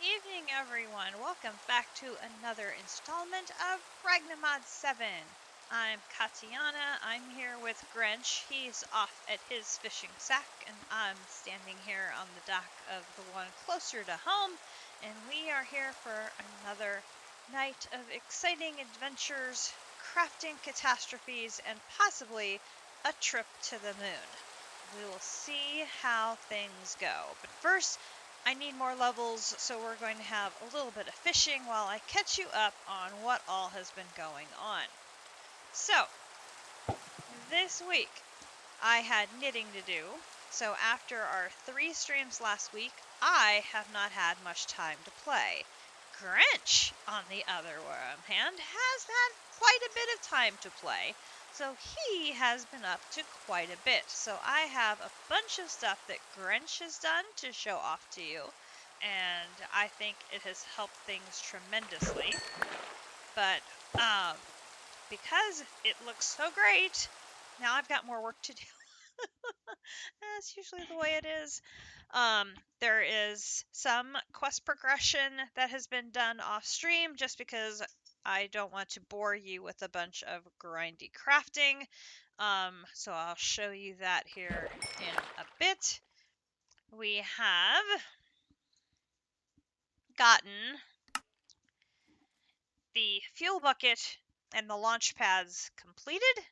evening, everyone. Welcome back to another installment of Ragnamod 7. I'm Katiana. I'm here with Grinch. He's off at his fishing sack, and I'm standing here on the dock of the one closer to home. And we are here for another night of exciting adventures, crafting catastrophes, and possibly a trip to the moon. We will see how things go. But first, I need more levels, so we're going to have a little bit of fishing while I catch you up on what all has been going on. So, this week I had knitting to do, so after our 3 streams last week, I have not had much time to play. Grinch, on the other hand, has had quite a bit of time to play, so he has been up to quite a bit. So I have a bunch of stuff that Grinch has done to show off to you, and I think it has helped things tremendously. But because it looks so great, now I've got more work to do. That's usually the way it is. There is some quest progression that has been done off stream just because I don't want to bore you with a bunch of grindy crafting. So I'll show you that here in a bit. We have gotten the fuel bucket and the launch pads completed.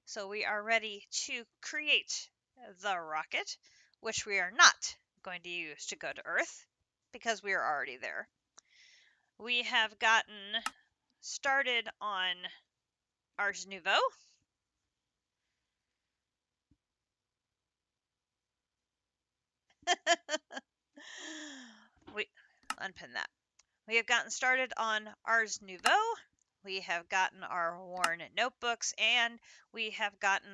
So we are ready to create the rocket, which we are not going to use to go to Earth because we are already there. We have gotten started on Ars Nouveau. We unpin that. We have gotten started on Ars Nouveau. We have gotten our worn notebooks, and we have gotten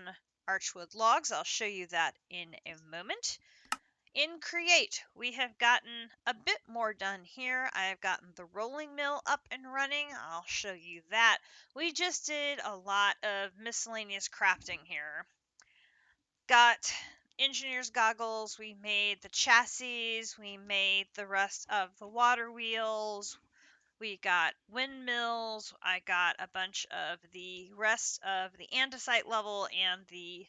archwood logs. I'll show you that in a moment. In Create, we have gotten a bit more done here. I have gotten the rolling mill up and running. I'll show you that. We just did a lot of miscellaneous crafting here. Got engineer's goggles. We made the chassis. We made the rest of the water wheels. We got windmills. I got a bunch of the rest of the andesite level and the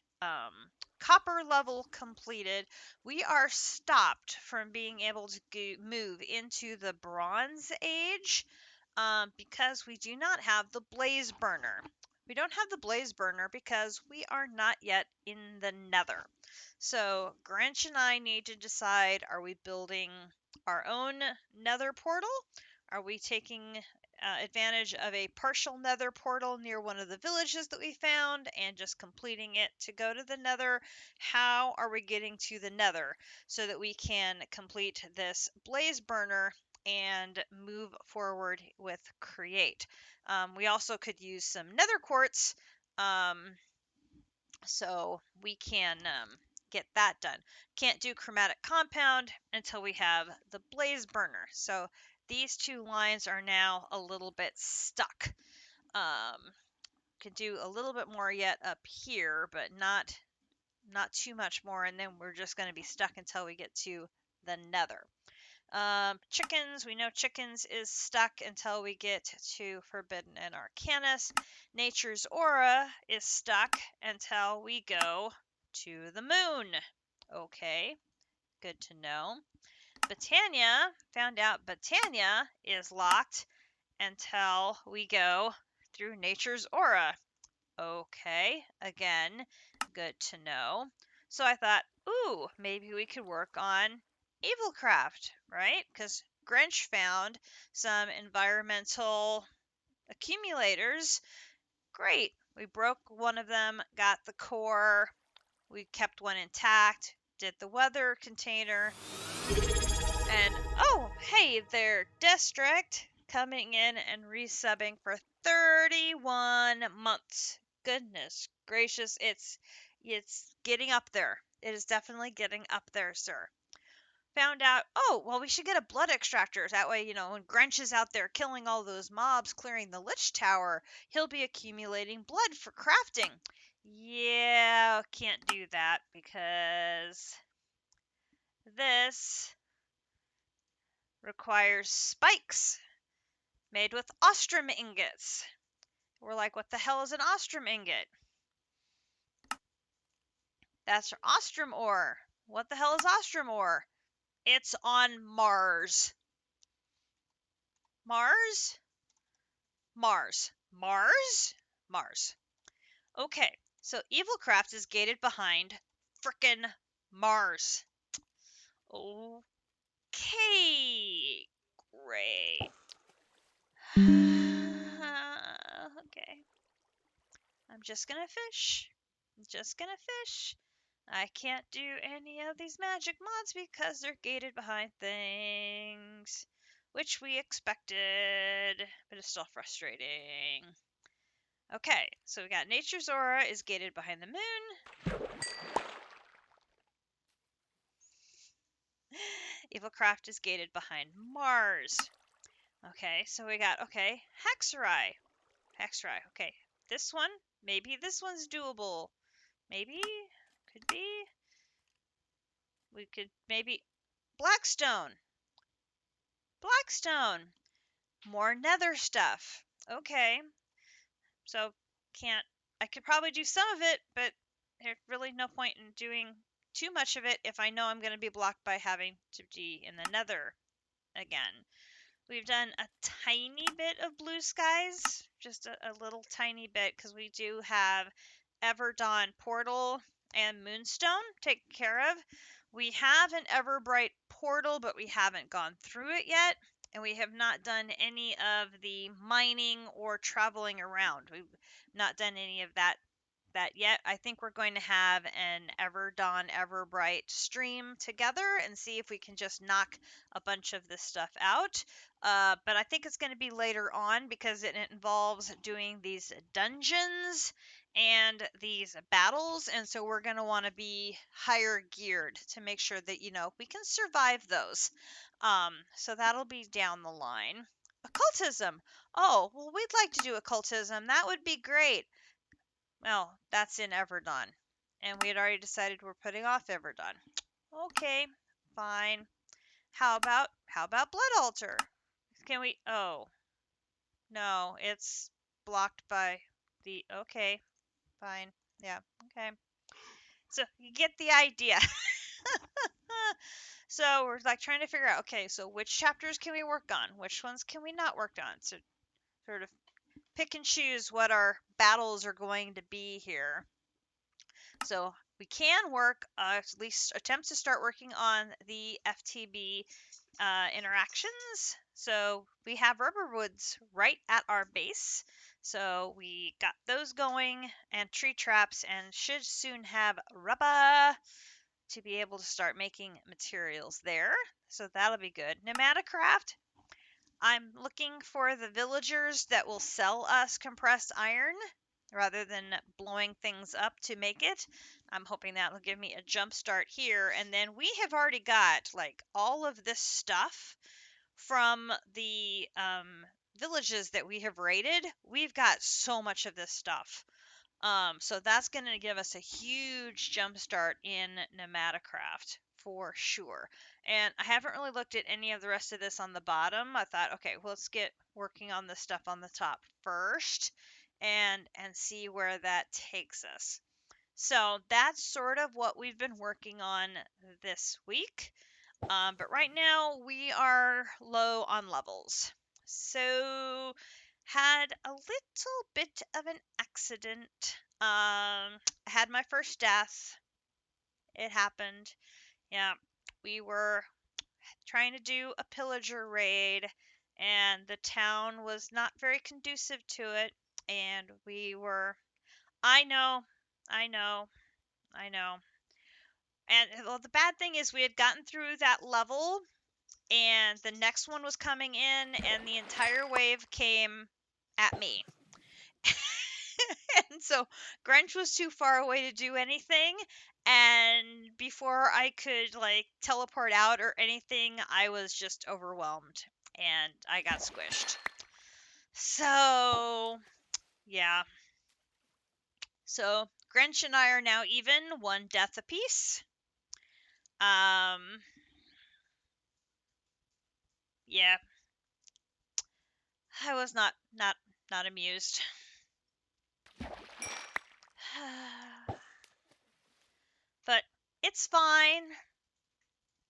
copper level completed. We are stopped from being able to move into the Bronze Age because we do not have the blaze burner. We don't have the blaze burner because we are not yet in the nether. So Grinch and I need to decide, are we building our own nether portal? Are we taking advantage of a partial nether portal near one of the villages that we found and just completing it to go to the nether? How are we getting to the nether so that we can complete this blaze burner and move forward with Create? We also could use some nether quartz so we can get that done. Can't do chromatic compound until we have the blaze burner. So these two lines are now a little bit stuck. Could do a little bit more yet up here, but not too much more, and then we're just going to be stuck until we get to the nether. Chickens, we know chickens is stuck until we get to Forbidden and Arcanus. Nature's Aura is stuck until we go to the moon. Okay, good to know. Botania, found out Botania is locked until we go through Nature's Aura. Okay, again, good to know. So I thought, ooh, maybe we could work on Evilcraft, right? Because Grinch found some environmental accumulators. Great. We broke one of them, got the core, we kept one intact, did the weather container, and oh, hey there, District, coming in and resubbing for 31 months. Goodness gracious, it's getting up there. It is definitely getting up there, sir. Found out, oh, well, we should get a blood extractor. That way, when Grinch is out there killing all those mobs, clearing the Lich Tower, he'll be accumulating blood for crafting. Yeah, can't do that because this requires spikes made with ostrom ingots. We're like, what the hell is an ostrom ingot? That's ostrom ore. What the hell is ostrom ore? It's on Mars. Mars? Mars. Mars? Mars. Okay, so Evilcraft is gated behind frickin' Mars. Okay, great. Okay, I'm just gonna fish. I'm just gonna fish. I can't do any of these magic mods because they're gated behind things, which we expected, but it's still frustrating. Okay, so we got Nature's Aura is gated behind the moon. Evilcraft is gated behind Mars. Okay, so we got, okay, Hexerai. Hexerai, okay. This one, maybe this one's doable. Maybe, could be. We could maybe, Blackstone. Blackstone. More nether stuff. Okay, so I could probably do some of it, but there's really no point in doing too much of it if I know I'm going to be blocked by having to be in the nether again. We've done a tiny bit of blue skies, just a little tiny bit, because we do have Everdawn Portal and Moonstone taken care of. We have an Everbright Portal, but we haven't gone through it yet, and we have not done any of the mining or traveling around. We've not done any of that yet. I think we're going to have an Everdawn Everbright stream together and see if we can just knock a bunch of this stuff out. But I think it's going to be later on because it involves doing these dungeons and these battles, and so we're going to want to be higher geared to make sure that we can survive those. So that'll be down the line. Occultism. Oh, well, we'd like to do occultism. That would be great. Well, that's in Everdawn. And we had already decided we're putting off Everdawn. Okay, fine. How about Blood Altar? Can we no, it's blocked by the okay, fine. Yeah, okay. So you get the idea. So we're like trying to figure out, okay, so which chapters can we work on? Which ones can we not work on? So sort of pick and choose what our battles are going to be here. So we can work, at least attempt to start working on the FTB interactions. So we have rubber woods right at our base. So we got those going and tree traps and should soon have rubber to be able to start making materials there. So that'll be good. Pneumaticcraft. I'm looking for the villagers that will sell us compressed iron rather than blowing things up to make it. I'm hoping that will give me a jump start here. And then we have already got like all of this stuff from the villages that we have raided. We've got so much of this stuff. So that's going to give us a huge jump start in Pneumaticraft for sure. And I haven't really looked at any of the rest of this on the bottom. I thought, okay, well, let's get working on the stuff on the top first and see where that takes us. So that's sort of what we've been working on this week. But right now we are low on levels. So had a little bit of an accident. I had my first death. It happened. Yeah, we were trying to do a pillager raid, and the town was not very conducive to it. And we were, I know, I know, I know. And well, the bad thing is we had gotten through that level, and the next one was coming in, and the entire wave came at me. And so Grinch was too far away to do anything, and before I could like teleport out or anything, I was just overwhelmed and I got squished. So, yeah. So Grinch and I are now even, one death apiece. Um Yeah, I was not amused. But it's fine.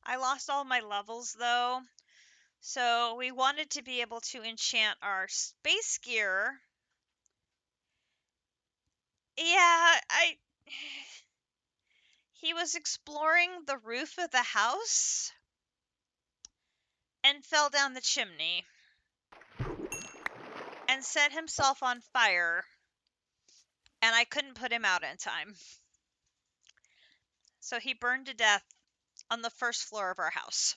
I lost all my levels though. So we wanted to be able to enchant our space gear. Yeah, I he was exploring the roof of the house and fell down the chimney and set himself on fire, and I couldn't put him out in time. So he burned to death on the first floor of our house.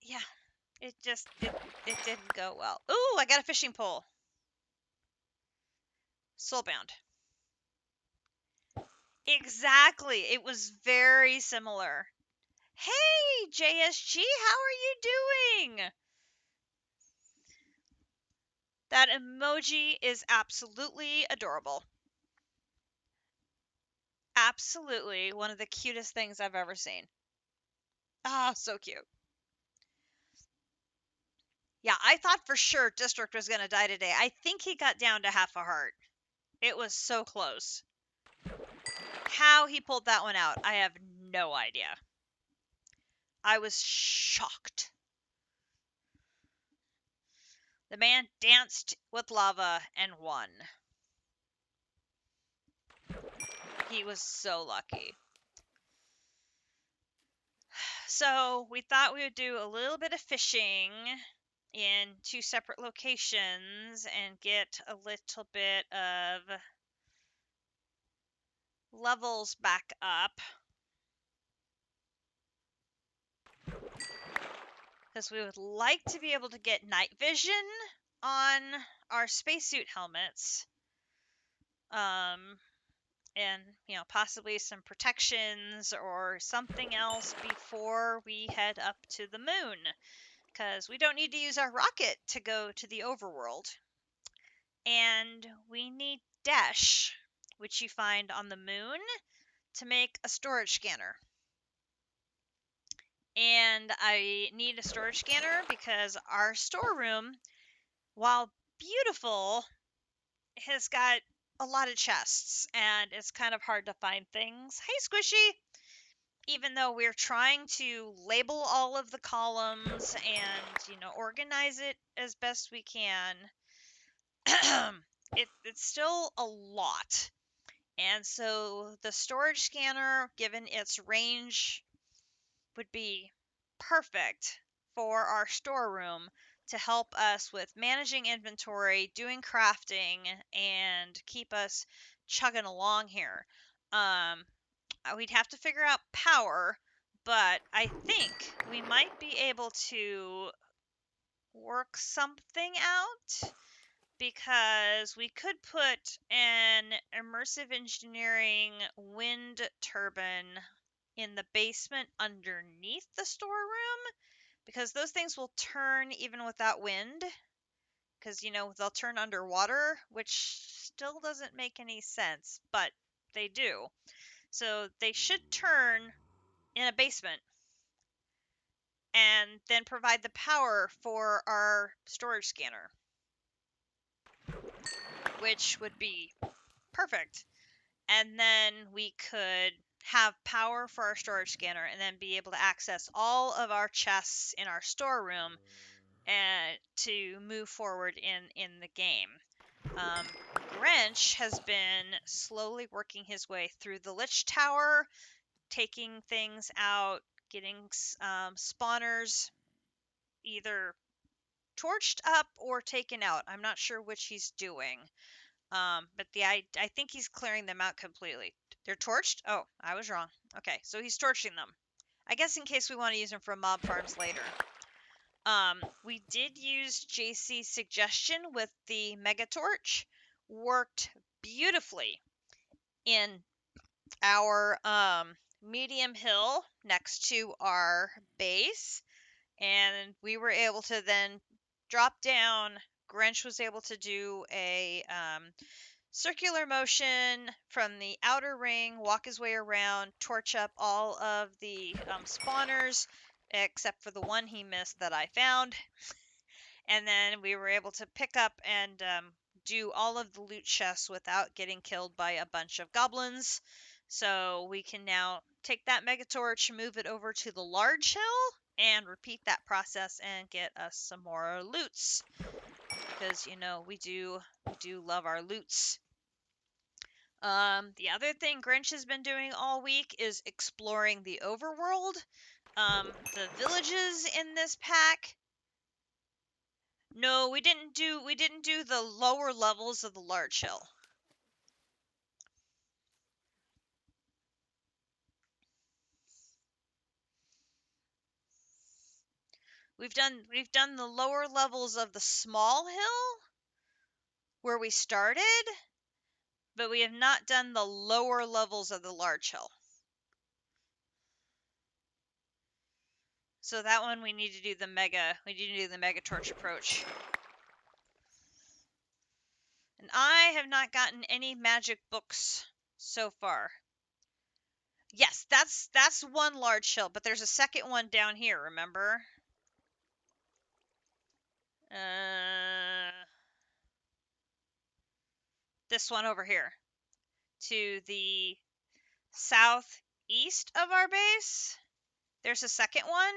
Yeah, it didn't go well. Ooh, I got a fishing pole. Soulbound. Exactly. It was very similar. Hey, JSG, how are you doing? That emoji is absolutely adorable. Absolutely one of the cutest things I've ever seen. Ah, so cute. Yeah, I thought for sure District was going to die today. I think he got down to half a heart. It was so close. How he pulled that one out, I have no idea. I was shocked. The man danced with lava and won. He was so lucky. So we thought we would do a little bit of fishing in two separate locations and get a little bit of levels back up. Because we would like to be able to get night vision on our spacesuit helmets. And, possibly some protections or something else before we head up to the moon. Because we don't need to use our rocket to go to the overworld. And we need Dash, which you find on the moon, to make a storage scanner. And I need a storage scanner because our storeroom, while beautiful, has got a lot of chests and it's kind of hard to find things. Hey, Squishy! Even though we're trying to label all of the columns and, organize it as best we can, it's still a lot. And so the storage scanner, given its range, would be perfect for our storeroom to help us with managing inventory, doing crafting, and keep us chugging along here. We'd have to figure out power, but I think we might be able to work something out because we could put an immersive engineering wind turbine in the basement underneath the storeroom because those things will turn even without wind because they'll turn underwater, which still doesn't make any sense, but they do. So they should turn in a basement and then provide the power for our storage scanner, which would be perfect. And then we could have power for our storage scanner and then be able to access all of our chests in our storeroom and to move forward in the game. Grinch has been slowly working his way through the Lich Tower, taking things out, getting spawners either torched up or taken out. I'm not sure which he's doing. But I think he's clearing them out completely. They're torched? Oh, I was wrong. Okay, so he's torching them. I guess in case we want to use them for mob farms later. We did use JC's suggestion with the Mega Torch. Worked beautifully in our medium hill next to our base. And we were able to then drop down. Grinch was able to do a circular motion from the outer ring, walk his way around, torch up all of the spawners, except for the one he missed that I found. And then we were able to pick up and do all of the loot chests without getting killed by a bunch of goblins. So we can now take that Megatorch, move it over to the large hill, and repeat that process and get us some more loots. Because, you know, we do love our loots. The other thing Grinch has been doing all week is exploring the overworld. The villages in this pack. No, we didn't do the lower levels of the large hill. We've done the lower levels of the small hill where we started, but we have not done the lower levels of the large hill. So that one we need to do the mega torch approach. And I have not gotten any magic books so far. Yes, that's one large hill, but there's a second one down here, remember? This one over here. To the southeast of our base. There's a second one.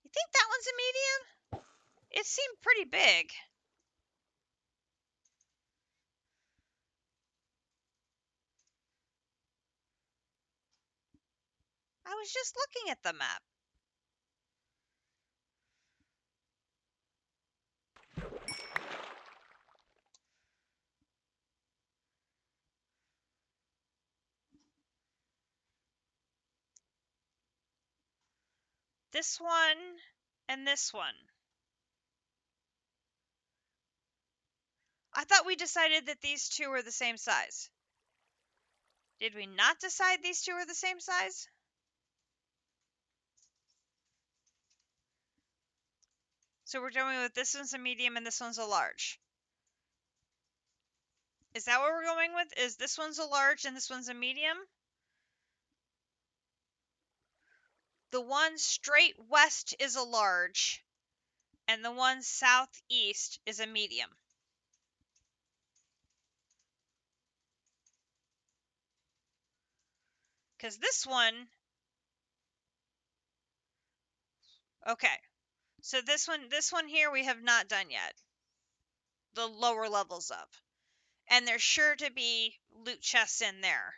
You think that one's a medium? It seemed pretty big. I was just looking at the map. This one and this one. I thought we decided that these two were the same size. Did we not decide these two are the same size? So we're going with this one's a medium and this one's a large. Is that what we're going with? Is this one's a large and this one's a medium? The one straight west is a large, and the one southeast is a medium. Because this one... Okay. So this one here we have not done yet. The lower levels of. And there's sure to be loot chests in there.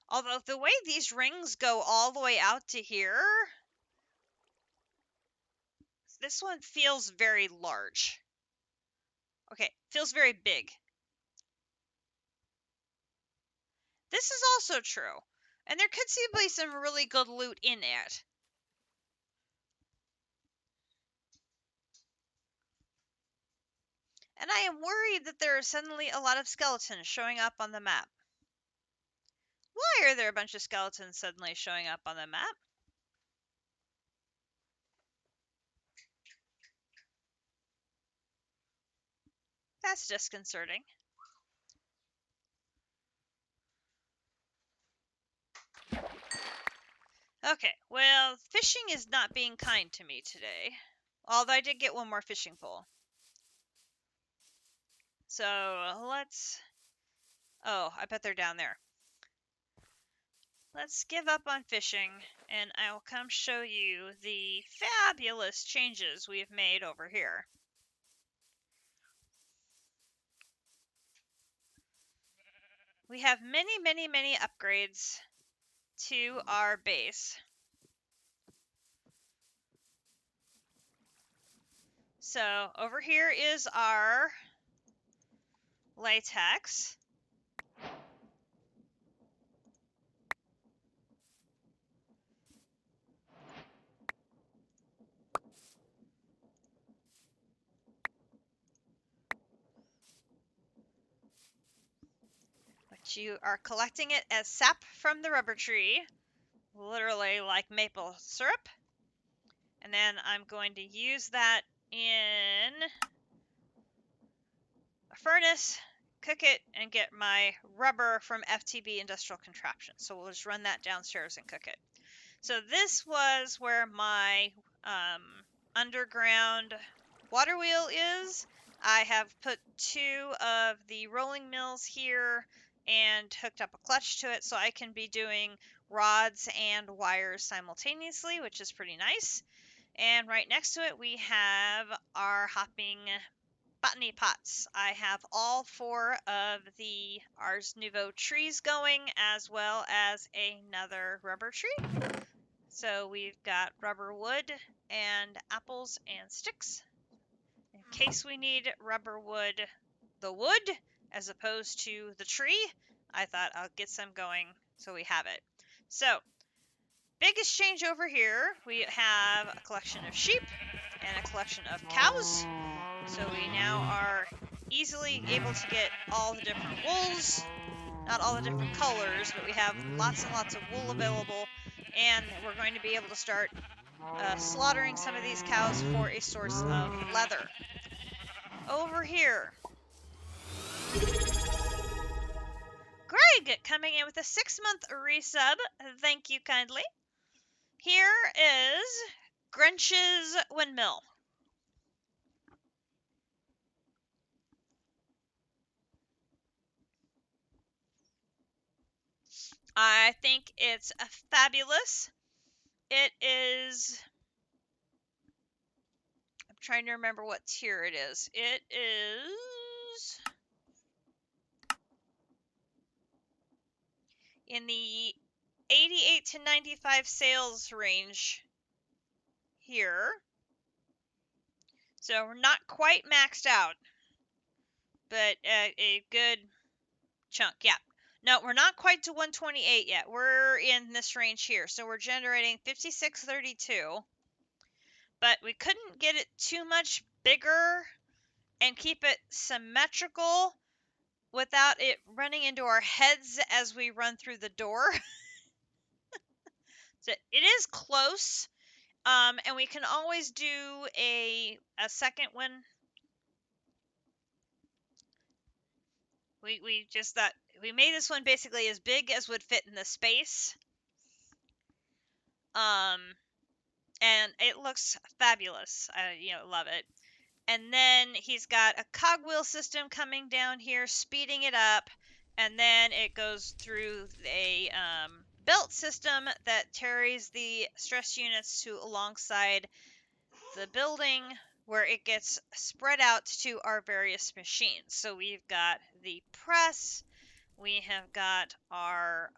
Although the way these rings go all the way out to here, this one feels very large. Okay, feels very big. This is also true. And there could be some really good loot in it. And I am worried that there are suddenly a lot of skeletons showing up on the map. Why are there a bunch of skeletons suddenly showing up on the map? That's disconcerting. Okay, well, fishing is not being kind to me today. Although I did get one more fishing pole. So, let's... Oh, I bet they're down there. Let's give up on fishing, and I'll come show you the fabulous changes we've made over here. We have many, many, many upgrades to our base. So over here is our latex. Which you are collecting it as sap from the rubber tree. Literally like maple syrup. And then I'm going to use that in a furnace, cook it, and get my rubber from FTB Industrial Contraption. So we'll just run that downstairs and cook it. So this was where my underground water wheel is. I have put 2 of the rolling mills here and hooked up a clutch to it so I can be doing rods and wires simultaneously, which is pretty nice. And right next to it we have our hopping botany pots. I have all 4 of the Ars Nouveau trees going, as well as another rubber tree. So we've got rubber wood and apples and sticks. In case we need rubber wood, the wood, as opposed to the tree, I thought I'll get some going so we have it. So, biggest change over here, we have a collection of sheep and a collection of cows. So we now are easily able to get all the different wools, not all the different colors, but we have lots and lots of wool available, and we're going to be able to start slaughtering some of these cows for a source of leather. Over here, Greg coming in with a 6-month resub. Thank you kindly. Here is Grinch's Windmill. I think it's fabulous. It is, I'm trying to remember what tier it is. It is in the 88 to 95 sales range here. So we're not quite maxed out, but a good chunk. Yeah. No, we're not quite to 128 yet. We're in this range here. So we're generating 5632. But we couldn't get it too much bigger and keep it symmetrical without it running into our heads as we run through the door. So it is close. And we can always do a second one. We just thought we made this one basically as big as would fit in the space. And it looks fabulous. I love it. And then he's got a cogwheel system coming down here, speeding it up, and then it goes through a belt system that carries the stress units to alongside the building, where it gets spread out to our various machines. So we've got the press, we have got our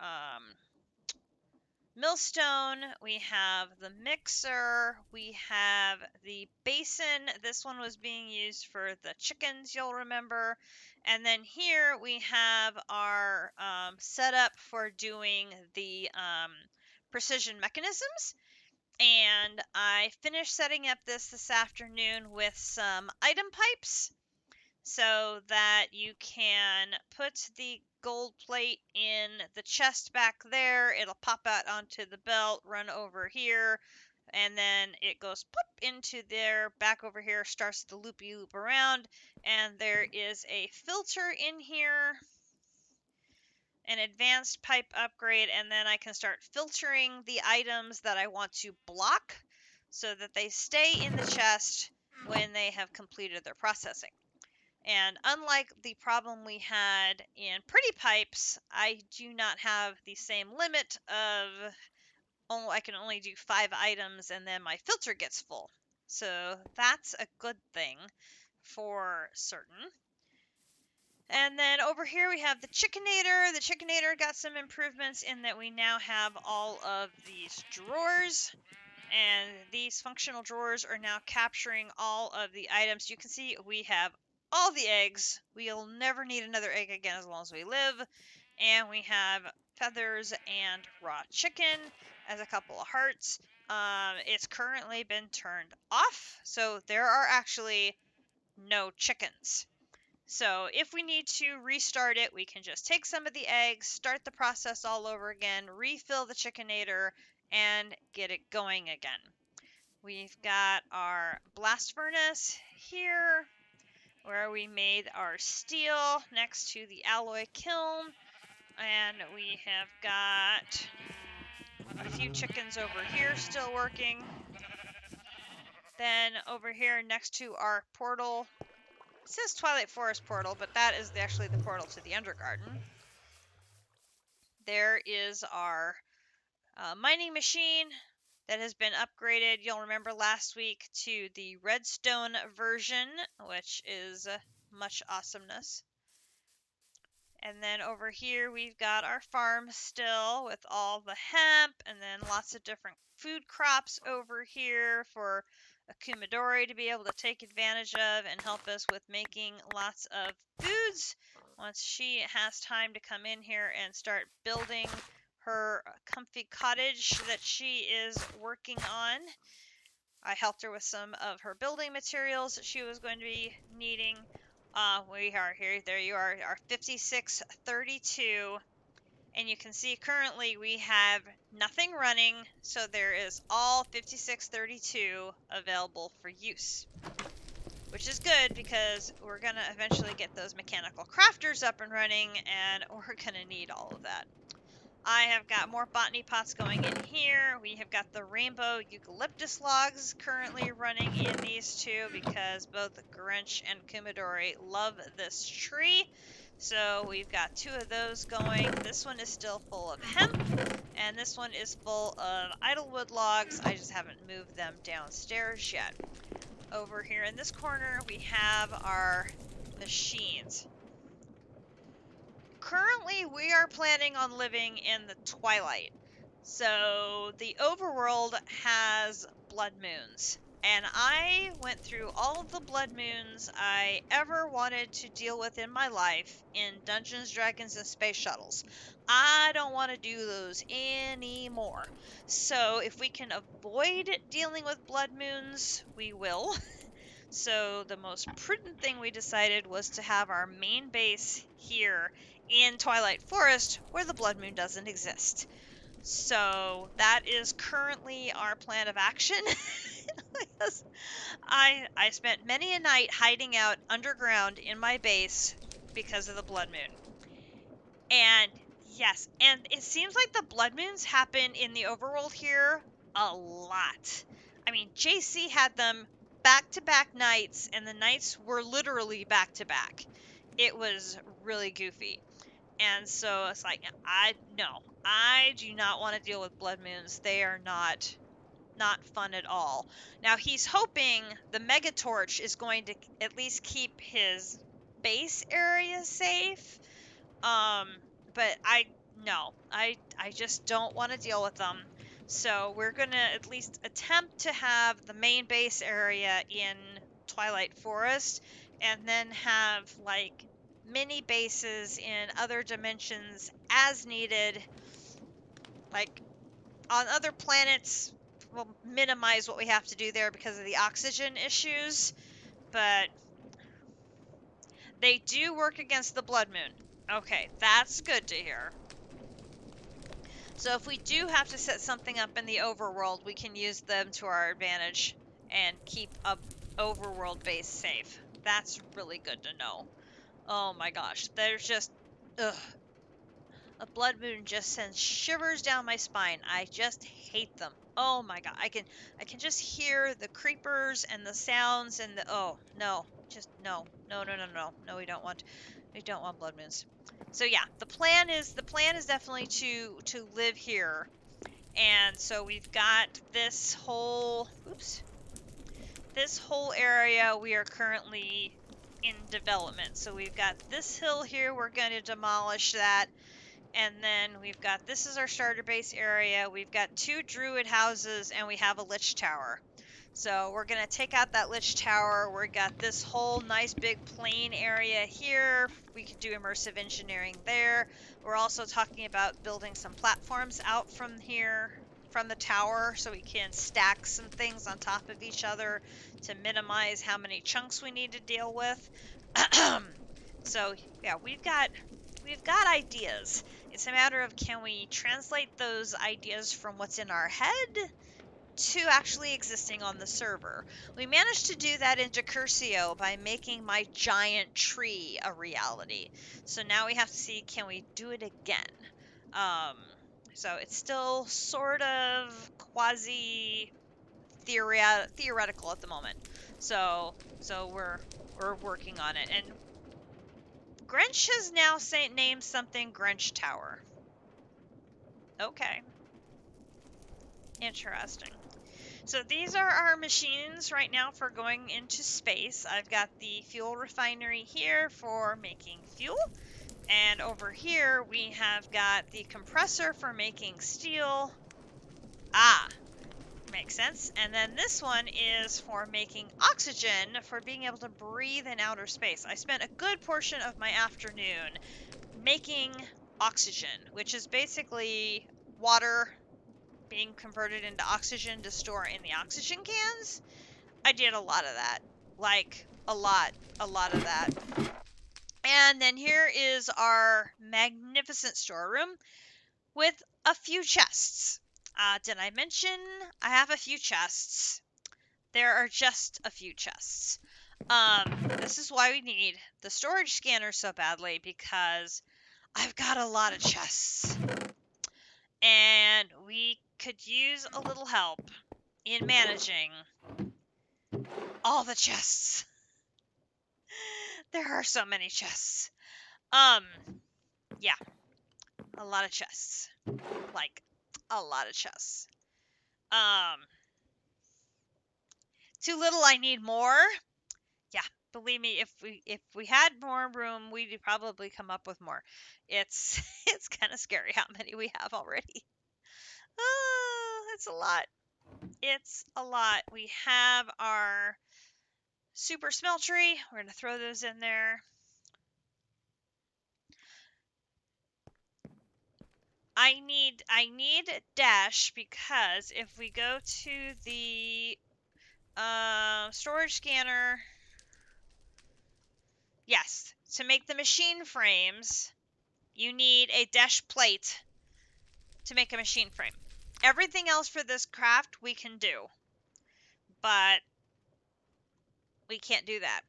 millstone, we have the mixer, we have the basin. This one was being used for the chickens, you'll remember. And then here we have our setup for doing the precision mechanisms. And I finished setting up this afternoon with some item pipes, so that you can put the gold plate in the chest back there. It'll pop out onto the belt, run over here, and then it goes pop into there, back over here, starts the loopy loop around, and there is a filter in here, an advanced pipe upgrade, and then I can start filtering the items that I want to block so that they stay in the chest when they have completed their processing. And unlike the problem we had in Pretty Pipes, I do not have the same limit of, I can only do 5 items and then my filter gets full. So that's a good thing for certain. And then over here we have the Chickinator. The Chickinator got some improvements in that we now have all of these drawers. And these functional drawers are now capturing all of the items. You can see we have all the eggs. We'll never need another egg again as long as we live. And we have feathers and raw chicken as a couple of hearts. It's currently been turned off, so there are actually no chickens. So if we need to restart it, we can just take some of the eggs, start the process all over again, refill the Chickinator, and get it going again. We've got our blast furnace here, where we made our steel next to the alloy kiln. And we have got a few chickens over here still working. Then over here next to our portal, it says Twilight Forest portal, but that is actually the portal to the Undergarden. There is our mining machine that has been upgraded. You'll remember last week to the redstone version, which is much awesomeness. And then over here we've got our farm still with all the hemp and then lots of different food crops over here for Akumadori to be able to take advantage of and help us with making lots of foods once she has time to come in here and start building her comfy cottage that she is working on. I helped her with some of her building materials that she was going to be needing. We are here. There you are, our 5632. And you can see currently we have nothing running, so there is all 5632 available for use. Which is good because we're going to eventually get those mechanical crafters up and running, and we're going to need all of that. I have got more botany pots going in here. We have got the rainbow eucalyptus logs currently running in these two because both Grinch and Kumadori love this tree. So we've got two of those going. This one is still full of hemp, and this one is full of idlewood logs. I just haven't moved them downstairs yet. Over here in this corner, we have our machines. Currently, we are planning on living in the Twilight. So, the overworld has blood moons. And I went through all of the blood moons I ever wanted to deal with in my life in Dungeons, Dragons, and Space Shuttles. I don't want to do those anymore. So, if we can avoid dealing with blood moons, we will. So the most prudent thing we decided was to have our main base here in Twilight Forest, where the blood moon doesn't exist. So that is currently our plan of action. I spent many a night hiding out underground in my base because of the blood moon. And yes, and it seems like the blood moons happen in the overworld here a lot. I mean, JC had them back-to-back nights, and the nights were literally back-to-back. It was really goofy. And so it's like, I do not want to deal with blood moons. They are not fun at all. Now, he's hoping the Mega Torch is going to at least keep his base area safe. But I just don't want to deal with them. So we're gonna at least attempt to have the main base area in Twilight Forest, and then have like mini bases in other dimensions as needed. Like on other planets, we'll minimize what we have to do there because of the oxygen issues, but they do work against the blood moon. Okay, that's good to hear. So if we do have to set something up in the overworld, we can use them to our advantage and keep a overworld base safe. That's really good to know. Oh my gosh, there's just, ugh. A blood moon just sends shivers down my spine. I just hate them. Oh my god, I can just hear the creepers and the sounds and the, oh no, just no, no, no, no, no, no. We don't want blood moons. So yeah, the plan is definitely to live here. And so we've got this whole area we are currently in development. So we've got this hill here, we're going to demolish that. And then we've got, this is our starter base area. We've got 2 druid houses and we have a lich tower. So we're going to take out that lich tower. We've got this whole nice big plain area here. We could do immersive engineering there. We're also talking about building some platforms out from here, from the tower, so we can stack some things on top of each other to minimize how many chunks we need to deal with. So yeah, we've got ideas. It's a matter of, can we translate those ideas from what's in our head 2 actually existing on the server. We managed to do that in Decursio by making my giant tree a reality. So now we have to see, can we do it again? Um, so it's still sort of quasi theoretical at the moment. So we're working on it. And Grinch has now named something Grinch Tower. Okay. Interesting. So these are our machines right now for going into space. I've got the fuel refinery here for making fuel. And over here we have got the compressor for making steel. Ah, makes sense. And then this one is for making oxygen for being able to breathe in outer space. I spent a good portion of my afternoon making oxygen, which is basically water being converted into oxygen to store in the oxygen cans. I did a lot of that. Like, a lot of that. And then here is our magnificent storeroom with a few chests. Did I mention I have a few chests? There are just a few chests. This is why we need the storage scanner so badly, because I've got a lot of chests. And we could use a little help in managing all the chests. There are so many chests. Yeah, a lot of chests. Like, a lot of chests. Too little, I need more. Yeah, believe me, if we had more room, we'd probably come up with more. It's it's kind of scary how many we have already. It's a lot. It's a lot. We have our super smeltery. We're gonna throw those in there. I need dash, because if we go to the storage scanner, yes, to make the machine frames, you need a dash plate to make a machine frame. Everything else for this craft we can do, but we can't do that.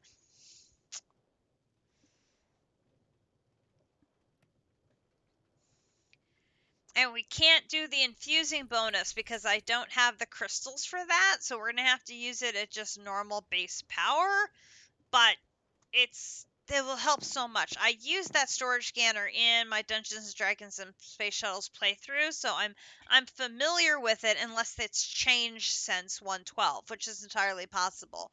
And we can't do the infusing bonus because I don't have the crystals for that, so we're going to have to use it at just normal base power, but it will help so much. I used that storage scanner in my Dungeons and Dragons and Space Shuttles playthrough, so I'm familiar with it, unless it's changed since 112, which is entirely possible.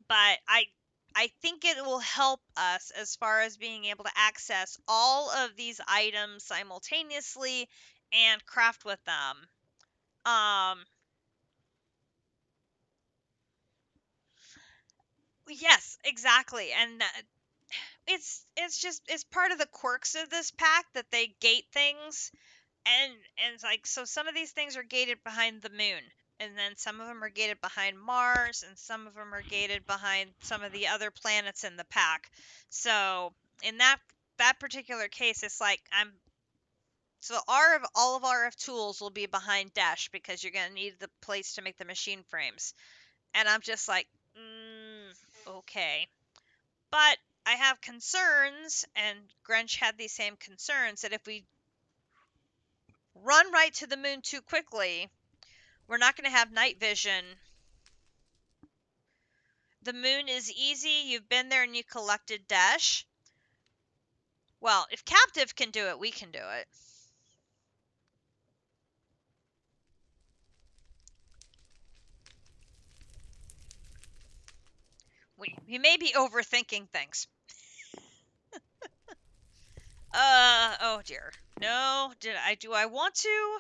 But I think it will help us as far as being able to access all of these items simultaneously and craft with them. Yes, exactly. And it's part of the quirks of this pack that they gate things, and it's like, so some of these things are gated behind the moon, and then some of them are gated behind Mars, and some of them are gated behind some of the other planets in the pack. So in that particular case, it's like all of our tools will be behind dash, because you're gonna need the place to make the machine frames, and I'm just like, okay. But I have concerns, and Grinch had these same concerns, that if we run right to the moon too quickly, we're not going to have night vision. The moon is easy. You've been there and you collected dash. Well, if Captive can do it, we can do it. We may be overthinking things. Oh dear. No, do I want to?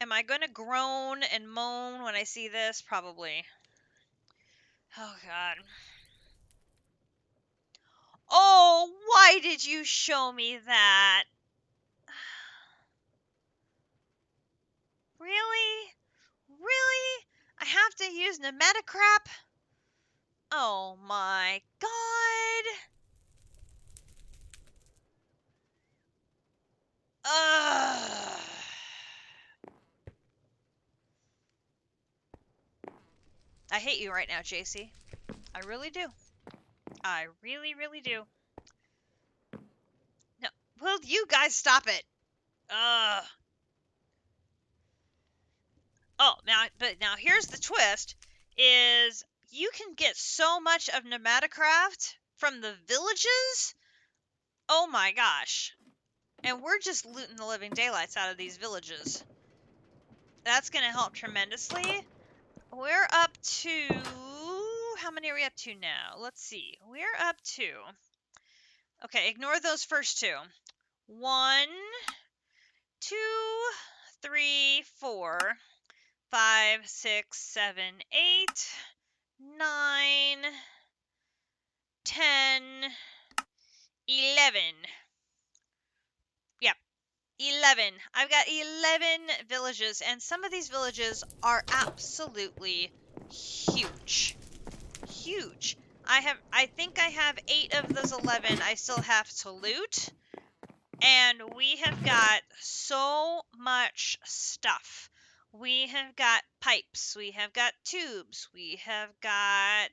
Am I going to groan and moan when I see this? Probably. Oh god. Oh, why did you show me that? Really? Really? I have to use Nemetacrap? Oh my god. Ugh. I hate you right now, JC. I really do. I really, really do. No, will you guys stop it? Ugh. Oh, now here's the twist: is you can get so much of Nematocraft from the villages. Oh my gosh! And we're just looting the living daylights out of these villages. That's gonna help tremendously. We're up to... How many are we up to now? Let's see. We're up to... Okay, ignore those first two. 1, 2, 3, 4, 5, 6, 7, 8, 9, 10, 11. Yep, 11. I've got 11 villages, and some of these villages are absolutely huge. Huge. I think I have 8 of those 11 I still have to loot. And we have got so much stuff. We have got pipes, we have got tubes, we've got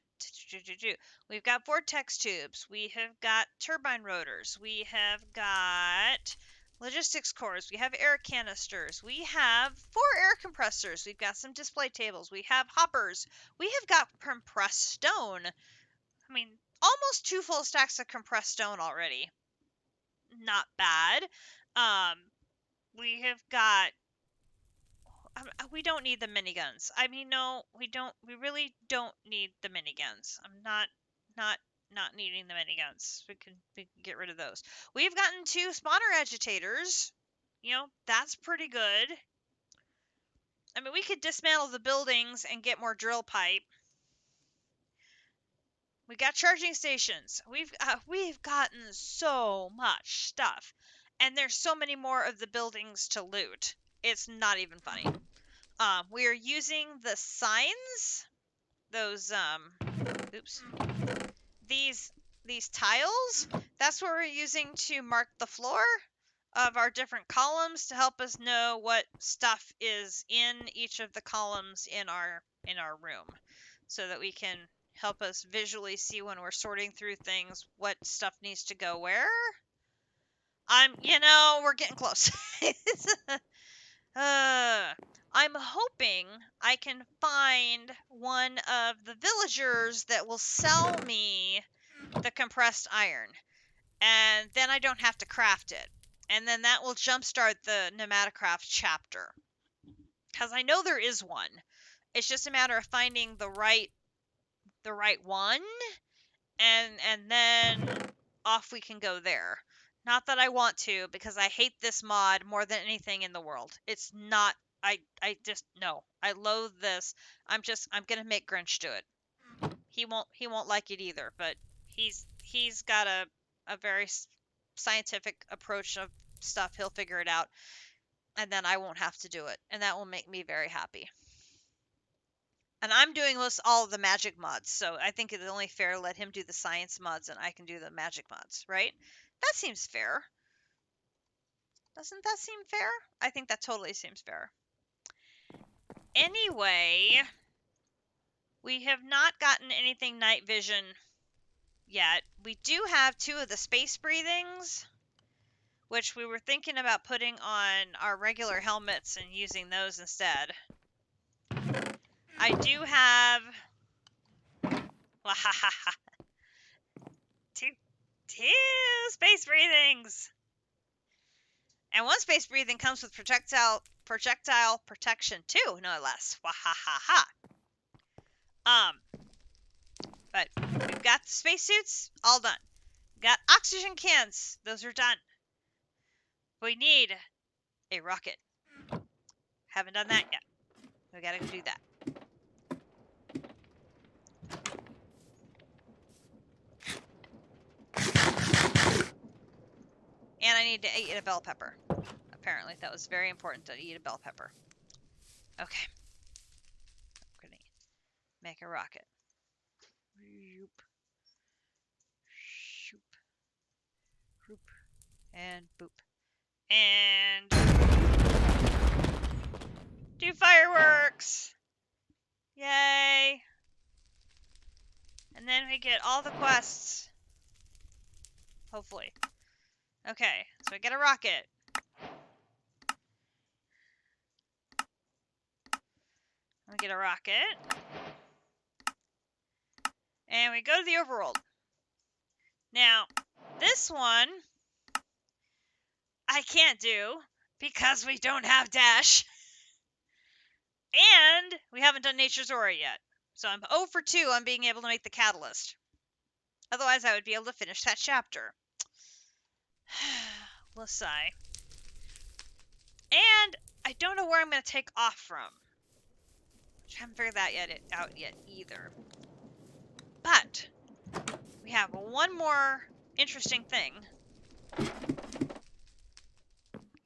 vortex tubes, we have got turbine rotors, we have got logistics cores, we have air canisters, we have 4 air compressors, we've got some display tables, we have hoppers, we have got compressed stone. I mean, almost 2 full stacks of compressed stone already. Not bad. We have got... we don't need the miniguns. I mean, no, we don't. We really don't need the miniguns. I'm not needing the miniguns. We can get rid of those. We've gotten 2 spawner agitators. You know, that's pretty good. I mean, we could dismantle the buildings and get more drill pipe. We got charging stations. We've gotten so much stuff, and there's so many more of the buildings to loot. It's not even funny. We are using the signs. Those oops. These tiles. That's what we're using to mark the floor of our different columns to help us know what stuff is in each of the columns in our room, so that we can help us visually see when we're sorting through things what stuff needs to go where. We're getting close. I'm hoping I can find one of the villagers that will sell me the compressed iron, and then I don't have to craft it, and then that will jumpstart the Nematocraft chapter, because I know there is one. It's just a matter of finding the right one, and then off we can go there. Not that I want to, because I hate this mod more than anything in the world. It's not... I just... No. I loathe this. I'm gonna make Grinch do it. He won't like it either, but he's got a very scientific approach of stuff. He'll figure it out, and then I won't have to do it, and that will make me very happy. And I'm doing all of the magic mods, so I think it's only fair to let him do the science mods and I can do the magic mods, right? That seems fair. Doesn't that seem fair? I think that totally seems fair. Anyway, we have not gotten anything night vision yet. We do have 2 of the space breathings, which we were thinking about putting on our regular helmets and using those instead. I do have... two space breathings! And 1 space breathing comes with projectile protection too, no less. But we've got the spacesuits all done. We've got oxygen cans, those are done. We need a rocket. Haven't done that yet. We gotta go do that. And I need to eat a bell pepper. Apparently, that was very important to eat a bell pepper. Okay. I'm gonna make a rocket. Shoop. Shoop. And boop. And do fireworks! Yay! then we get all the quests. Hopefully. Okay, so we get a rocket. We get a rocket. And we go to the overworld. Now, this one I can't do because we don't have dash. And we haven't done Nature's Aura yet. So I'm 0 for 2 on being able to make the catalyst. Otherwise, I would be able to finish that chapter. Let's sigh. And I don't know where I'm going to take off from. I haven't figured that out yet either. But we have one more interesting thing.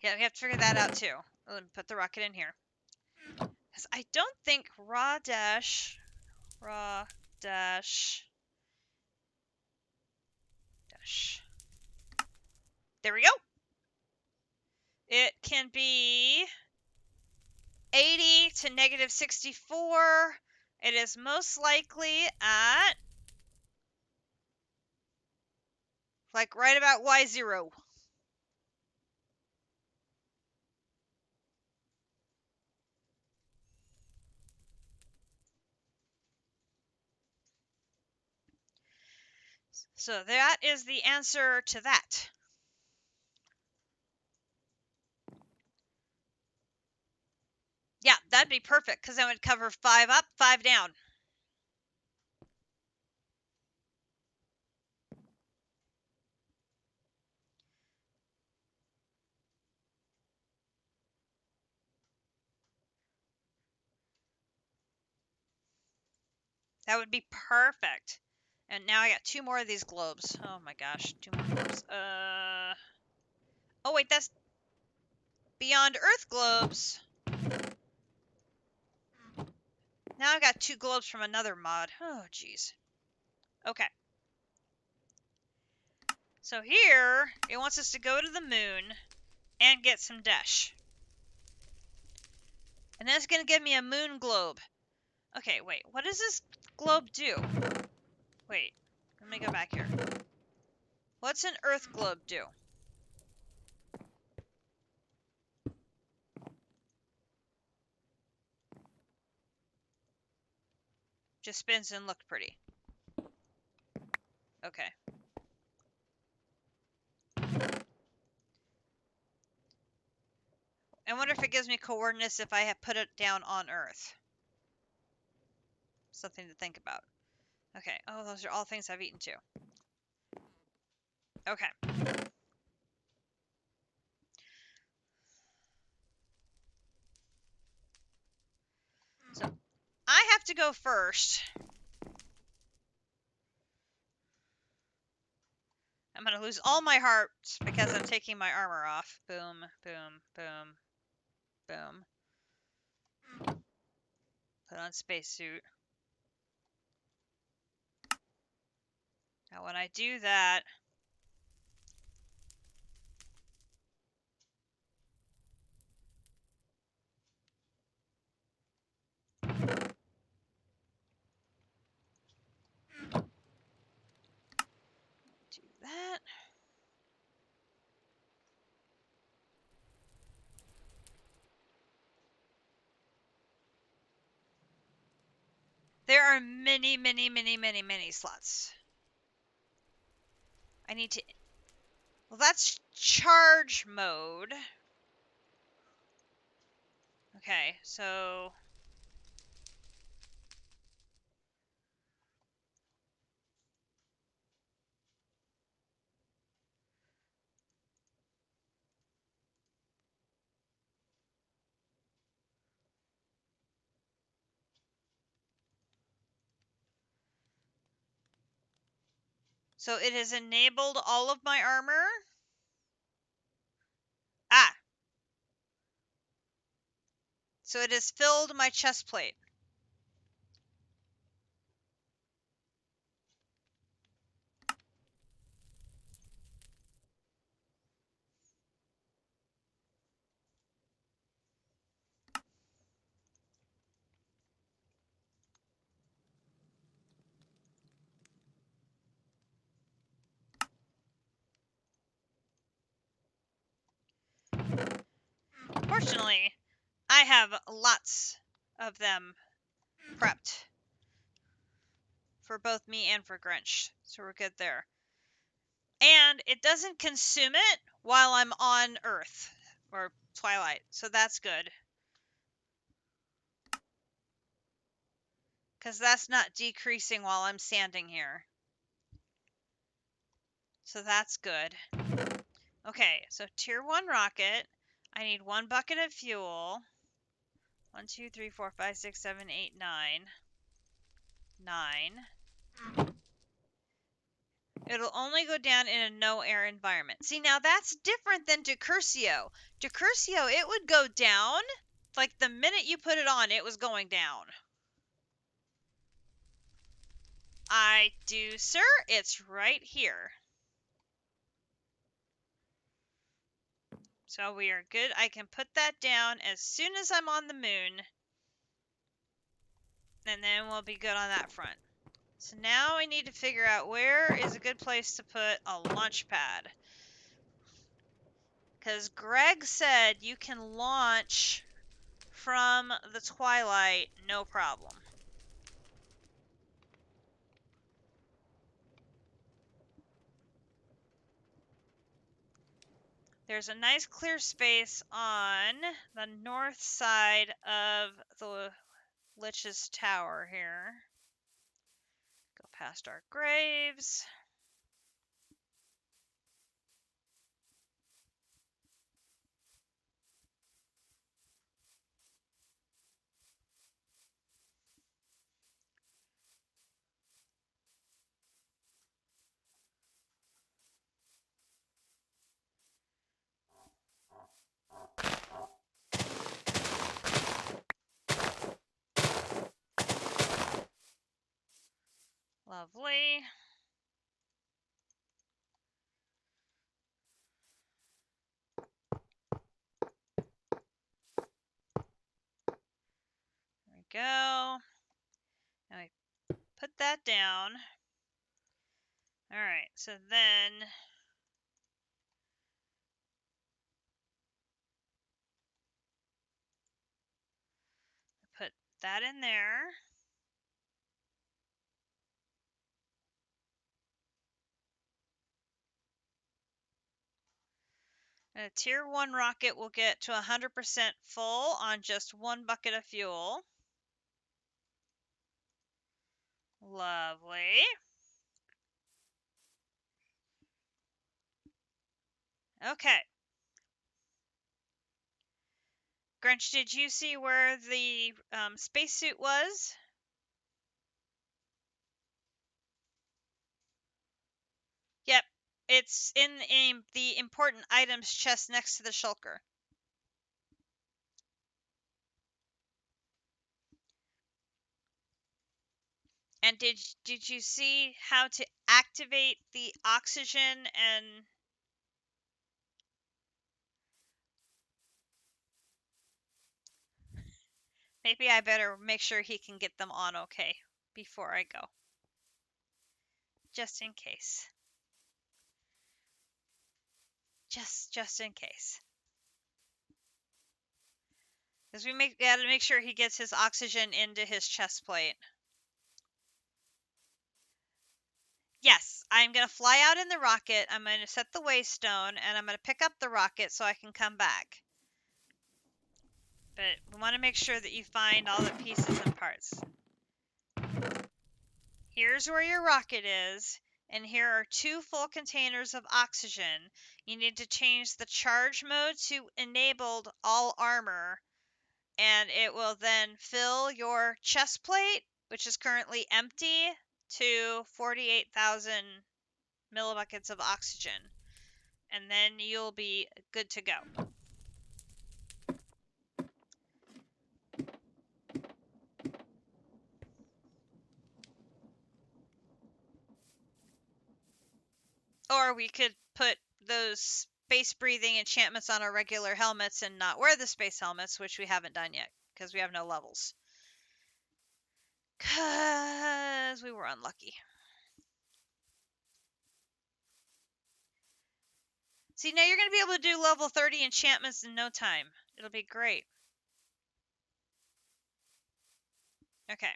Yeah, we have to figure that out too. Let me put the rocket in here. Because I don't think raw dash. There we go. It can be 80 to negative 64. It is most likely at like right about Y0. So that is the answer to that. Yeah, that'd be perfect because then it would cover 5 up, 5 down. That would be perfect. And now I got 2 more of these globes. Oh my gosh, 2 more globes. Oh wait, that's Beyond Earth globes. Now I've got 2 globes from another mod. Oh jeez. Okay. So here, it wants us to go to the moon and get some dash. And then it's going to give me a moon globe. Okay, wait. What does this globe do? Wait. Let me go back here. What's an Earth globe do? Just spins and looked pretty. Okay. I wonder if it gives me coordinates if I have put it down on Earth. Something to think about. Okay. Oh, those are all things I've eaten too. Okay. So, I have to go first. I'm going to lose all my hearts because I'm taking my armor off. Boom, boom, boom, boom. Put on spacesuit. Now when I do that, do that. There are many, many, many, many, many slots. I need to... Well, that's charge mode. Okay, so... So it has enabled all of my armor. Ah! So it has filled my chest plate. Fortunately, I have lots of them prepped for both me and for Grinch, so we're good there. And it doesn't consume it while I'm on Earth or Twilight, so that's good. Because that's not decreasing while I'm standing here. So that's good. Okay, so tier 1 rocket. I need 1 bucket of fuel. 1, 2, 3, 4, 5, 6, 7, 8, 9. 9. It'll only go down in a no air environment. See, now that's different than Decursio. Decursio, it would go down. Like the minute you put it on, it was going down. I do, sir. It's right here. So we are good. I can put that down as soon as I'm on the moon. And then we'll be good on that front. So now we need to figure out where is a good place to put a launch pad. Because Greg said you can launch from the Twilight, no problem. There's a nice clear space on the north side of the Lich's Tower here. Go past our graves. Lovely. There we go. Now we put that down. Alright, so then put that in there. A tier 1 rocket will get to 100% full on just 1 bucket of fuel. Lovely. Okay. Grinch, did you see where the spacesuit was? Yep. It's in the important items chest next to the shulker. And did you see how to activate the oxygen and maybe I better make sure he can get them on okay before I go. Just in case. Just in case. Because we gotta make sure he gets his oxygen into his chest plate. Yes, I'm going to fly out in the rocket. I'm going to set the waystone, and I'm going to pick up the rocket so I can come back. But we want to make sure that you find all the pieces and parts. Here's where your rocket is, and here are 2 full containers of oxygen. You need to change the charge mode to enabled all armor, and it will then fill your chest plate, which is currently empty, to 48,000 millibuckets of oxygen. And then you'll be good to go. Or we could put those space-breathing enchantments on our regular helmets and not wear the space helmets, which we haven't done yet, because we have no levels. Because we were unlucky. See, now you're going to be able to do level 30 enchantments in no time. It'll be great. Okay.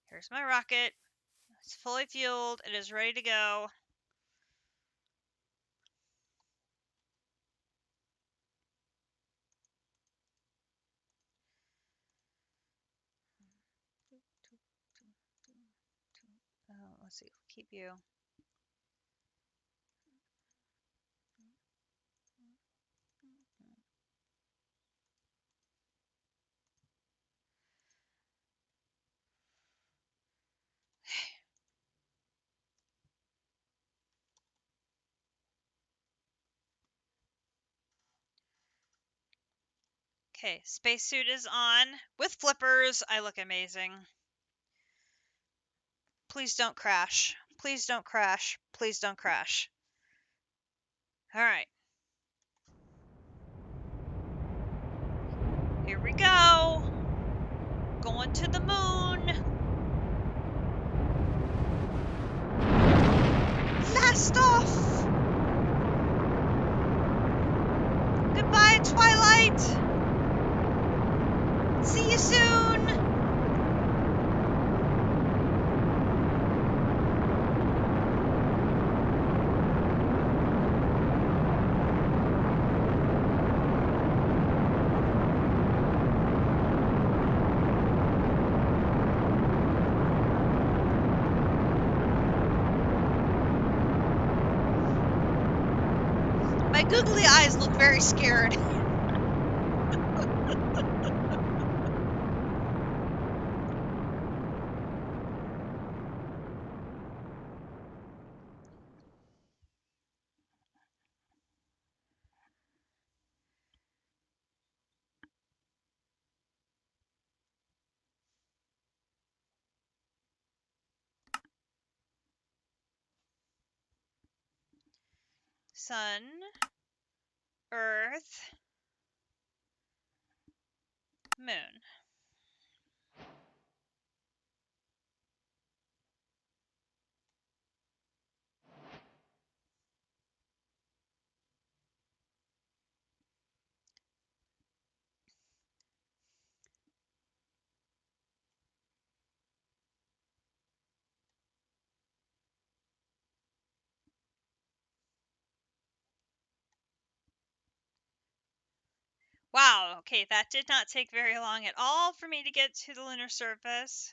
Here's my rocket. It's fully fueled. It is ready to go. Let's see. Keep you. Okay, spacesuit is on with flippers. I look amazing. Please don't crash. Please don't crash. Please don't crash. All right. Here we go. Going to the moon. Blast off. Goodbye, Twilight. See you soon. My googly eyes look very scared. Sun, Earth, Moon. Wow, okay, that did not take very long at all for me to get to the lunar surface.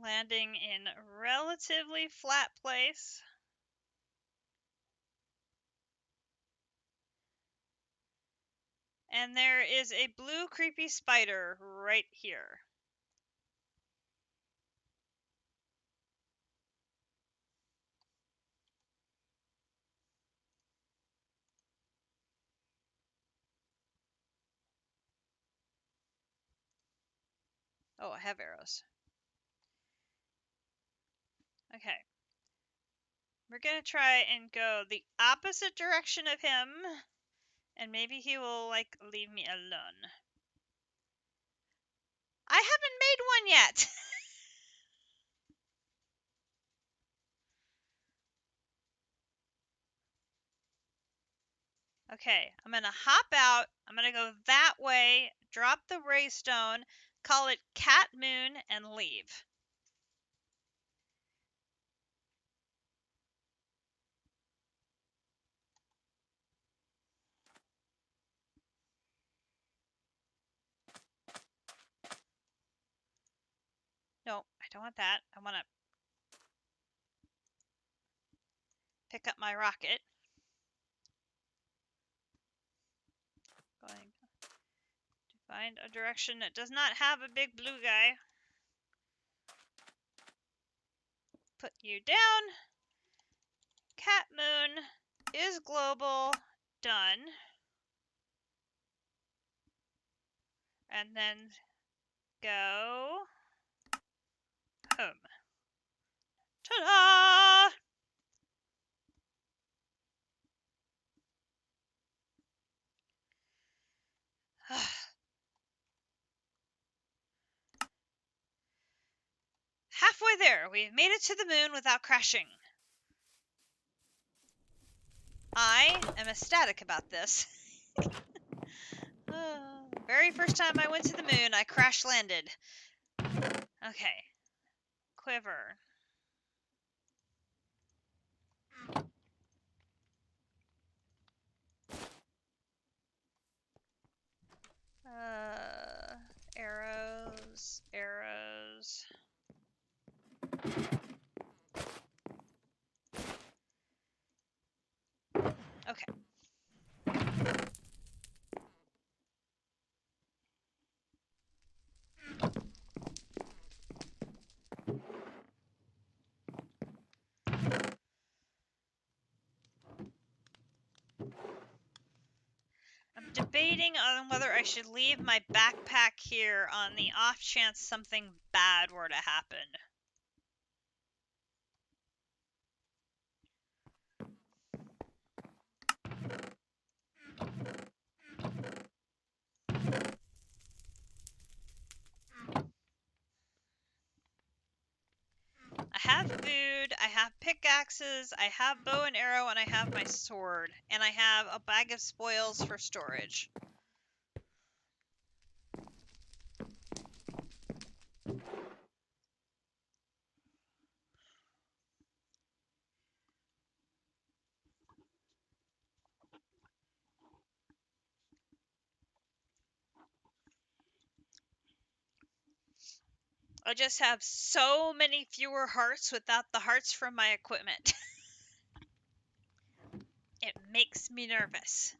Landing in a relatively flat place. And there is a blue creepy spider right here. Oh, I have arrows. Okay. We're going to try and go the opposite direction of him. And maybe he will, like, leave me alone. I haven't made one yet. Okay, I'm going to hop out. I'm going to go that way, drop the raystone, call it Cat Moon, and leave. No, I don't want that. I want to pick up my rocket. Going to find a direction that does not have a big blue guy. Put you down. Cat Moon is global. Done. And then go home. Ta-da! Halfway there, we've made it to the moon without crashing. I am ecstatic about this. Very first time I went to the moon, I crash landed. Okay. Quiver. Arrows, arrows. Okay. I'm debating on whether I should leave my backpack here on the off chance something bad were to happen. I have food, I have pickaxes, I have bow and arrow, and I have my sword. And I have a bag of spoils for storage. I just have so many fewer hearts without the hearts from my equipment. It makes me nervous.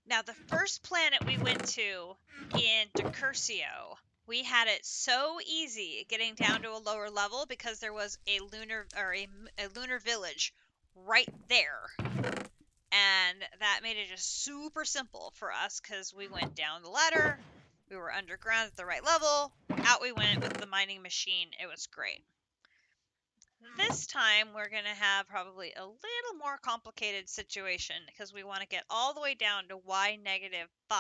Now, the first planet we went to in Decursio, we had it so easy getting down to a lower level because there was a lunar or a lunar village right there. And that made it just super simple for us because we went down the ladder, we were underground at the right level, out we went with the mining machine. It was great. This time we're going to have probably a little more complicated situation because we want to get all the way down to y negative 5.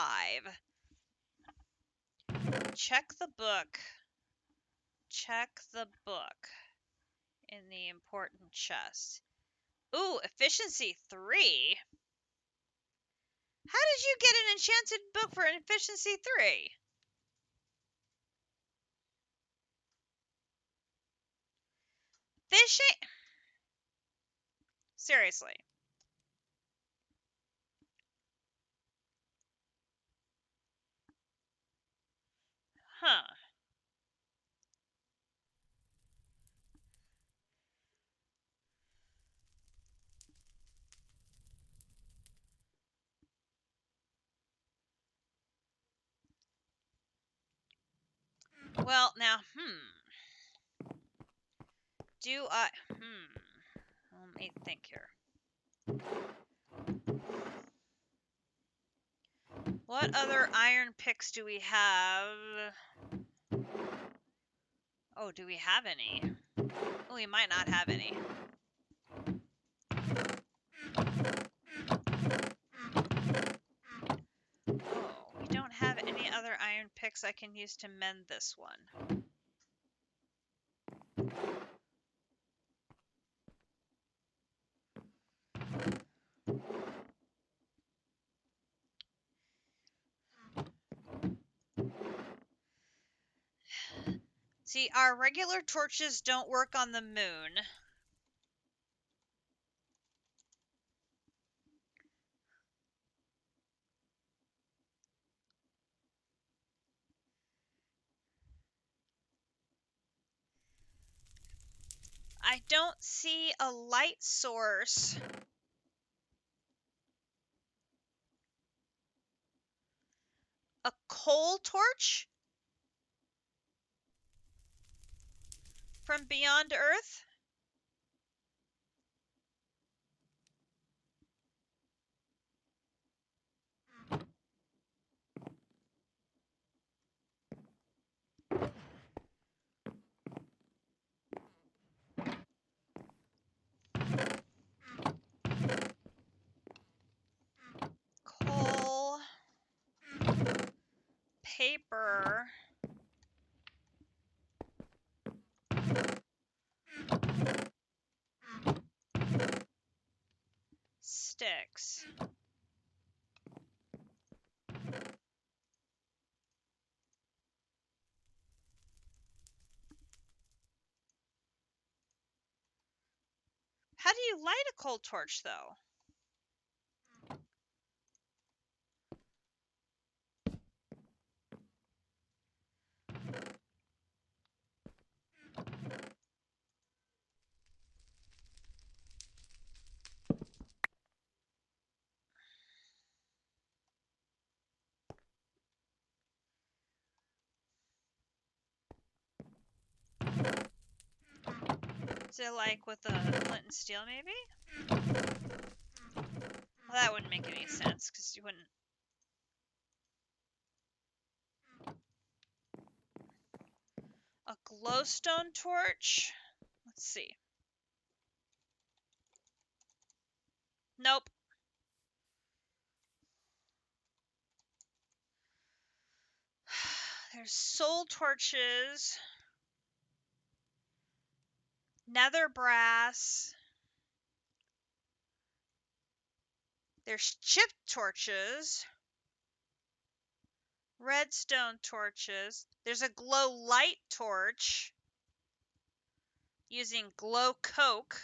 Check the book. Check the book in the important chest. Ooh, efficiency 3. How did you get an enchanted book for efficiency 3? Fishing? Seriously. Huh. Well, now, do I, let me think here. What other iron picks do we have? Oh, do we have any? Oh, we might not have any. Oh, we don't have any other iron picks I can use to mend this one. See, our regular torches don't work on the moon. I don't see a light source. A coal torch? from beyond Earth? Coal, paper, sticks. How do you light a coal torch, though? Is it like with a flint and steel, maybe? Well, that wouldn't make any sense, because you wouldn't... A glowstone torch? Let's see. Nope. There's soul torches. Nether brass. There's chip torches. Redstone torches. There's a glow light torch using glow coke.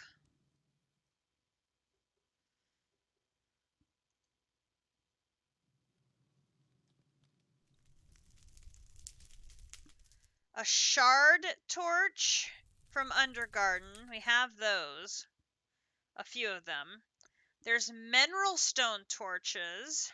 A shard torch from Undergarden. We have those. A few of them. There's mineral stone torches.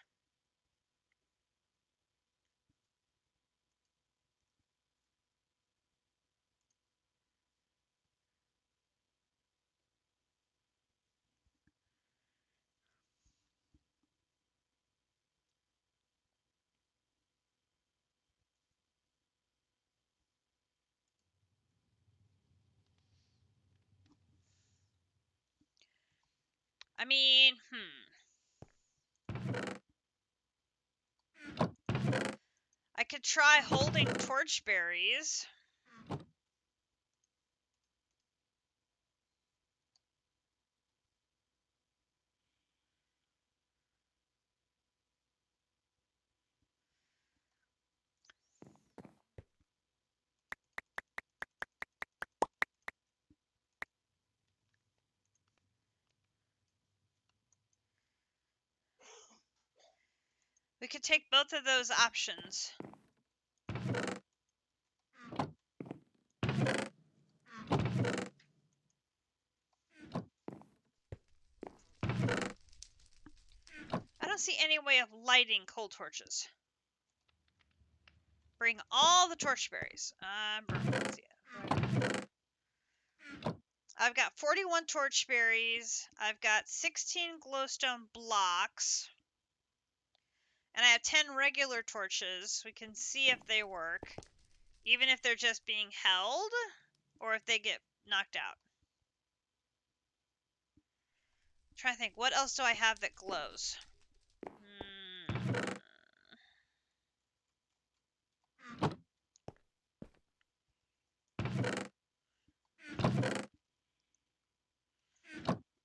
I mean, I could try holding torchberries. We could take both of those options. I don't see any way of lighting coal torches. Bring all the torchberries. I've got 41 torchberries. I've got 16 glowstone blocks. And I have 10 regular torches. We can see if they work. Even if they're just being held, or if they get knocked out. I'm trying to think, what else do I have that glows?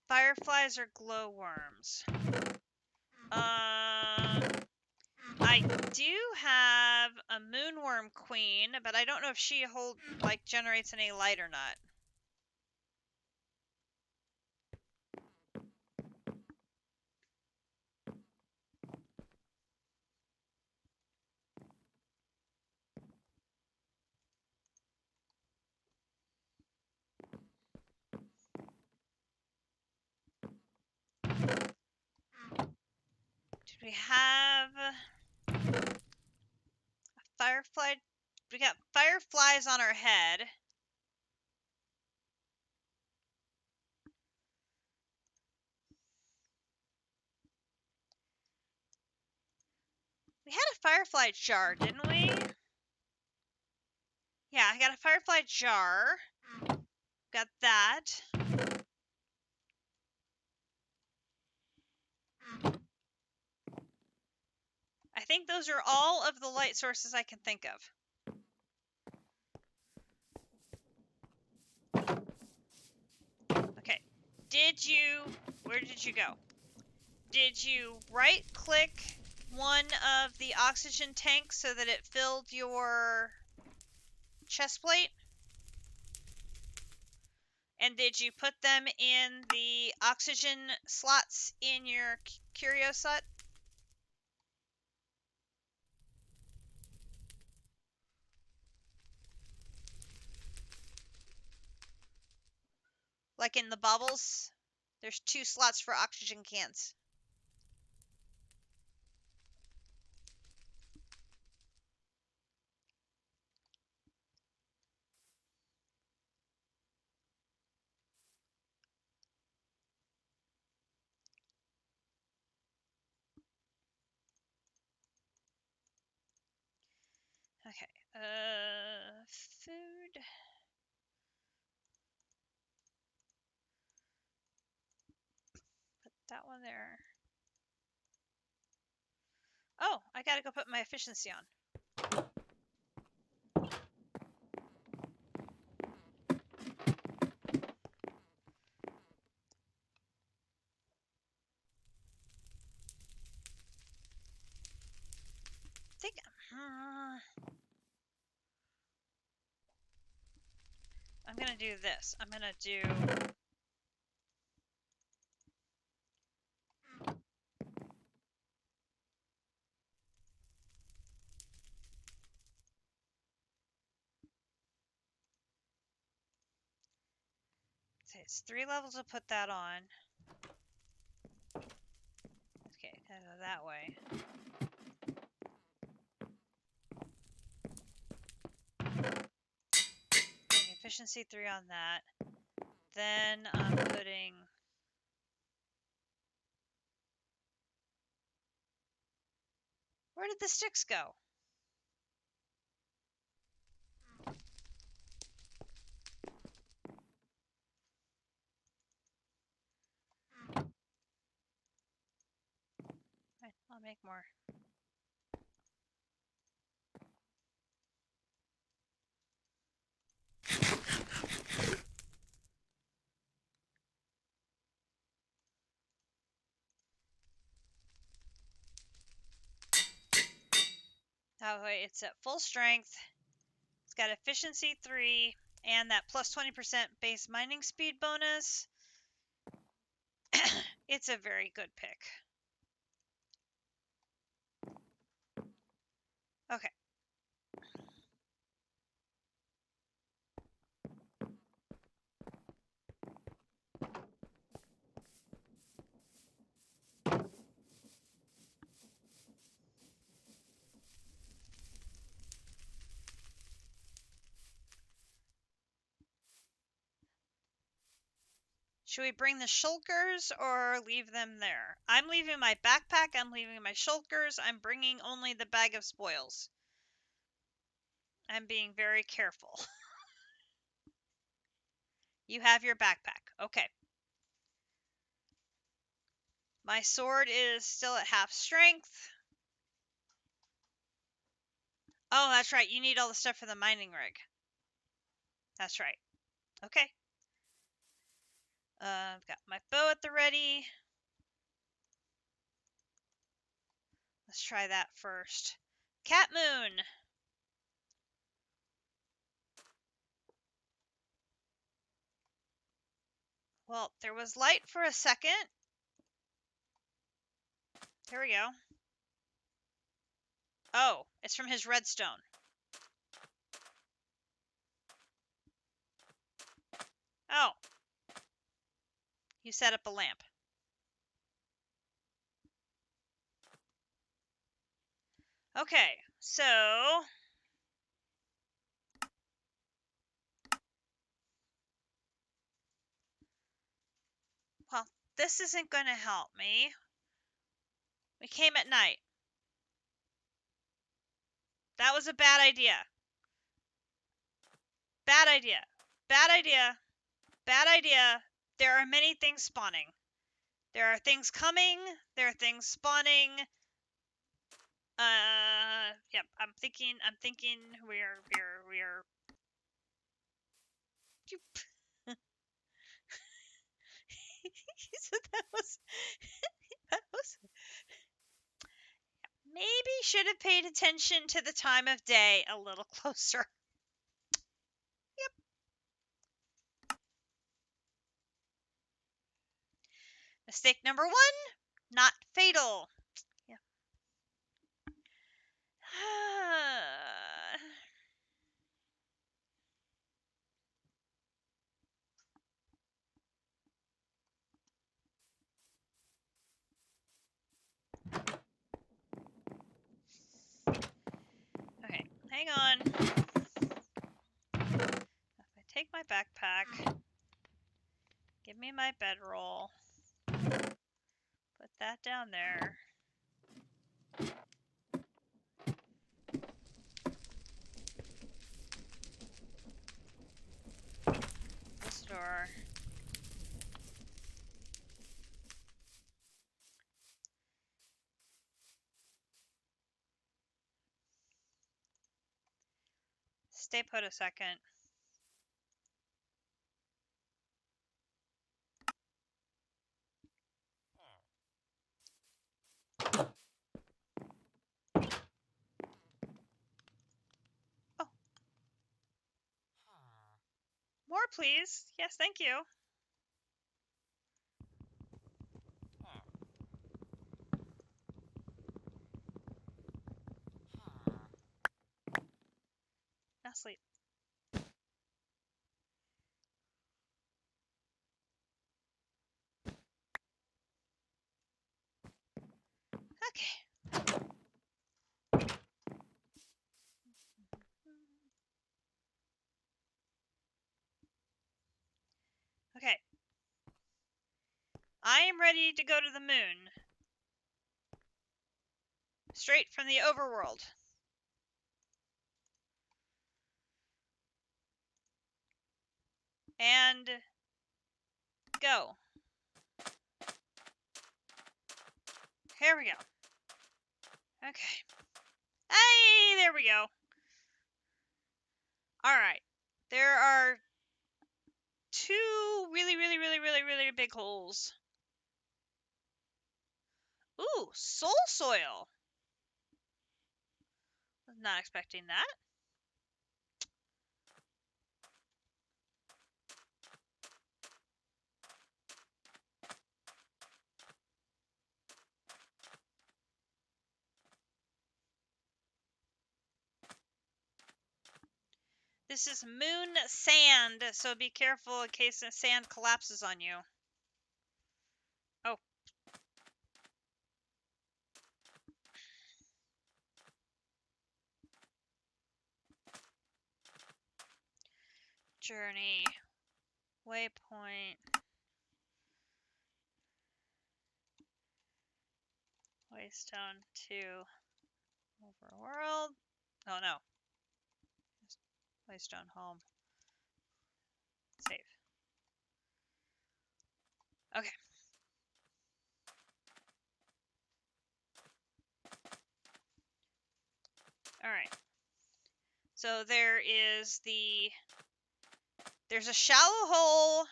Fireflies or glowworms? I do have a moonworm queen, but I don't know if she generates any light or not. We have a firefly. We got fireflies on our head. We had a firefly jar, didn't we? Yeah, I got a firefly jar. Got that. I think those are all of the light sources I can think of. Okay. Where did you go? Did you right click one of the oxygen tanks so that it filled your chest plate? And did you put them in the oxygen slots in your curio set? Like in the bubbles? There's 2 slots for oxygen cans. Okay. Food. Put that one there. Oh, I gotta go put my efficiency on. Think. I'm gonna do this. I'm gonna do. Say it's 3 levels to put that on. Okay, go that way. Putting efficiency 3 on that. Then I'm putting. Where did the sticks go? Right, I'll make more. That way it's at full strength. It's got efficiency 3 and that plus 20% base mining speed bonus. It's a very good pick. Okay. Should we bring the shulkers or leave them there? I'm leaving my backpack. I'm leaving my shulkers. I'm bringing only the bag of spoils. I'm being very careful. You have your backpack. Okay. My sword is still at half strength. Oh, that's right. You need all the stuff for the mining rig. That's right. Okay. I've got my bow at the ready. Let's try that first. Cat Moon. Well, there was light for a second. There we go. Oh, it's from his redstone. Oh. You set up a lamp. Okay, so well, this isn't going to help me. We came at night. That was a bad idea. Bad idea. Bad idea. Bad idea. There are many things spawning. There are things coming. There are things spawning. Yep. I'm thinking. We're. So that was. That was. Maybe should have paid attention to the time of day a little closer. Yep. Mistake number 1, not fatal. Yeah. Okay, hang on. If I take my backpack, give me my bedroll, put that down there. This door. Stay put a second. Oh. More, please. Yes, thank you. Now sleep. Okay. Okay. I am ready to go to the moon. Straight from the overworld. And go. Here we go. Okay. Hey, there we go. Alright. There are 2 really big holes. Ooh, soul soil. Was not expecting that. This is moon sand, so be careful in case the sand collapses on you. Oh. Journey. Waypoint. Waystone to overworld. Oh no. Waystone home. Save. Okay. Alright. So there's a shallow hole,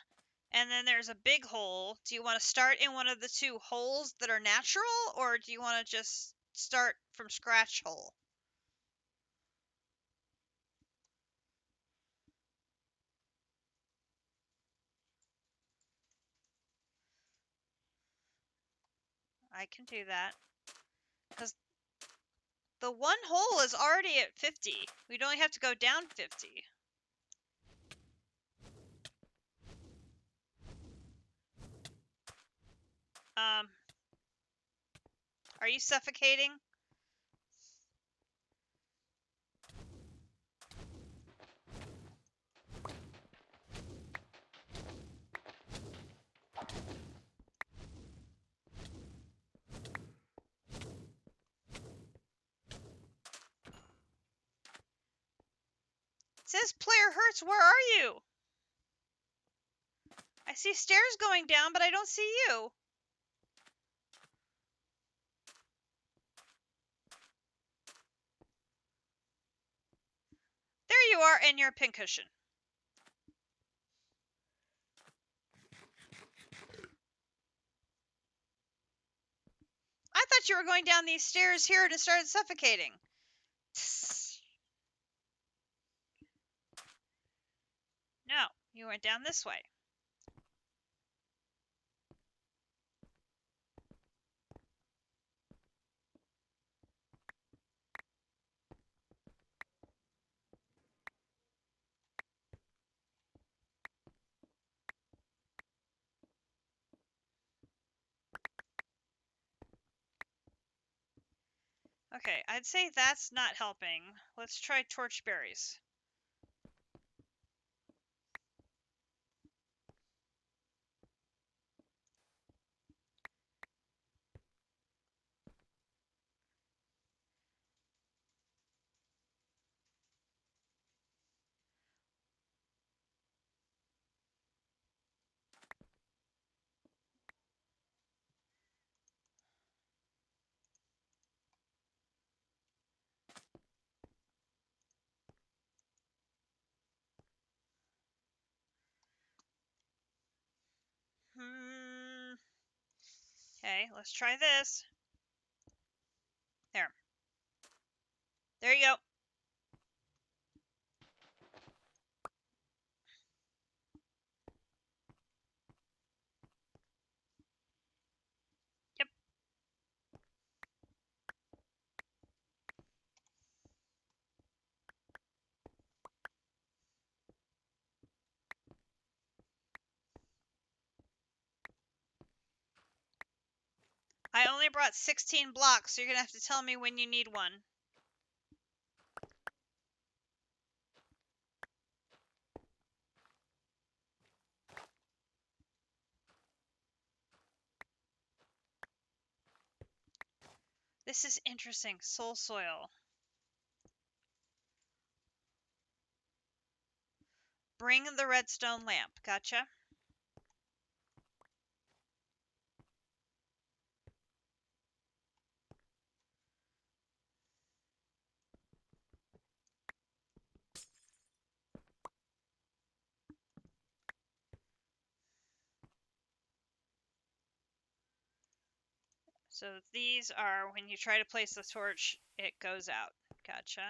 and then there's a big hole. Do you want to start in one of the 2 holes that are natural, or do you want to just start from scratch hole? I can do that. Because the 1 hole is already at 50. We'd only have to go down 50. Are you suffocating? It says player hurts. Where are you? I see stairs going down, but I don't see you. There you are, and you're a pincushion. I thought you were going down these stairs here and it started suffocating. No, you went down this way. Okay, I'd say that's not helping. Let's try torchberries. Okay, let's try this. There. There you go. Yep. I only brought 16 blocks, so you're going to have to tell me when you need one. This is interesting. Soul soil. Bring the redstone lamp. Gotcha. So these are when you try to place the torch, it goes out. Gotcha.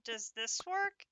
Does this work?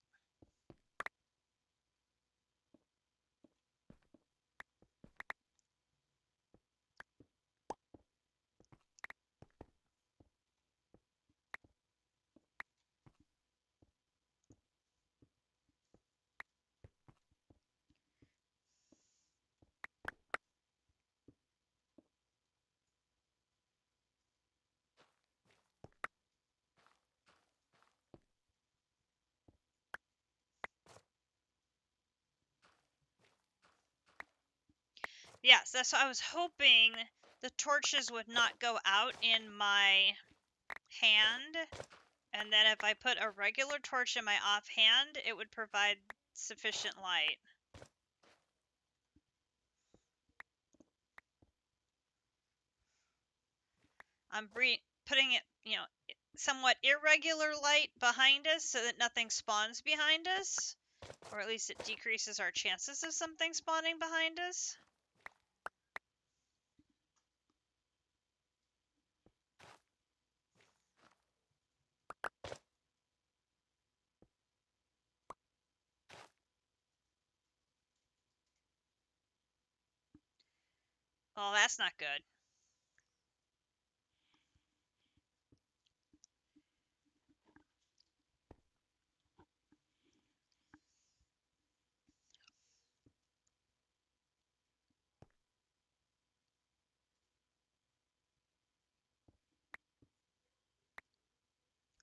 Yes, that's what I was hoping. The torches would not go out in my hand, and then if I put a regular torch in my offhand, it would provide sufficient light. I'm putting it, somewhat irregular light behind us so that nothing spawns behind us, or at least it decreases our chances of something spawning behind us. Oh, that's not good.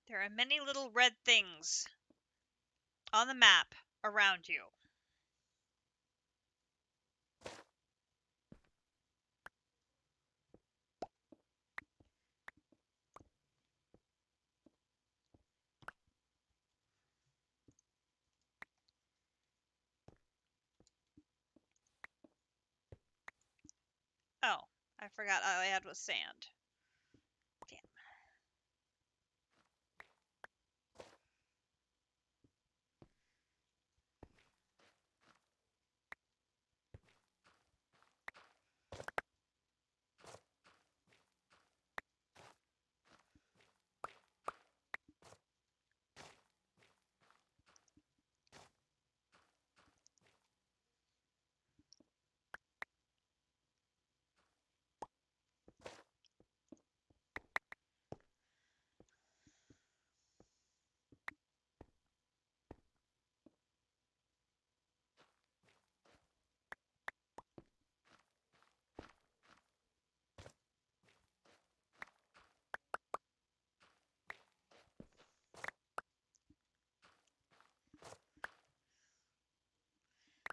There are many little red things. on the map around you. Oh, I forgot all I had was sand. Damn.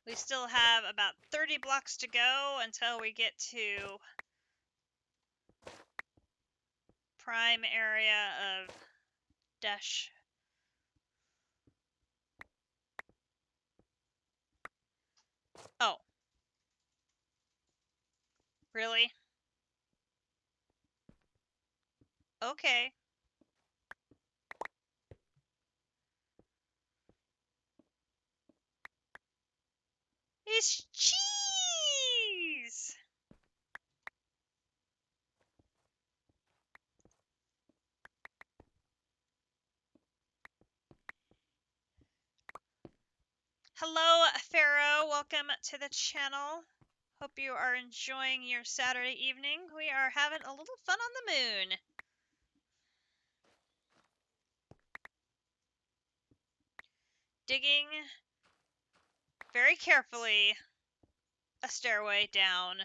We still have about 30 blocks to go until we get to prime area of Dash. Oh. Really? Okay. It's cheese! Hello, Pharaoh. Welcome to the channel. Hope you are enjoying your Saturday evening. We are having a little fun on the moon. Digging very carefully a stairway down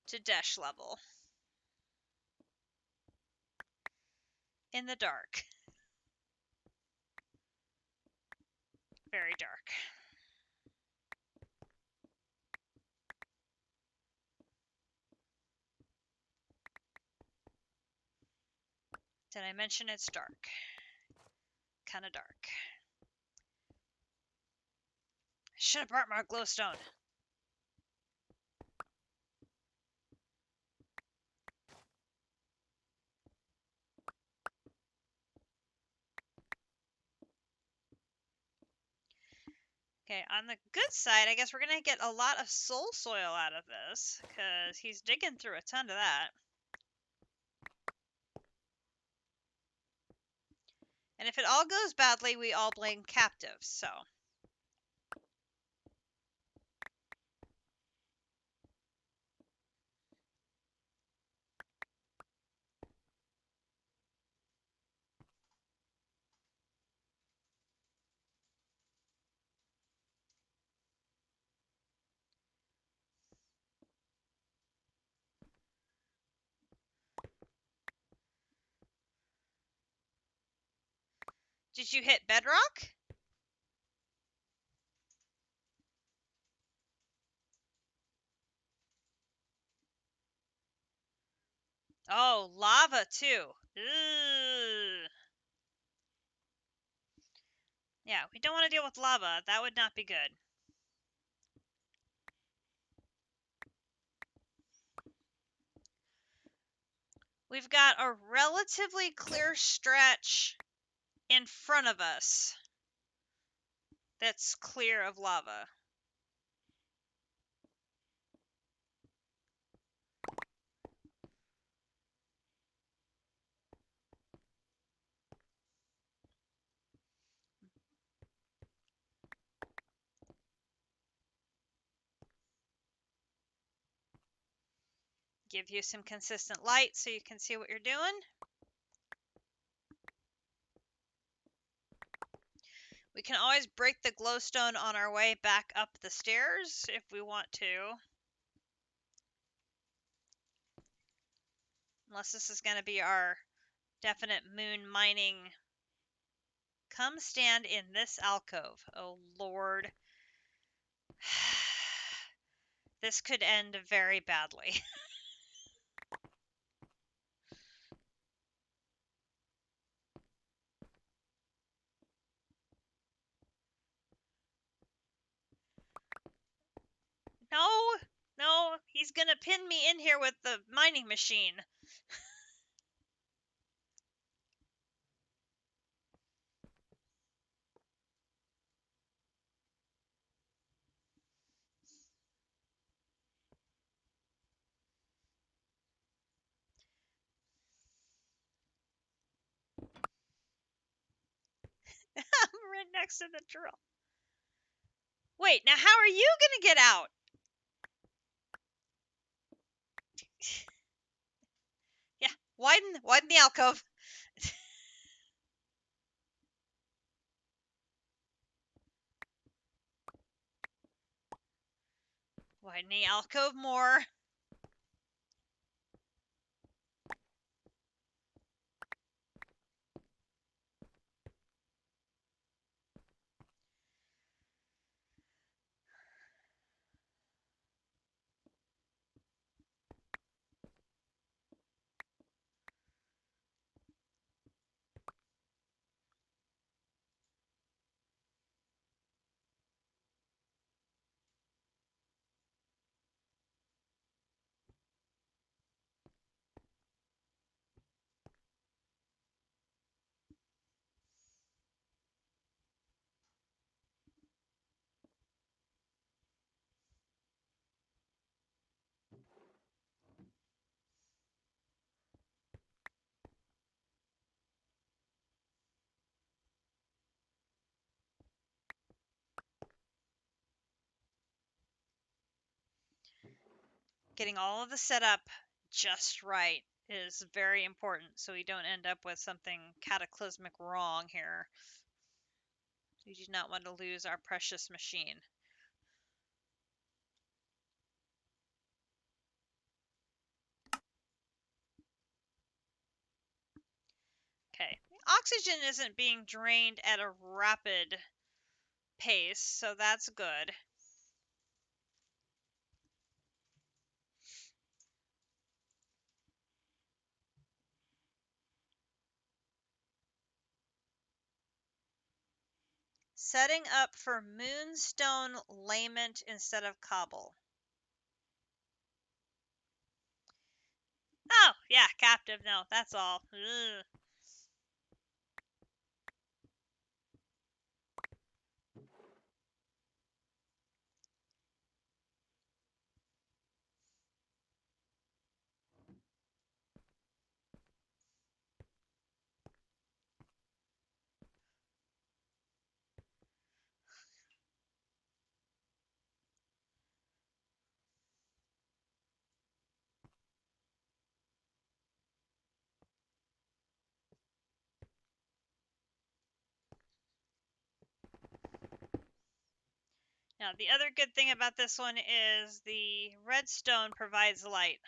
to Dash level. In the dark. Very dark. Did I mention it's dark? Kind of dark. I should have brought my glowstone. Okay, on the good side, I guess we're going to get a lot of soul soil out of this, because he's digging through a ton of that. And if it all goes badly, we all blame captives, so. Did you hit bedrock? Oh, lava too. Ugh. Yeah, we don't want to deal with lava. That would not be good. We've got a relatively clear stretch in front of us that's clear of lava. Give you some consistent light so you can see what you're doing. We can always break the glowstone on our way back up the stairs if we want to. Unless this is going to be our definite moon mining Come stand in this alcove. Oh, Lord. This could end very badly. No, no, he's gonna pin me in here with the mining machine. I'm right next to the drill. Wait, now how are you gonna get out? Yeah, widen the alcove. Widen the alcove more. Getting all of the setup just right is very important so we don't end up with something cataclysmic wrong here. We do not want to lose our precious machine. Okay, oxygen isn't being drained at a rapid pace, so that's good. Setting up for moonstone layment instead of cobble. Oh, yeah, captive. No, that's all. Ugh. Now, the other good thing about this one is the redstone provides light.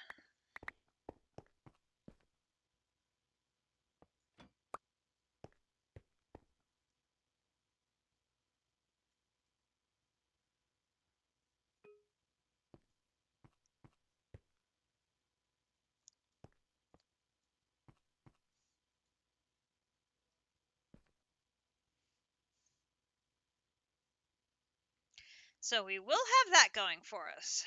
So we will have that going for us.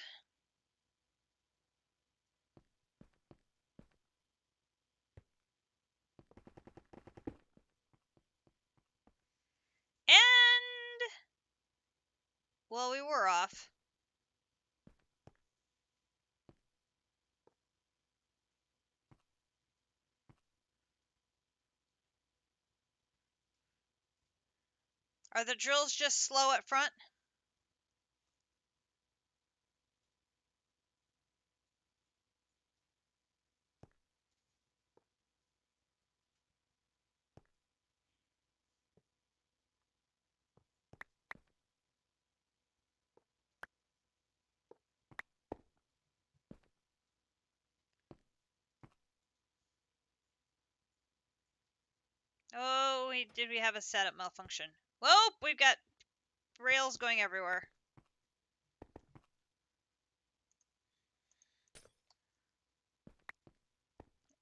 And, well, we were off. Are the drills just slow at front? Oh, did we have a setup malfunction? Whoa, we've got rails going everywhere.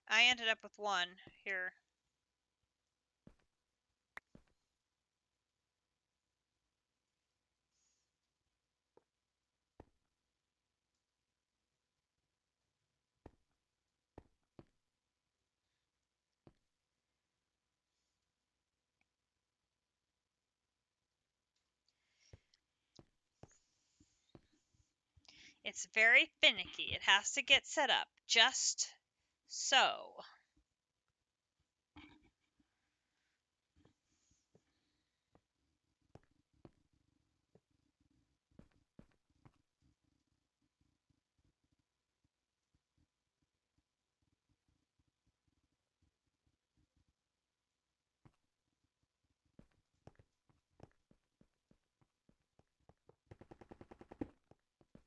I ended up with one here. It's very finicky. It has to get set up just so.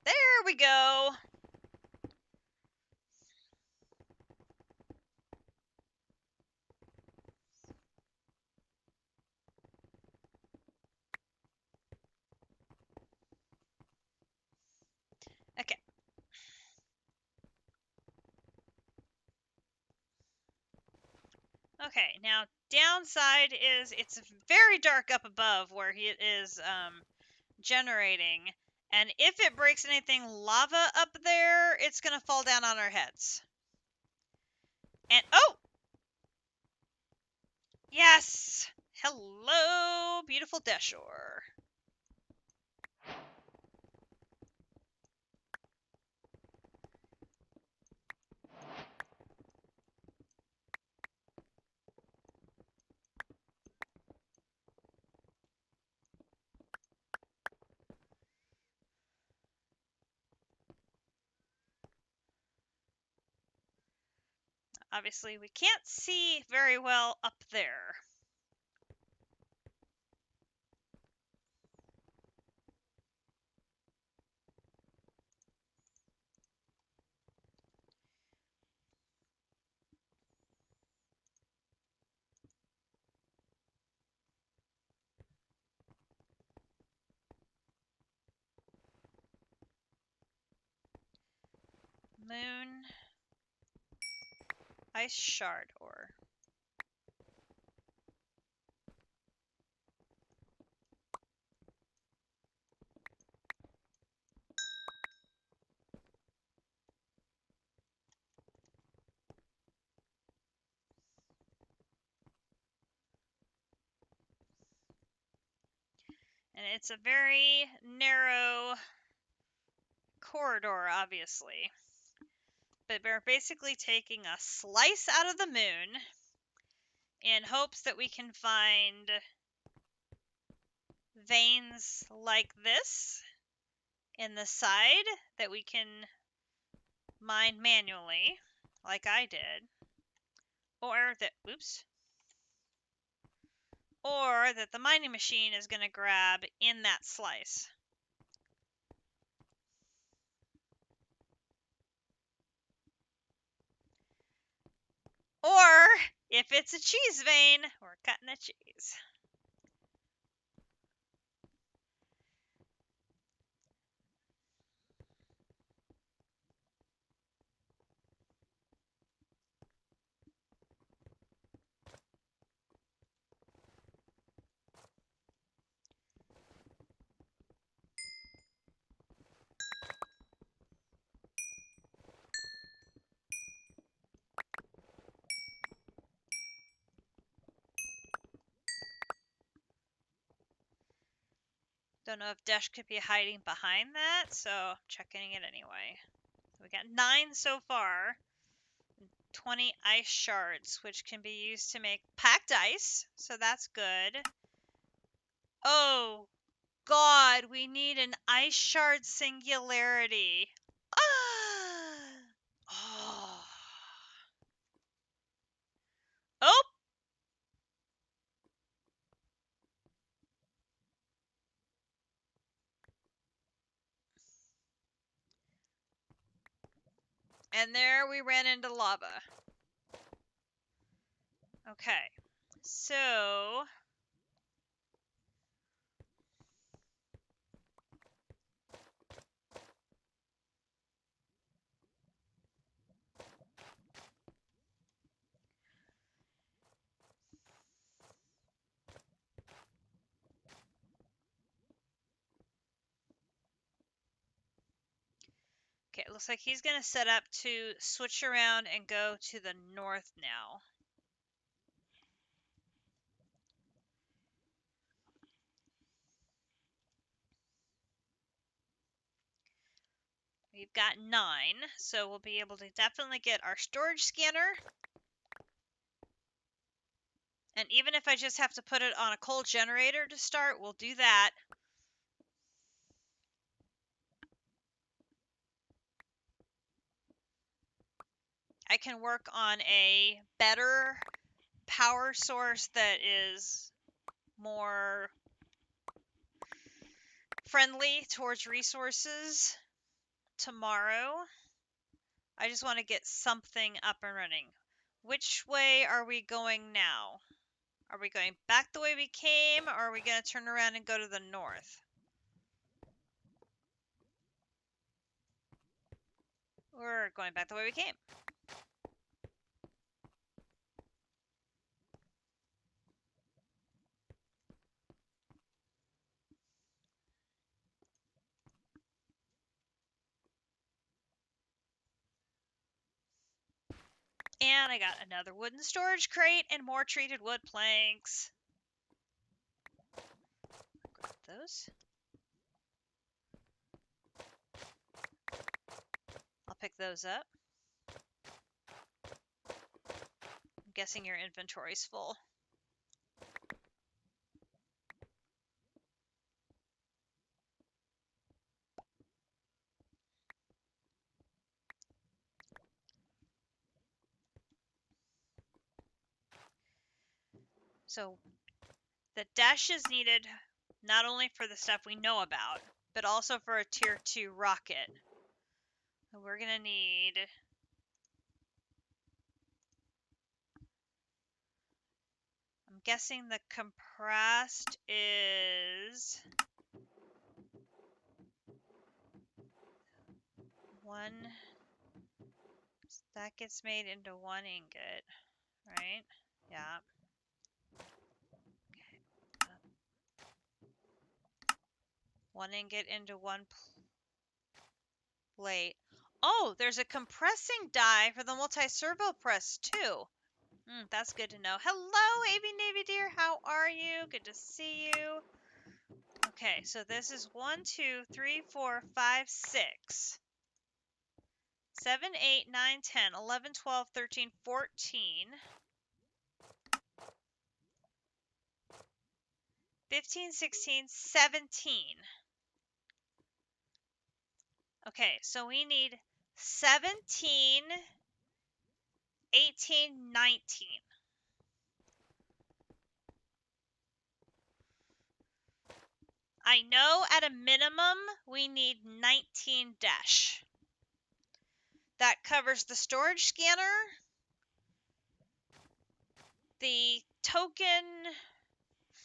There we go. Okay. Okay, now downside is it's very dark up above where it is generating. And if it breaks anything lava up there, it's going to fall down on our heads. And, oh! Yes! Hello, beautiful Deshore. Obviously, we can't see very well up there. Moon. Ice shard ore. And it's a very narrow corridor, obviously. But we're basically taking a slice out of the moon in hopes that we can find veins like this in the side that we can mine manually, like I did. Or that, oops. Or that the mining machine is going to grab in that slice. Or, if it's a cheese vein, we're cutting a cheese. Don't know if Desh could be hiding behind that, so I'm checking it anyway. We got 9 so far. 20 ice shards, which can be used to make packed ice, so that's good. Oh, God, we need an ice shard singularity. Oh. Oh! And there we ran into lava. Okay. So okay, it looks like he's going to set up to switch around and go to the north now. We've got 9, so we'll be able to definitely get our storage scanner. And even if I just have to put it on a coal generator to start, we'll do that. I can work on a better power source that is more friendly towards resources tomorrow. I just want to get something up and running. Which way are we going now? Are we going back the way we came, or are we going to turn around and go to the north? We're going back the way we came. And I got another wooden storage crate and more treated wood planks. Grab those. I'll pick those up. I'm guessing your inventory's full. So the dash is needed not only for the stuff we know about, but also for a tier 2 rocket. We're going to need... I'm guessing the compressed is... 1... That gets made into 1 ingot, right? Yeah. Okay. 1 ingot into 1 plate. Oh, there's a compressing die for the multi-servo press too. That's good to know. Hello, AV Navy dear. How are you? Good to see you. Okay, so this is 1, 2, 3, 4, 5, 6, 7, 8, 9, 10, 11, 12, 13, 14, 15, 16, 17. Okay, so we need 17, 18, 19. I know at a minimum we need 19 dash. That covers the storage scanner, the token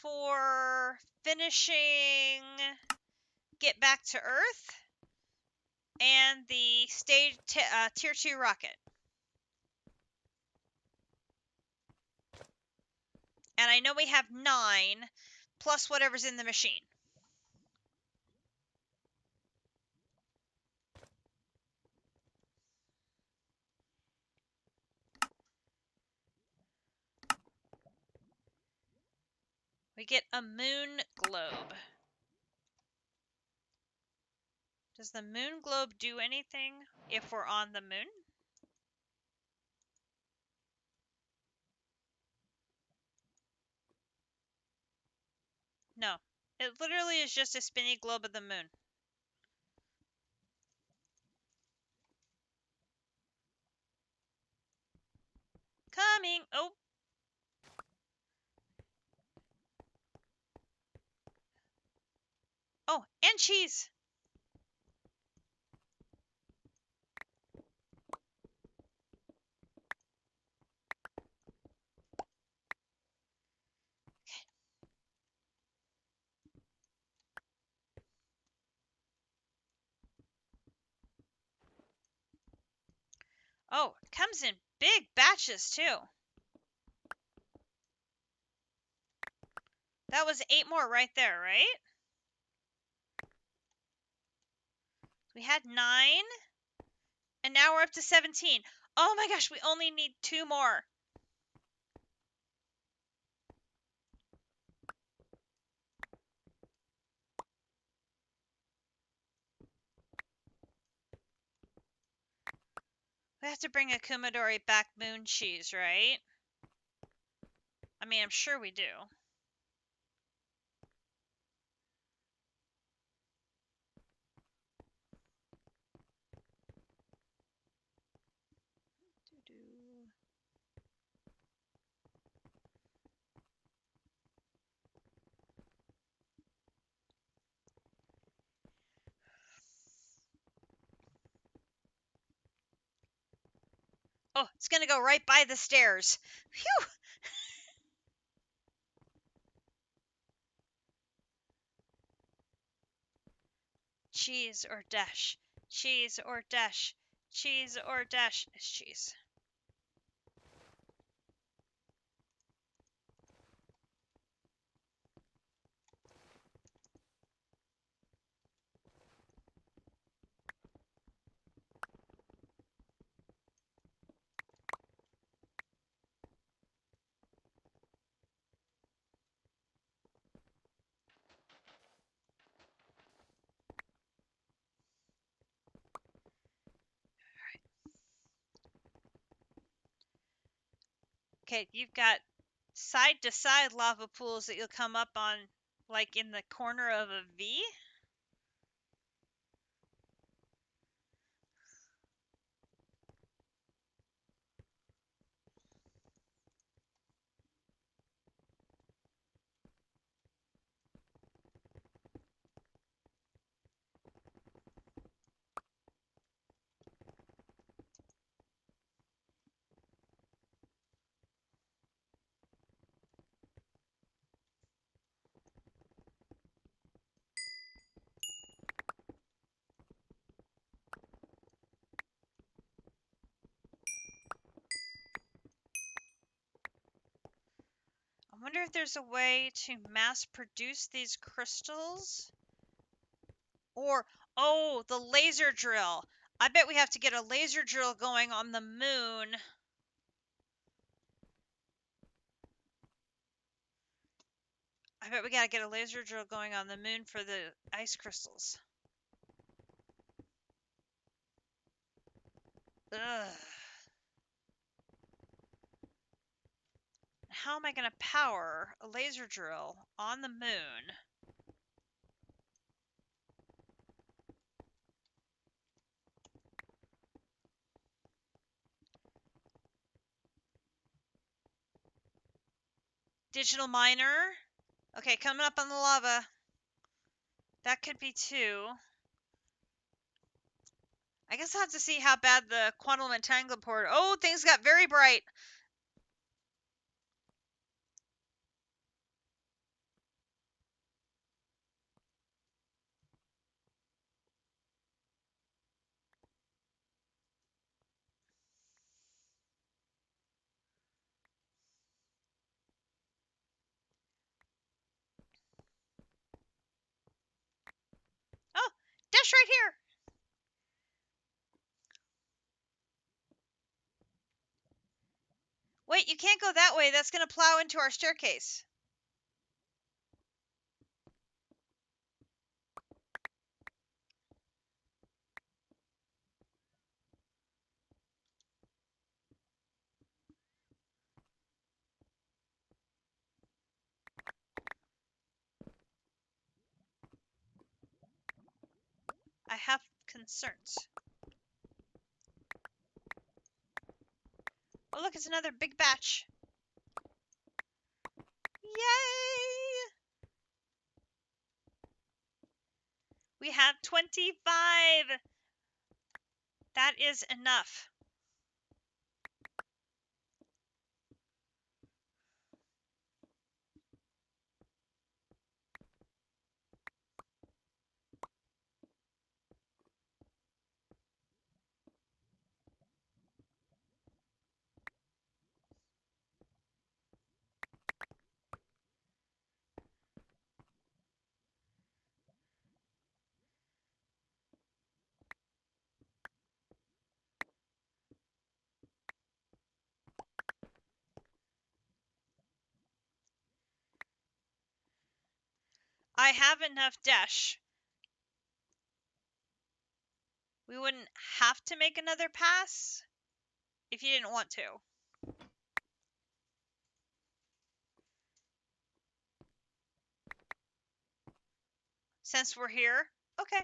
for finishing Get Back to Earth, and the stage tier 2 rocket. And I know we have 9 plus whatever's in the machine. We get a moon globe. Does the moon globe do anything if we're on the moon? No. It literally is just a spinny globe of the moon. Coming! Oh! Oh, and cheese! Oh, it comes in big batches too. That was 8 more right there, right? We had 9, and now we're up to 17. Oh my gosh, we only need 2 more. We have to bring a Kumadori back moon cheese, right? I mean, I'm sure we do. Oh, it's gonna go right by the stairs. Phew! Cheese or dash. Cheese or dash. Cheese or dash. It's cheese. Okay, you've got side to side lava pools that you'll come up on, like in the corner of a V. I wonder if there's a way to mass produce these crystals. Or, oh, the laser drill. I bet we have to get a laser drill going on the moon. I bet we gotta get a laser drill going on the moon for the ice crystals. Ugh. How am I gonna power a laser drill on the moon? Digital miner. Okay, coming up on the lava. That could be 2. I guess I'll have to see how bad the quantum entanglement port. Oh, things got very bright. Oh, dash right here. Wait, you can't go that way. That's going to plow into our staircase. I have concerns. Oh, look, it's another big batch. Yay! We have 25. That is enough. I have enough dash. We wouldn't have to make another pass if you didn't want to. Since we're here, okay.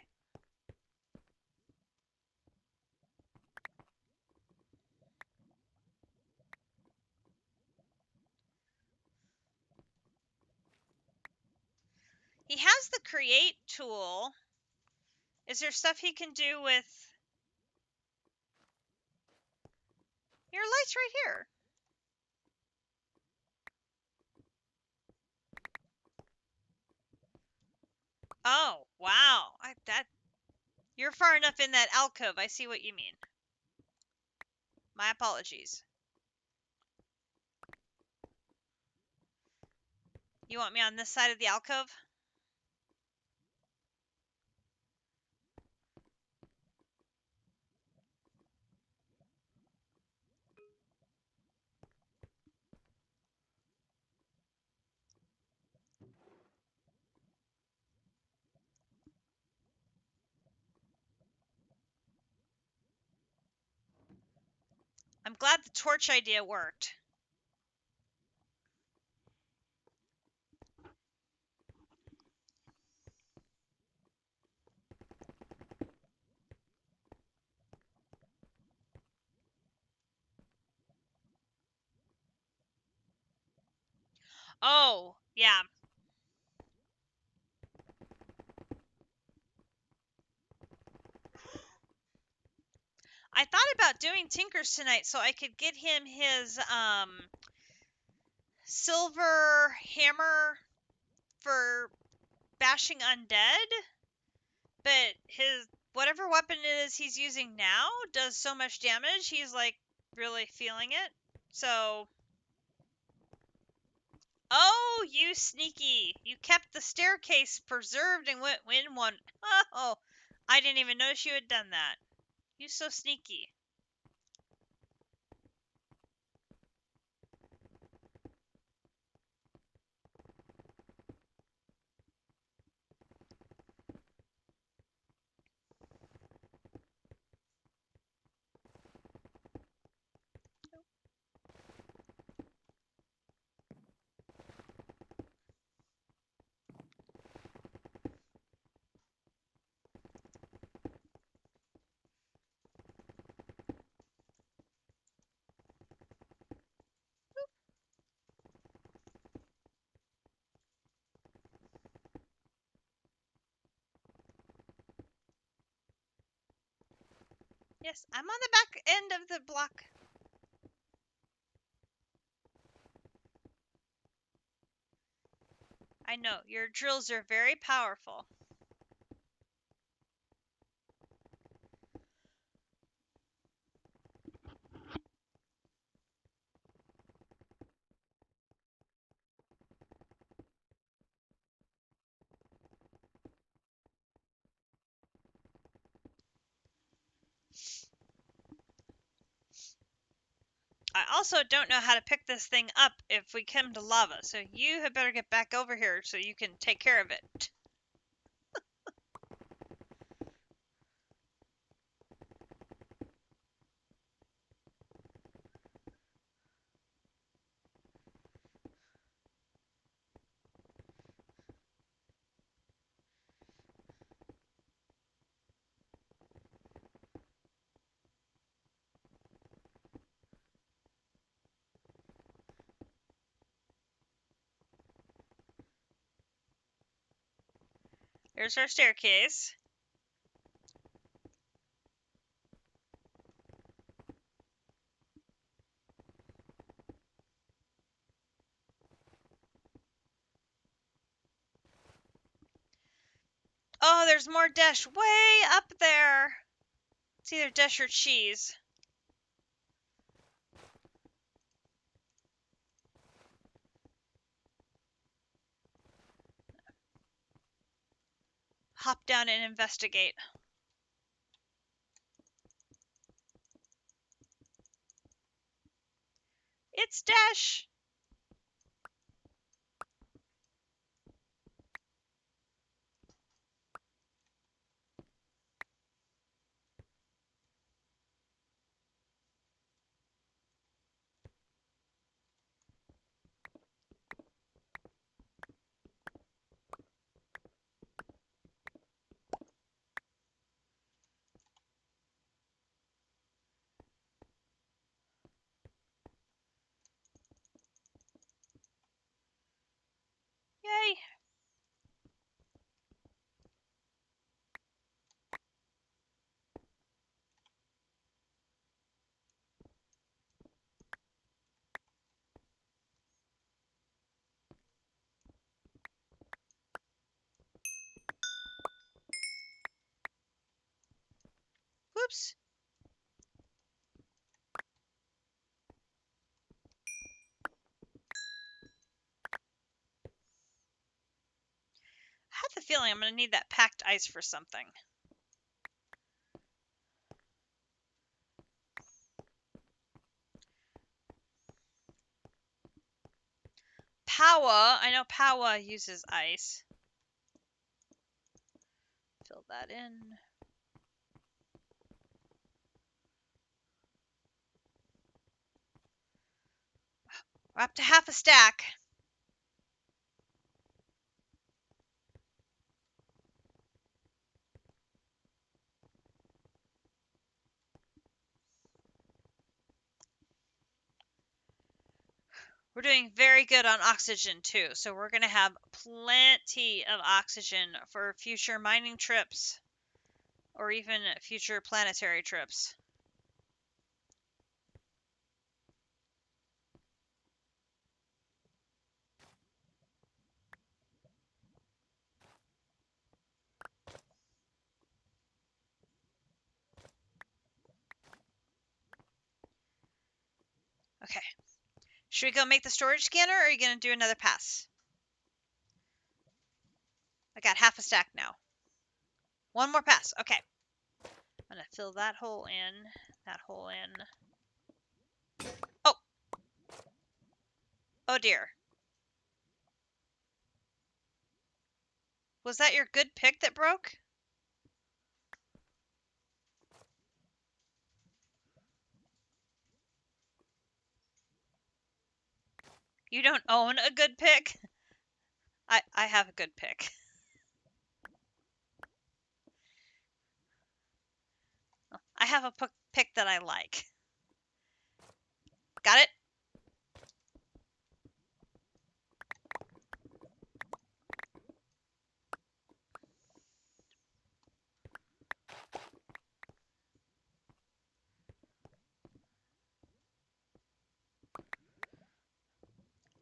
He has the create tool. Is there stuff he can do with... Your light's right here. Oh, wow. You're far enough in that alcove. I see what you mean. My apologies. You want me on this side of the alcove? I'm glad the torch idea worked. Oh, yeah. I thought about doing Tinkers tonight so I could get him his silver hammer for bashing undead, but his whatever weapon it is he's using now does so much damage, he's like really feeling it. So, oh, you sneaky. You kept the staircase preserved and went in one. Oh, I didn't even notice you had done that. You so sneaky. Yes, I'm on the back end of the block. I know, your drills are very powerful. I also don't know how to pick this thing up if we come to lava, so you had better get back over here so you can take care of it. Here's our staircase. Oh, there's more Desh way up there. It's either Desh or cheese. Hop down and investigate. It's Desh. Yay! Whoops. I have the feeling I'm going to need that packed ice for something. Powa. I know Powa uses ice. Fill that in. We're up to half a stack. We're doing very good on oxygen too, so we're going to have plenty of oxygen for future mining trips or even future planetary trips. Okay. Should we go make the storage scanner, or are you going to do another pass? I got half a stack now. One more pass. Okay. I'm going to fill that hole in, that hole in. Oh! Oh dear. Was that your good pick that broke? You don't own a good pick? I have a good pick. I have a pick that I like. Got it?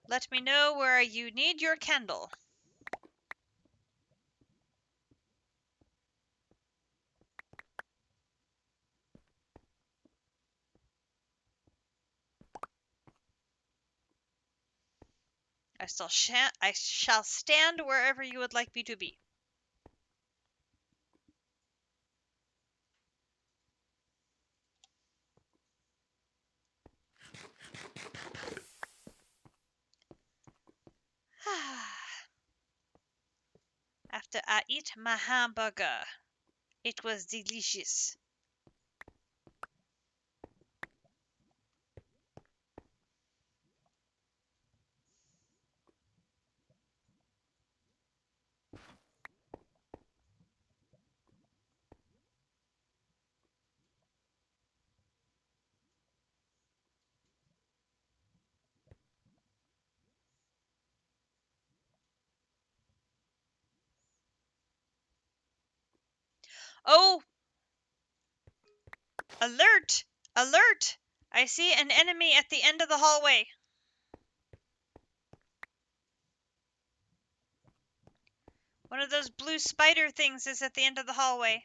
Let me know where you need your candle. I shall stand wherever you would like me to be. After I eat my hamburger, it was delicious. Oh! Alert! Alert! I see an enemy at the end of the hallway. One of those blue spider things is at the end of the hallway.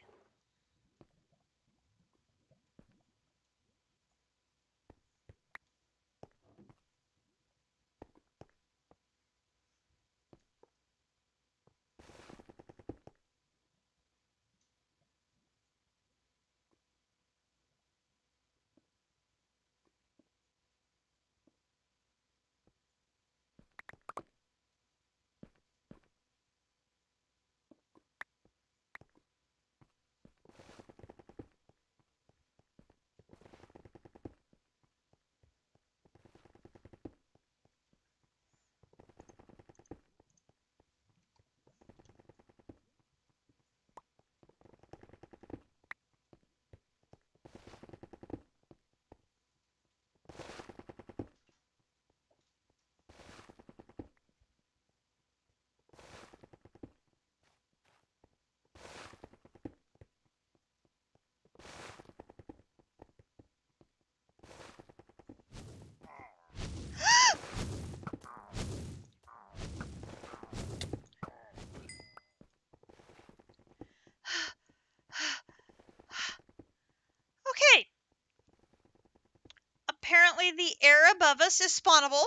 apparently the air above us is spawnable.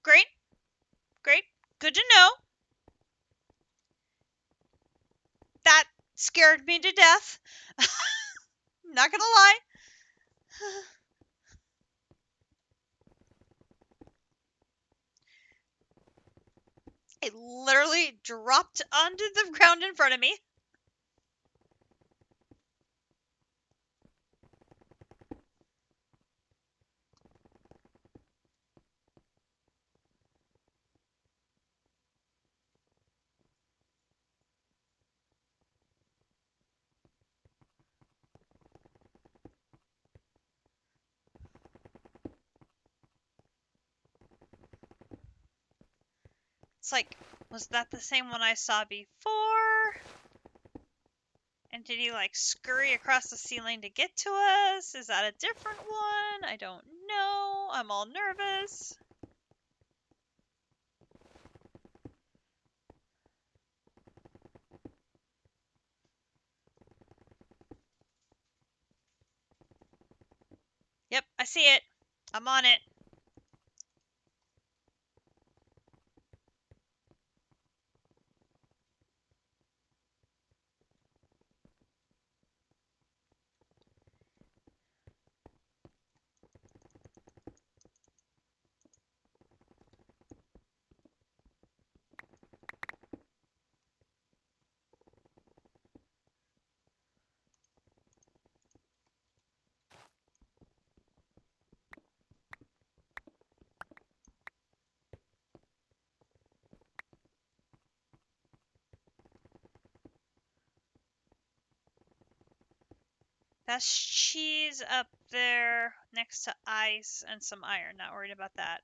Great. Great. Good to know. That scared me to death. Not gonna lie. It literally dropped onto the ground in front of me. It's like, was that the same one I saw before? And did he like scurry across the ceiling to get to us? Is that a different one? I don't know. I'm all nervous. Yep, I see it. I'm on it. That's cheese up there next to ice and some iron. Not worried about that.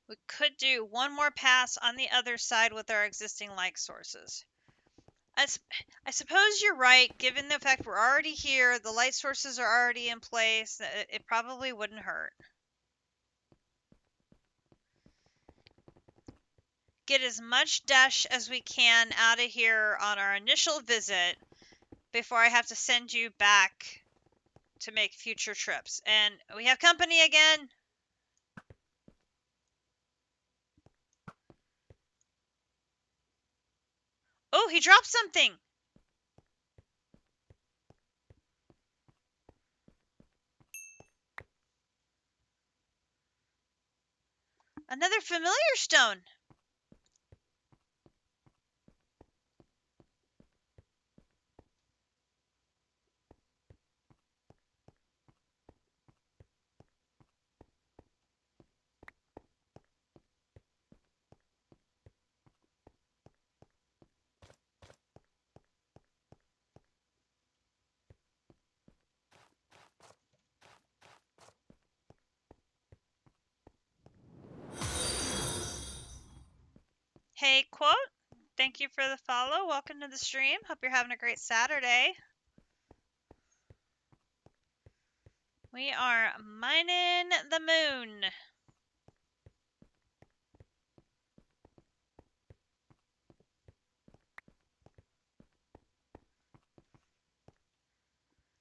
We could do one more pass on the other side with our existing light sources. I suppose you're right, given the fact we're already here, the light sources are already in place, it probably wouldn't hurt. Get as much dash as we can out of here on our initial visit before I have to send you back to make future trips. And we have company again. Oh, he dropped something. Another familiar stone. Hey, quote. Thank you for the follow. Welcome to the stream. Hope you're having a great Saturday. We are mining the moon.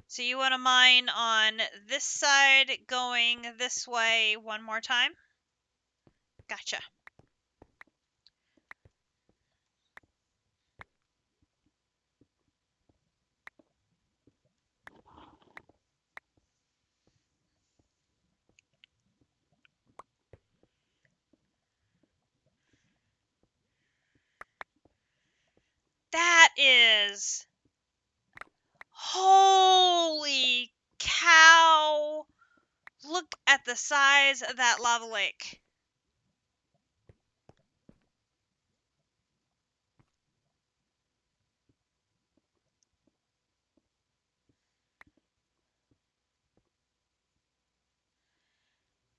So you want to mine on this side going this way one more time? Gotcha. That is... Holy cow! Look at the size of that lava lake.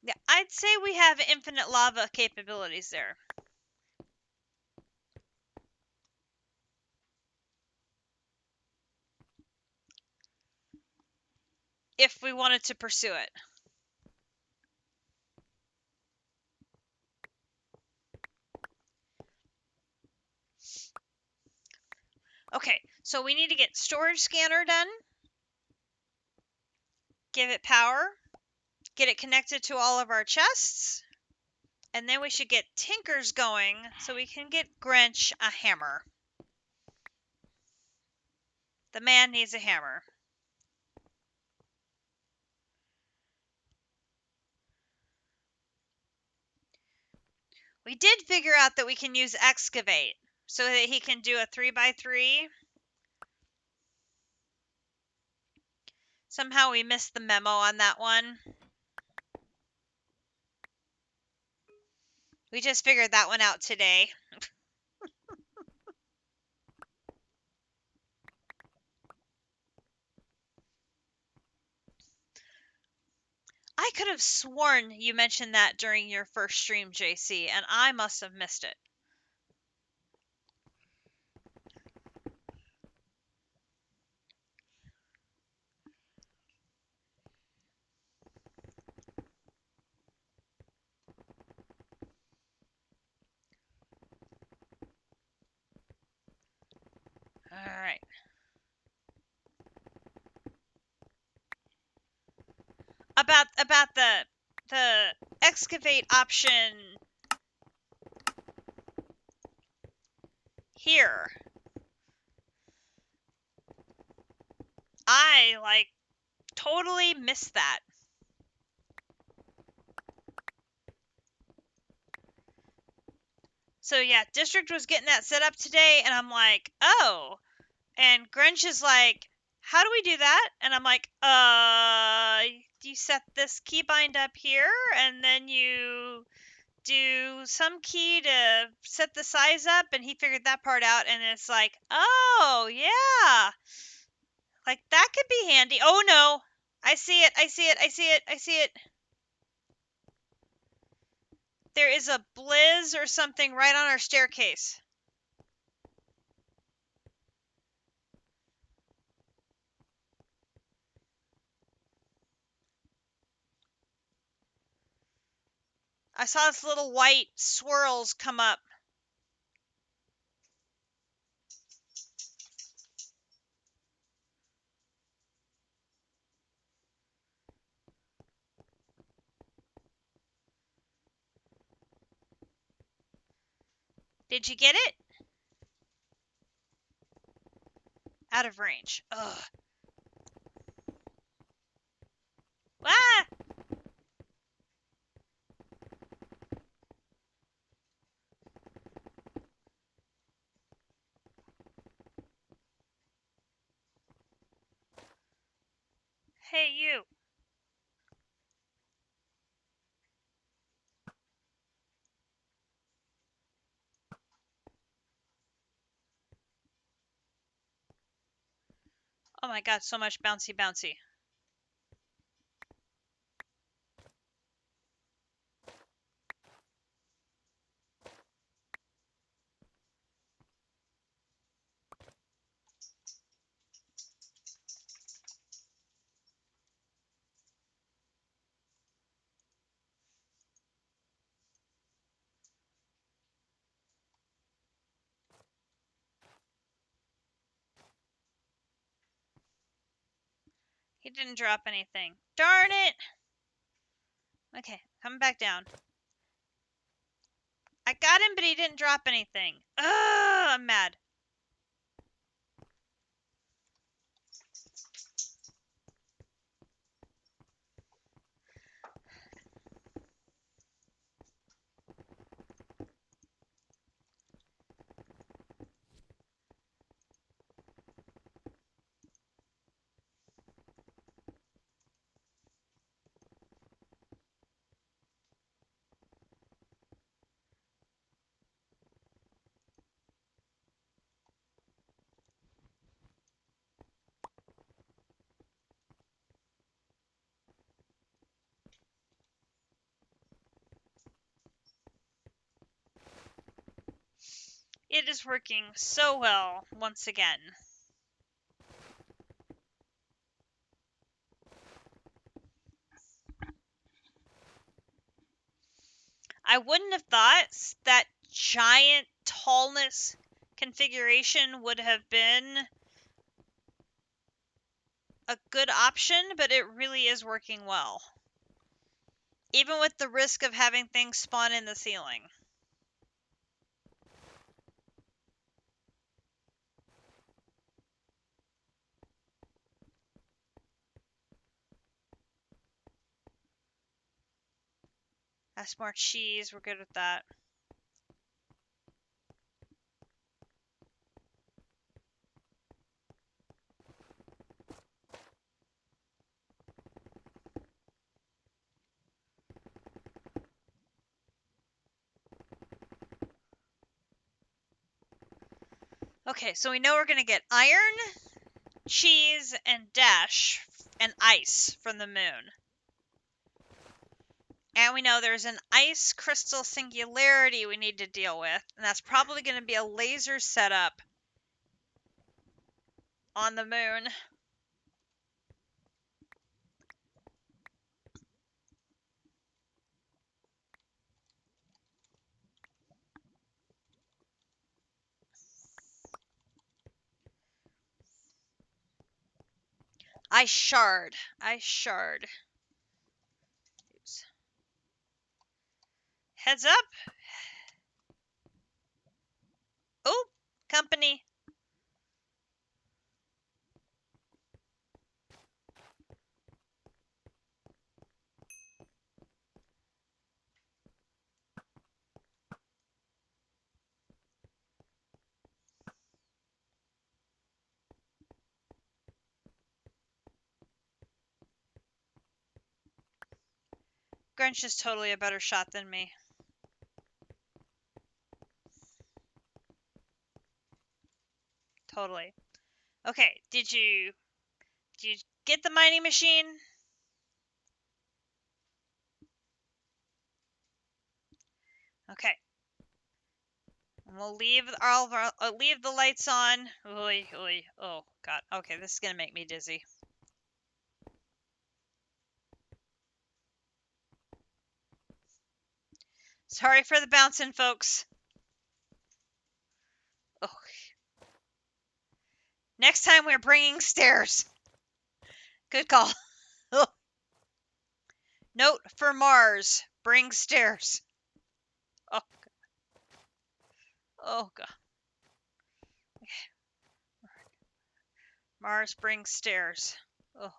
Yeah, I'd say we have infinite lava capabilities there. If we wanted to pursue it. Okay, so we need to get storage scanner done. Give it power. Get it connected to all of our chests. And then we should get Tinkers going so we can get Grinch a hammer. The man needs a hammer. We did figure out that we can use excavate so that he can do a 3x3. Somehow we missed the memo on that one. We just figured that one out today. I could have sworn you mentioned that during your first stream, JC, and I must have missed it. All right. About the excavate option here. I totally missed that. So yeah, District was getting that set up today, and I'm like, oh. And Grinch is like, how do we do that? And I'm like, you set this keybind up here, and then you do some key to set the size up, and he figured that part out, and it's like, oh, yeah. Like, that could be handy. Oh, no. I see it. I see it. I see it. I see it. There is a blizz or something right on our staircase. I saw this little white swirls come up. Did you get it? Out of range. Ugh. Ah! Hey, you. Oh my god, so much bouncy bouncy. He didn't drop anything. Darn it! Okay, coming back down. I got him, but he didn't drop anything. Ugh, I'm mad. It is working so well once again. I wouldn't have thought that giant tallness configuration would have been a good option, but it really is working well. Even with the risk of having things spawn in the ceiling. That's more cheese. We're good with that. Okay, so we know we're going to get iron, cheese, and dash, and ice from the moon. And we know there's an ice crystal singularity we need to deal with, and that's probably going to be a laser setup on the moon. I shard. Oops. Heads up. Oh, company. Grinch is totally a better shot than me. Totally. Okay, did you get the mining machine? Okay. And we'll leave all of our leave the lights on. Oy, oy. Oh god. Okay, this is gonna make me dizzy. Sorry for the bouncing, folks. Oh. Next time we're bringing stairs. Good call. Oh. Note for Mars: bring stairs. Oh. Oh god. Mars brings stairs. Oh.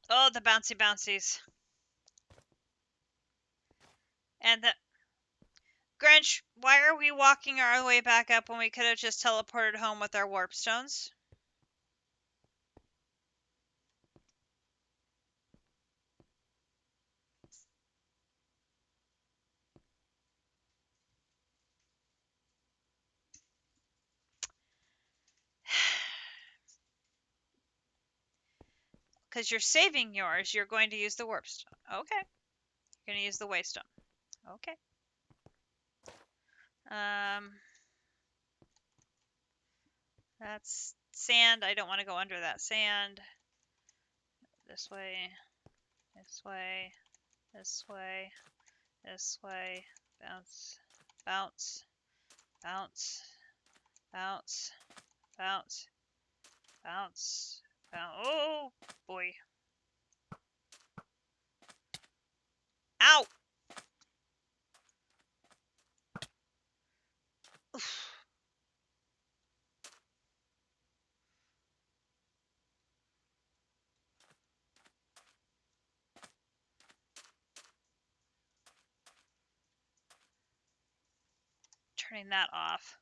Oh, the bouncy bouncies. And the Grinch, why are we walking our way back up when we could have just teleported home with our warp stones? Because you're saving yours, you're going to use the warp stone. Okay. You're going to use the waystone. Okay. That's sand. I don't want to go under that sand. This way. This way. This way. This way. Bounce. Bounce. Bounce. Bounce. Bounce. Bounce. Bounce. Oh, boy. Ow! Oof. Turning that off.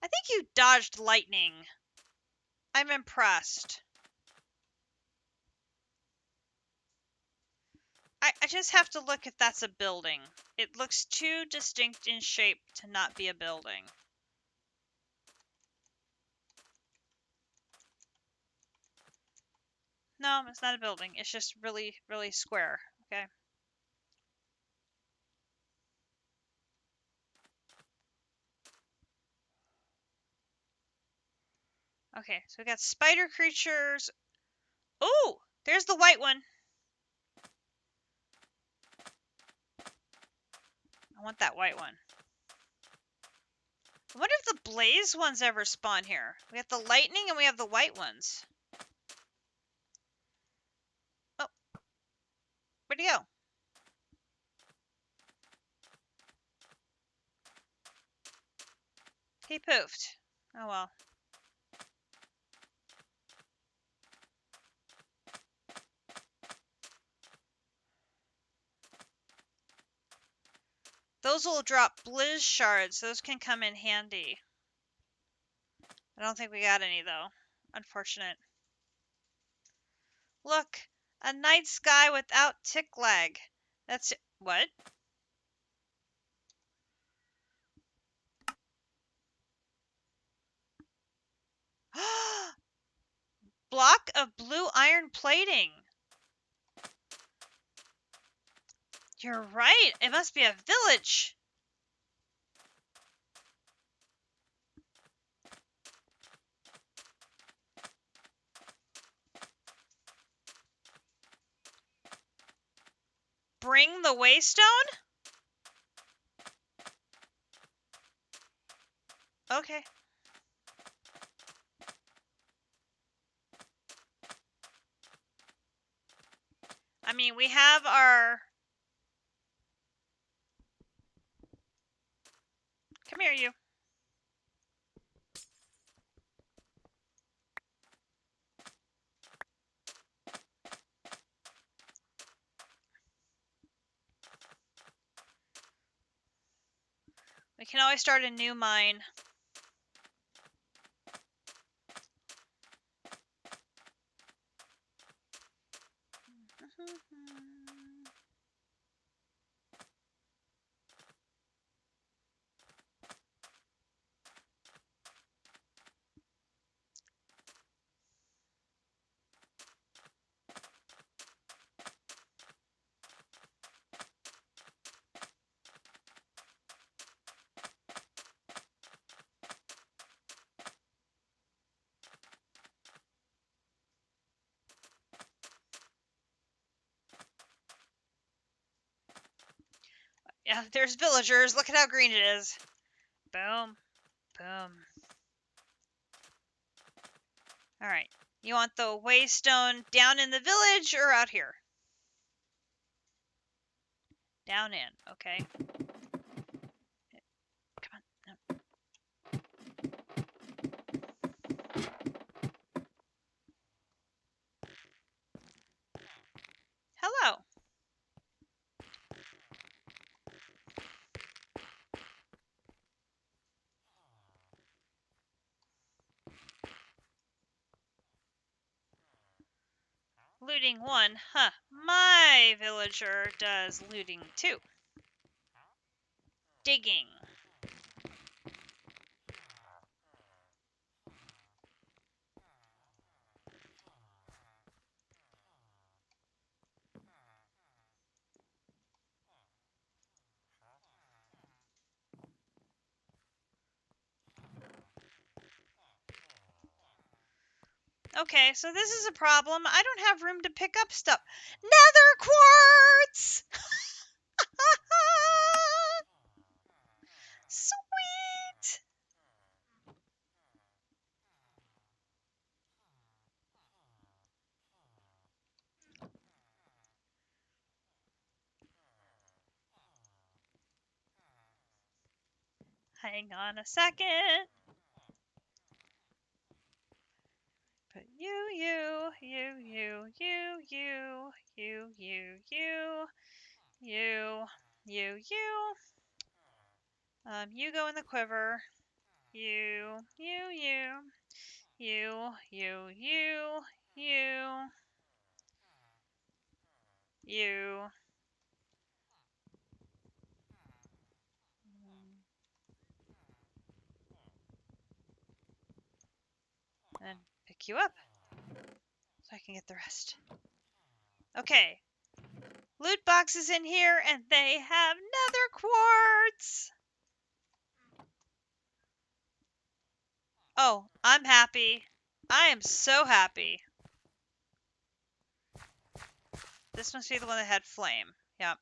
I think you dodged lightning. I'm impressed. I just have to look if that's a building. It looks too distinct in shape to not be a building. No, it's not a building. It's just really, really square. Okay. Okay, so we got spider creatures. Oh, there's the white one. I want that white one. I wonder if the blaze ones ever spawn here. We have the lightning and we have the white ones. Oh, where'd he go? He poofed. Oh well. Those will drop blizz shards. Those can come in handy. I don't think we got any though. Unfortunate. Look, a night sky without tick lag. That's it. What? Block of blue iron plating. You're right. It must be a village. Bring the waystone? Okay. I mean, we have our... Come here, you. We can always start a new mine. Yeah, there's villagers. Look at how green it is. Boom. Boom. Alright. You want the waystone down in the village or out here? Down in. Okay. Come on. No. Hello. Looting 1. Huh. My villager does looting 2. Digging. Okay, so this is a problem. I don't have room to pick up stuff. Nether quartz! Sweet! Hang on a second. Put you, you, you, you, you, you, you, you, you, you, you. You go in the quiver. You, you, you, you, you, you, you. And pick you up. so I can get the rest. Okay. Loot boxes in here, and they have nether quartz. Oh, I'm happy. I am so happy. This must be the one that had flame. Yep.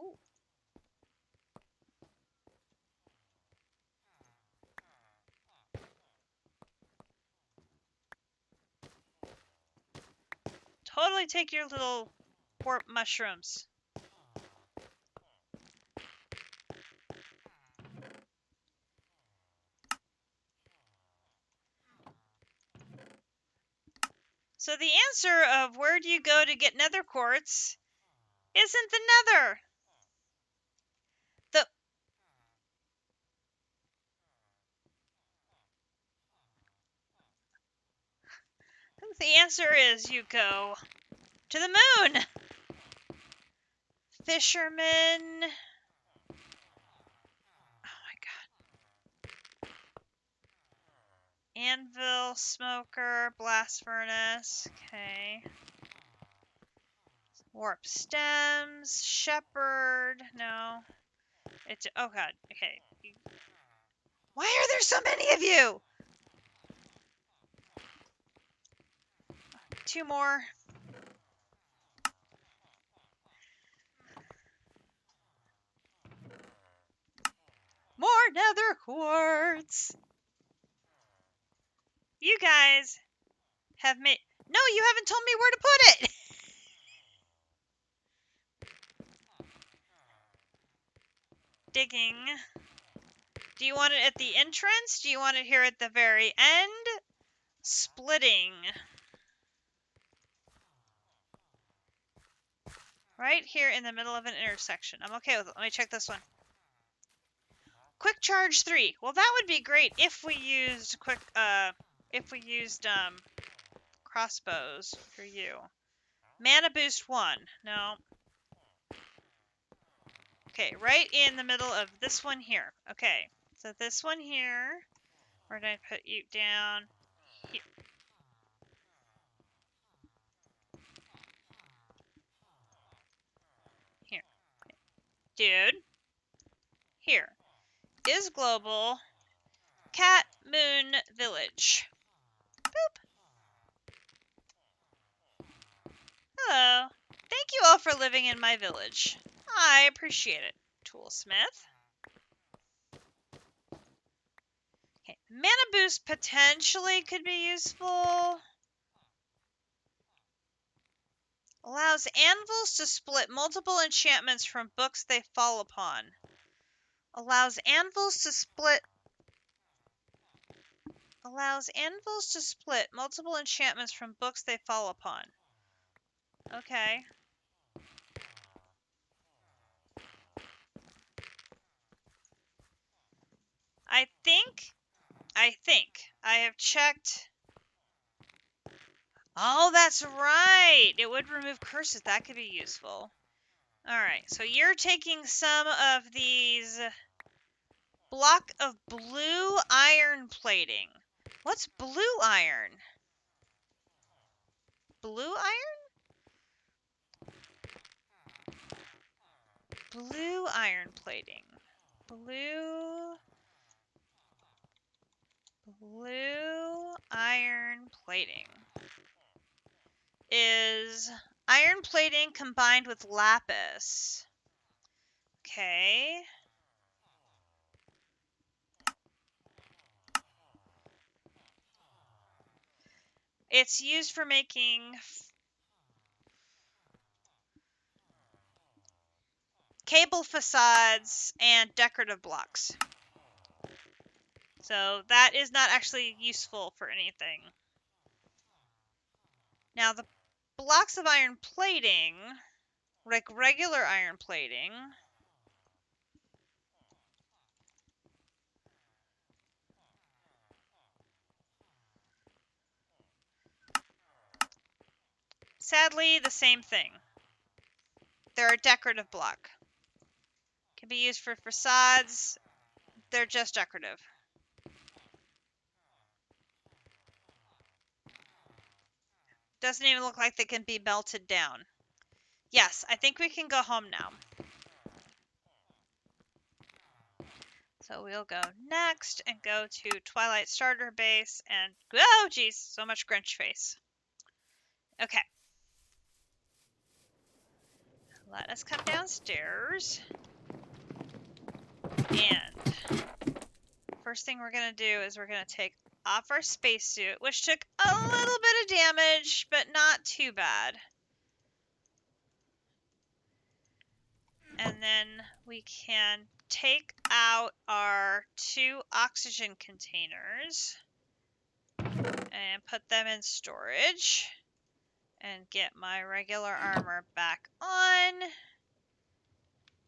Ooh. Totally take your little warp mushrooms. So the answer of where do you go to get nether quartz isn't the nether. The answer is you go to the moon. Fisherman. Oh my god. Anvil, smoker, blast furnace. Okay. Warp stems, shepherd. No. It's oh god. Okay. Why are there so many of you? 2 more. More nether quartz. You guys have made. No, you haven't told me where to put it. Digging. Do you want it at the entrance? Do you want it here at the very end? Splitting. Right here in the middle of an intersection. I'm okay with it. Let me check this one. Quick charge 3. Well, that would be great if we used crossbows for you. Mana boost 1. No. Okay, right in the middle of this one here. Okay, so this one here, we're going to put you down here. Here. Dude. Here. Is global. Cat Moon Village. Boop. Hello. Thank you all for living in my village. I appreciate it. Toolsmith. Okay. Mana boost potentially could be useful. Allows anvils to split multiple enchantments from books they fall upon. Allows anvils to split multiple enchantments from books they fall upon. Okay. I think I have checked. Oh, that's right. It would remove curses. That could be useful. All right. So you're taking some of these block of blue iron plating. What's blue iron? Blue iron? Blue iron plating. Blue iron plating is iron plating combined with lapis. Okay. It's used for making cable facades and decorative blocks. So that is not actually useful for anything. Now the blocks of iron plating, like regular iron plating, sadly the same thing. They're a decorative block. Can be used for facades, They're just decorative. Doesn't even look like they can be melted down. Yes, I think we can go home now. So we'll go next and go to Twilight Starter Base and, oh geez, so much Grinch face. Okay. Let us come downstairs. And first thing we're going to do is we're going to take off our spacesuit, which took a little bit of damage, but not too bad. And then we can take out our 2 oxygen containers and put them in storage and get my regular armor back on.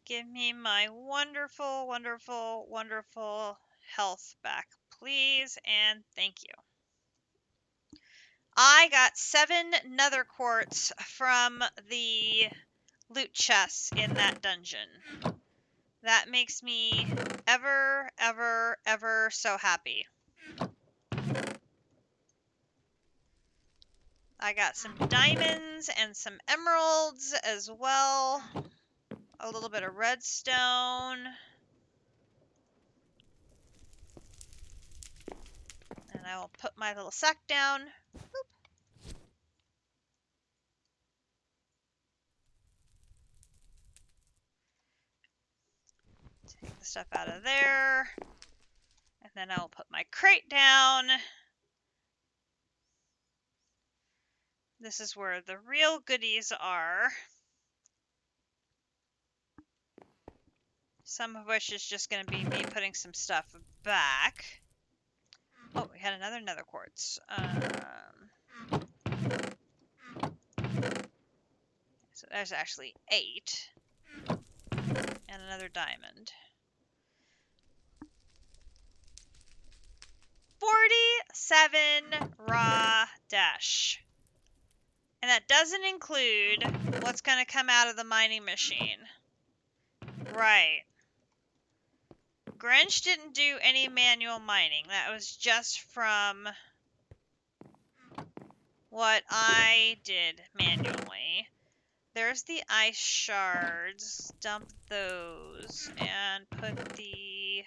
Give me my wonderful, wonderful, wonderful health back, please, and thank you. I got 7 nether quartz from the loot chests in that dungeon. That makes me ever, ever, ever so happy. I got some diamonds and some emeralds as well. A little bit of redstone. And I will put my little sack down. Boop. Take the stuff out of there. And then I will put my crate down. This is where the real goodies are. Some of which is just going to be me putting some stuff back. Oh, we had another nether quartz. So there's actually 8. And another diamond. 47 raw dash. And that doesn't include what's going to come out of the mining machine. Right. Grinch didn't do any manual mining. That was just from what I did manually. There's the ice shards. Dump those and put the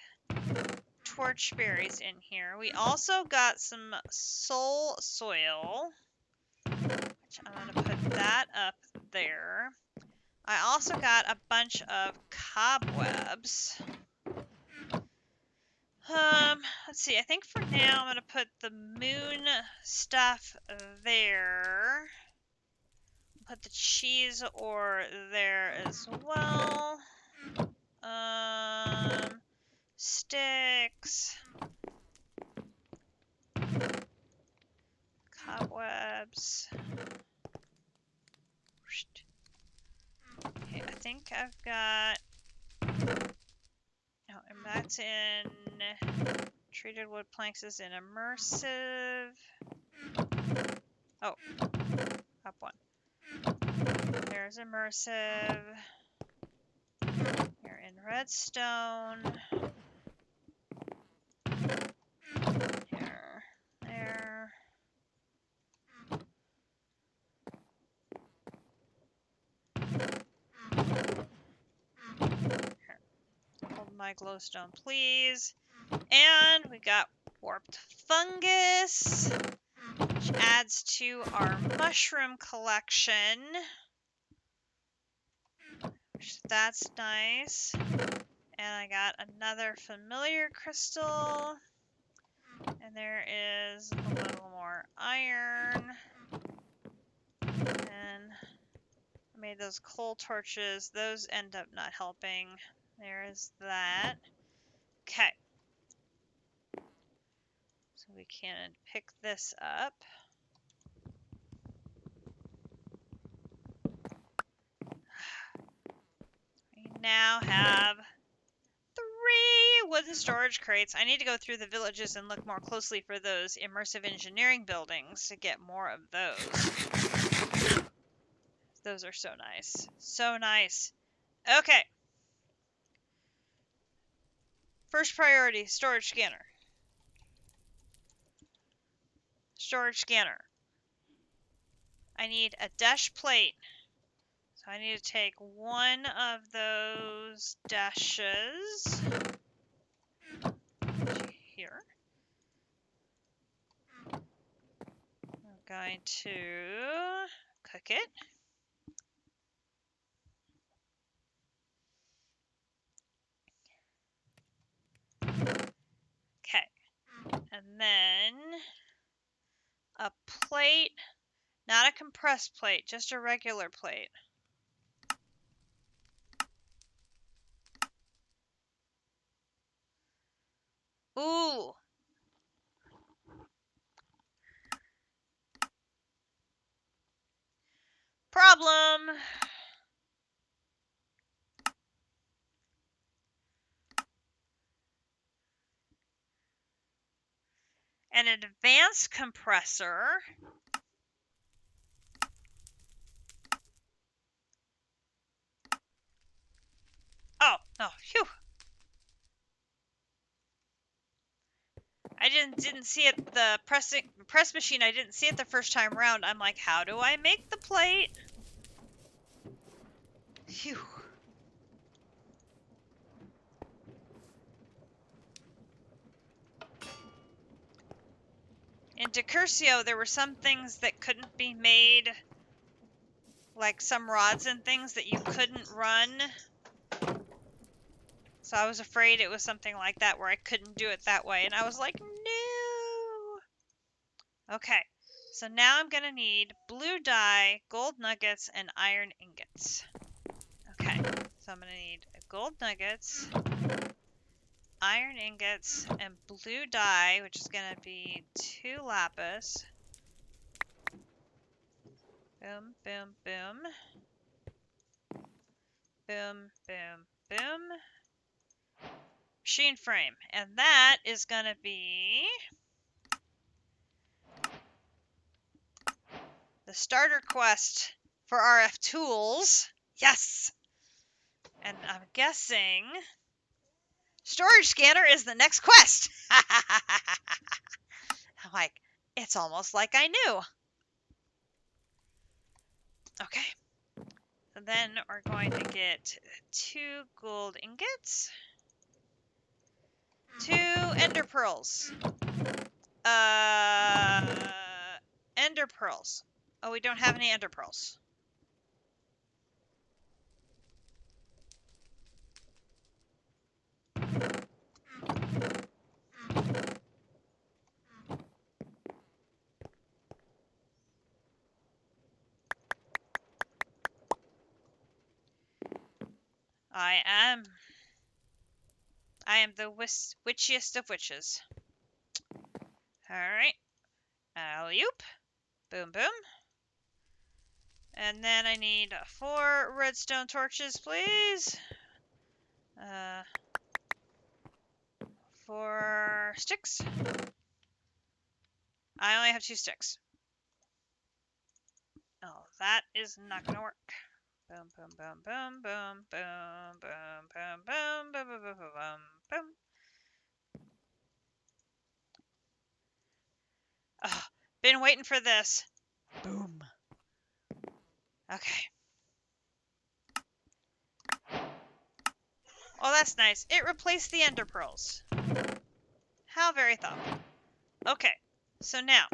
torch berries in here. We also got some soul soil, which I'm going to put that up there. I also got a bunch of cobwebs. Let's see. I think for now I'm going to put the moon stuff there. Put the cheese ore there as well. Sticks. Cobwebs. Okay, I think I've got... Oh, and that's in... Treated wood planks is in immersive. Oh, up one. There's immersive. You're in redstone. Here, there. Here. Hold my glowstone, please. And we got warped fungus, which adds to our mushroom collection. That's nice. And I got another familiar crystal. And there is a little more iron. And I made those coal torches. Those end up not helping. There is that. Okay. So we can pick this up. We now have 3 wooden storage crates. I need to go through the villages and look more closely for those immersive engineering buildings to get more of those. Those are so nice. So nice. Okay. First priority, storage scanner. Storage scanner. I need a dash plate. So I need to take one of those dashes here. I'm going to cook it. Okay. And then a plate, not a compressed plate, just a regular plate. Ooh. Problem. An advanced compressor. Oh, no, phew. I didn't see it, the press machine, I didn't see it the first time around. I'm like, how do I make the plate? Phew. In Decursio, there were some things that couldn't be made, like some rods and things that you couldn't run. So I was afraid it was something like that where I couldn't do it that way. And I was like, no. Okay, so now I'm going to need blue dye, gold nuggets, and iron ingots. Okay, so I'm going to need gold nuggets, iron ingots, and blue dye, which is going to be 2 lapis. Boom, boom, boom. Boom, boom, boom. Machine frame. And that is going to be the starter quest for RF tools. Yes! And I'm guessing storage scanner is the next quest. I'm like, it's almost like I knew. Okay. So then we're going to get 2 gold ingots, 2 ender pearls. Ender pearls. Oh, we don't have any ender pearls. I am the witchiest of witches. Alright. Alley-oop. Boom, boom. And then I need 4 redstone torches, please. 4 sticks. I only have 2 sticks. Oh, that is not gonna work. Boom, boom, boom, boom, boom, boom, boom, boom, boom, boom, boom, boom, boom, boom. Oh, been waiting for this. Boom. Okay. Oh, that's nice. It replaced the ender pearls. How very thoughtful. Okay. So now,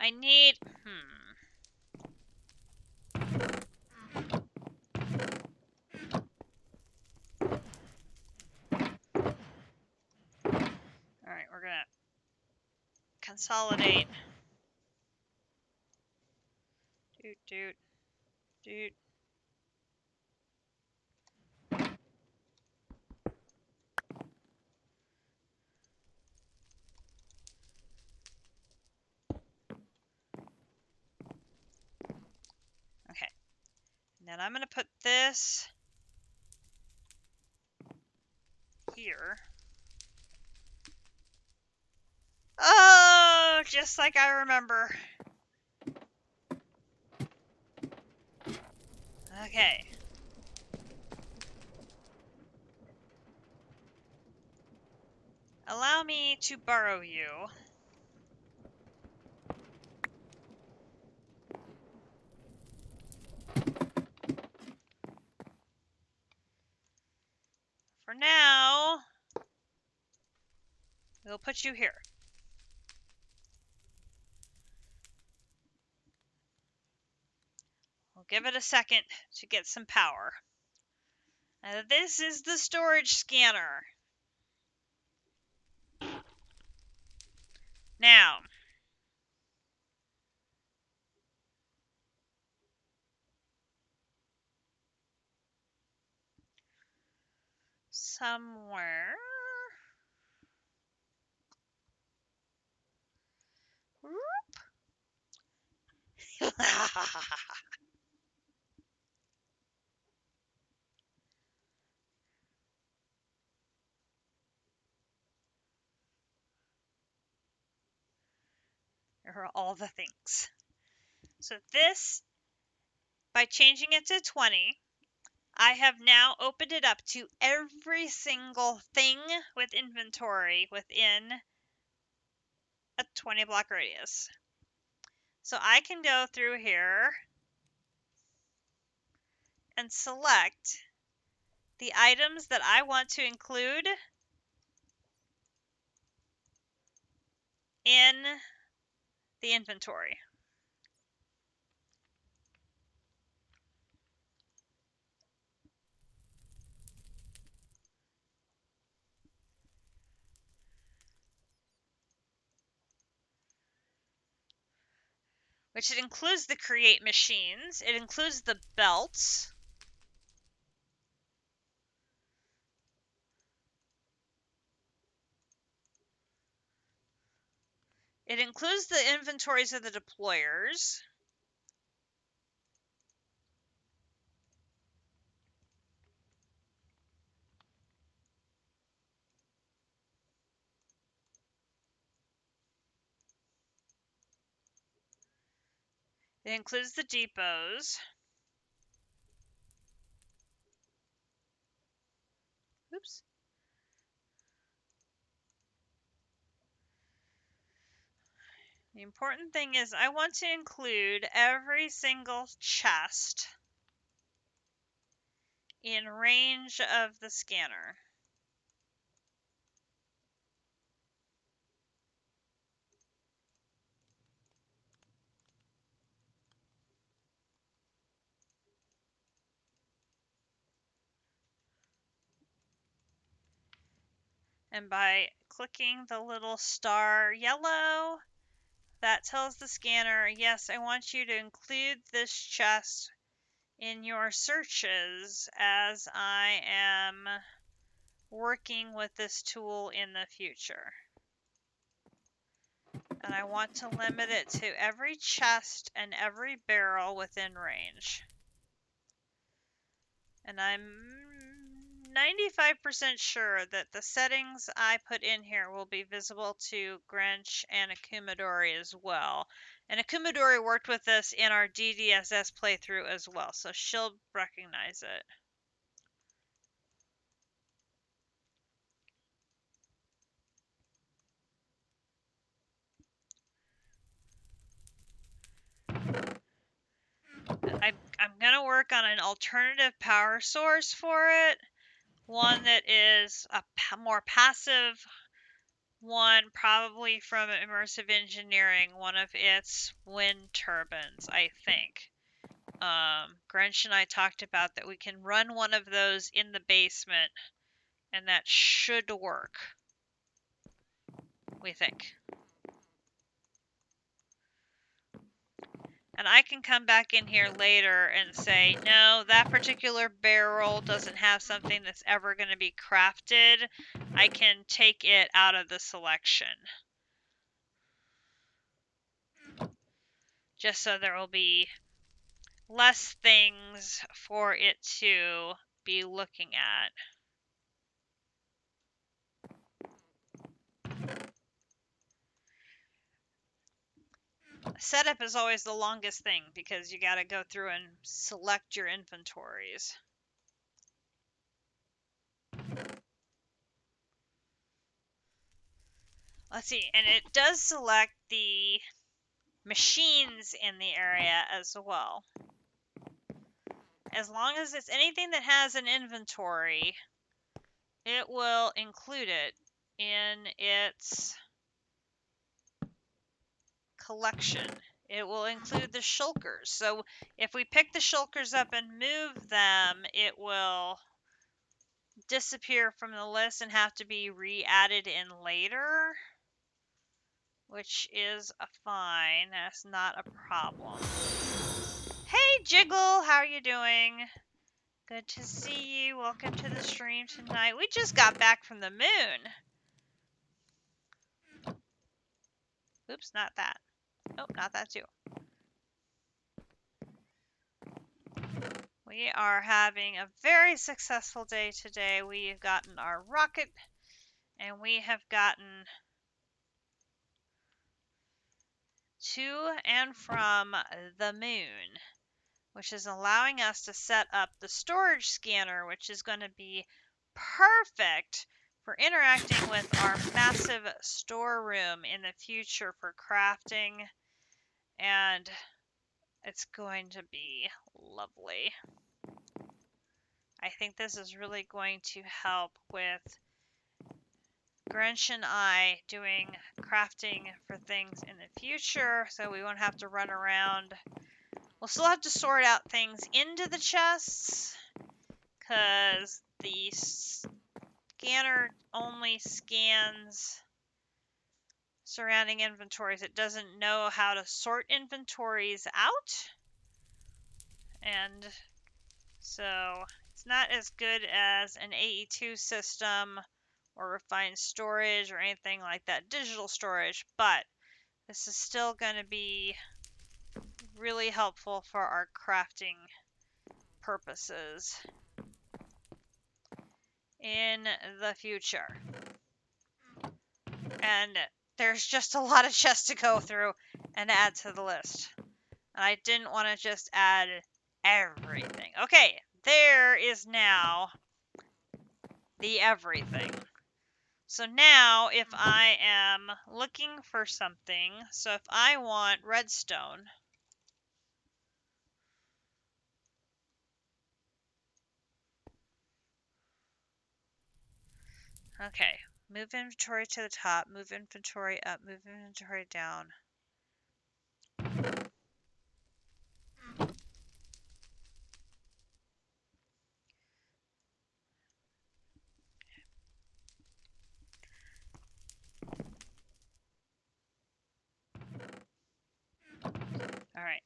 I need, Alright, we're gonna consolidate. Doot, doot, doot. Okay. And then I'm gonna put this here. just like I remember. Okay. Allow me to borrow you. For now, we'll put you here. We'll give it a second to get some power. This is the storage scanner. Now, somewhere. There are all the things. So this, by changing it to 20, I have now opened it up to every single thing with inventory within a 20 block radius. So I can go through here and select the items that I want to include in the inventory. Which it includes the create machines. It includes the belts. It includes the inventories of the deployers. It includes the depots. Oops. The important thing is I want to include every single chest in range of the scanner. And by clicking the little star yellow, that tells the scanner, yes, I want you to include this chest in your searches as I am working with this tool in the future. And I want to limit it to every chest and every barrel within range. And I'm 95% sure that the settings I put in here will be visible to Grinch and Akumadori as well. And Akumadori worked with us in our DDSS playthrough as well, so she'll recognize it. I'm going to work on an alternative power source for it. One that is a more passive one, probably from Immersive Engineering, one of its wind turbines, I think. Grinch and I talked about that we can run one of those in the basement, and that should work, we think. And I can come back in here later and say, no, that particular barrel doesn't have something that's ever going to be crafted. I can take it out of the selection. Just so there will be less things for it to be looking at. Setup is always the longest thing because you got to go through and select your inventories. Let's see, and it does select the machines in the area as well. As long as it's anything that has an inventory, it will include it in its collection. It will include the shulkers. So if we pick the shulkers up and move them, it will disappear from the list and have to be re-added in later, which is fine. That's not a problem. Hey Jiggle, how are you doing? Good to see you. Welcome to the stream tonight. We just got back from the moon. Oops, not that. Oh, not that too. We are having a very successful day today. We have gotten our rocket and we have gotten to and from the moon, which is allowing us to set up the storage scanner, which is going to be perfect for interacting with our massive storeroom in the future for crafting, and it's going to be lovely. I think this is really going to help with Grinch and I doing crafting for things in the future, so we won't have to run around. We'll still have to sort out things into the chests, because the scanner only scans surrounding inventories. It doesn't know how to sort inventories out, and so it's not as good as an AE2 system or refined storage or anything like that, digital storage, but this is still going to be really helpful for our crafting purposes in the future. And there's just a lot of chests to go through and add to the list. And I didn't want to just add everything. Okay, there is now the everything. So now if I am looking for something, so if I want redstone, okay, move inventory to the top, move inventory up, move inventory down. All right.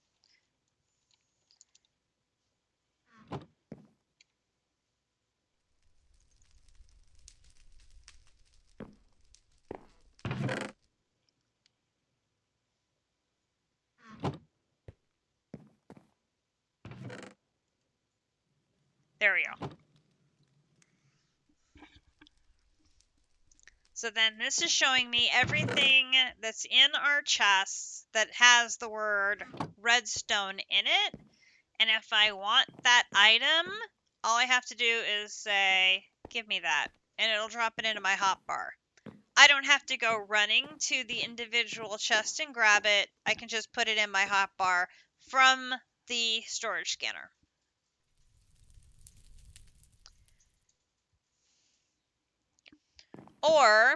There we go. So then this is showing me everything that's in our chests that has the word redstone in it. And if I want that item, all I have to do is say, give me that. And it'll drop it into my hotbar. I don't have to go running to the individual chest and grab it. I can just put it in my hotbar from the storage scanner. Or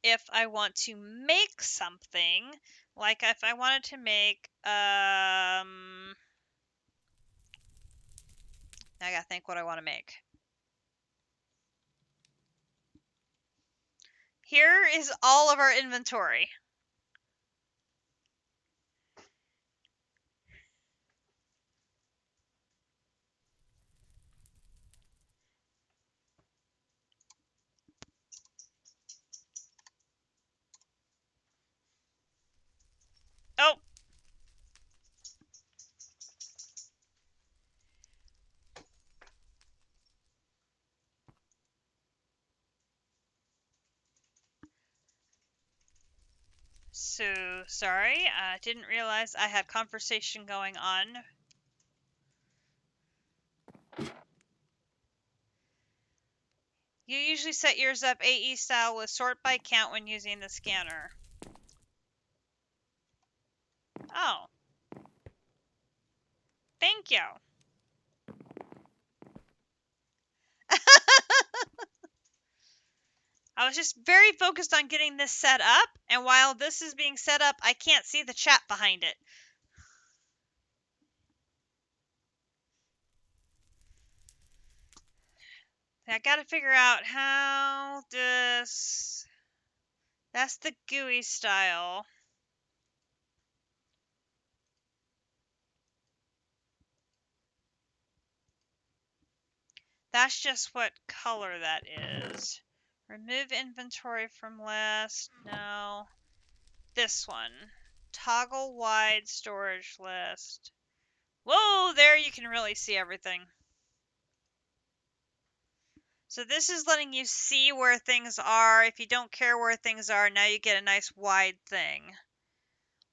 if I want to make something, like if I wanted to make, I gotta think what I want to make. Here is all of our inventory. Oh, so sorry. I didn't realize I had conversation going on. You usually set yours up AE style with sort by count when using the scanner. Oh. Thank you. I was just very focused on getting this set up, and while this is being set up, I can't see the chat behind it. I gotta figure out how this... That's the GUI style. That's just what color that is. Remove inventory from list. No. This one. Toggle wide storage list. Whoa, there you can really see everything. So this is letting you see where things are. If you don't care where things are, now you get a nice wide thing.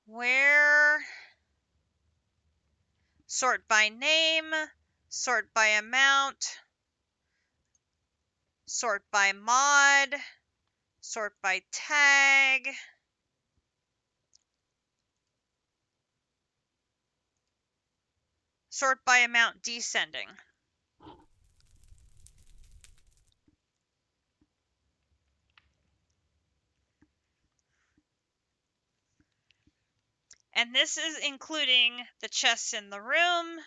Where? Sort by name, sort by amount, sort by mod, sort by tag. Sort by amount descending. And this is including the chests in the room.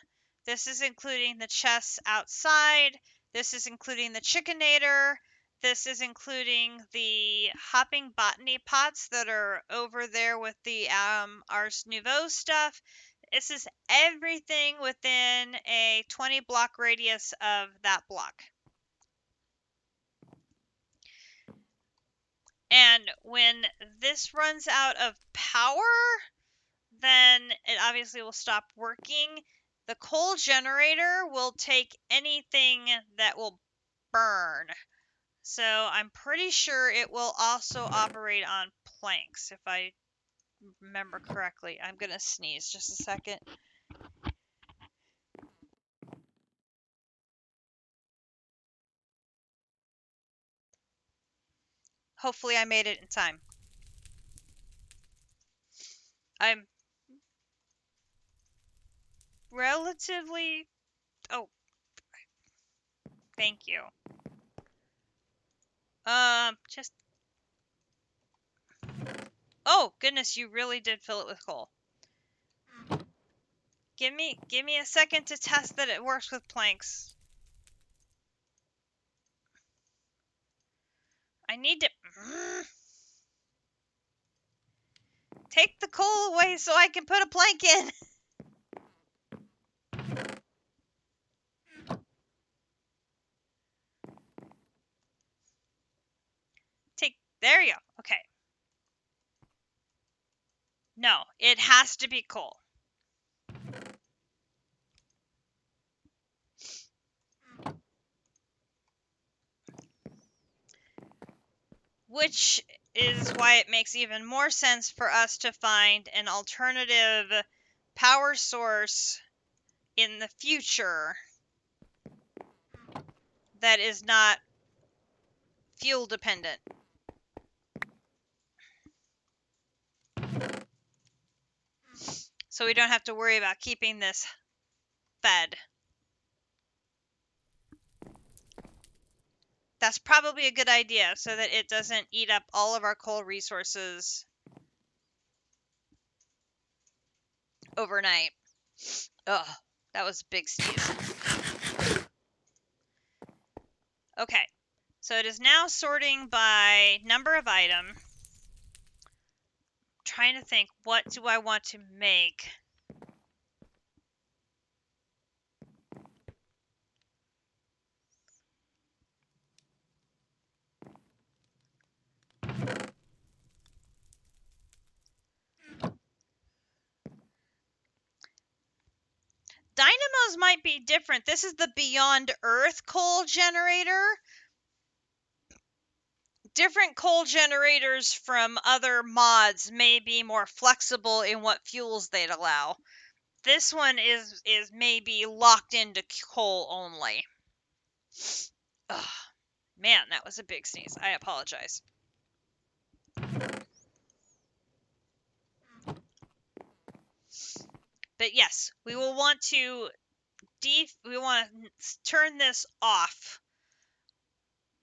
This is including the chests outside. This is including the chickinator. This is including the hopping botany pots that are over there with the Ars Nouveau stuff. This is everything within a 20 block radius of that block. And when this runs out of power, then it obviously will stop working. The coal generator will take anything that will burn. So I'm pretty sure it will also operate on planks, if I remember correctly. I'm going to sneeze just a second. Hopefully I made it in time. I'm relatively... Oh. Thank you. Just... Oh, goodness, you really did fill it with coal. Give me a second to test that it works with planks. I need to... Take the coal away so I can put a plank in. There you go. Okay. No, it has to be coal. Which is why it makes even more sense for us to find an alternative power source in the future that is not fuel dependent. So we don't have to worry about keeping this fed. That's probably a good idea so that it doesn't eat up all of our coal resources overnight. Ugh, that was a big sneeze. Okay, so it is now sorting by number of item. I'm trying to think, what do I want to make? Dynamos might be different. This is the Beyond Earth coal generator. different coal generators from other mods may be more flexible in what fuels they'd allow. This one is maybe locked into coal only. Ugh. Man, that was a big sneeze. I apologize. But yes, we will want to turn this off.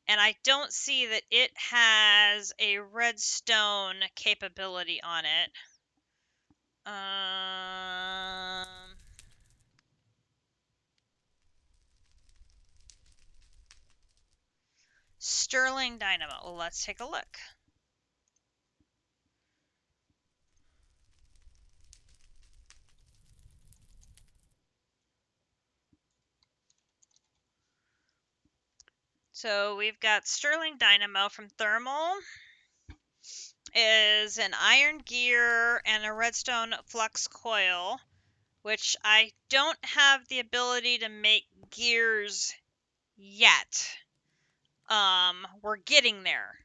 And I don't see that it has a redstone capability on it. Sterling Dynamo. Well, let's take a look. So we've got Sterling Dynamo from Thermal. Is an iron gear and a redstone flux coil, which I don't have the ability to make gears yet. We're getting there.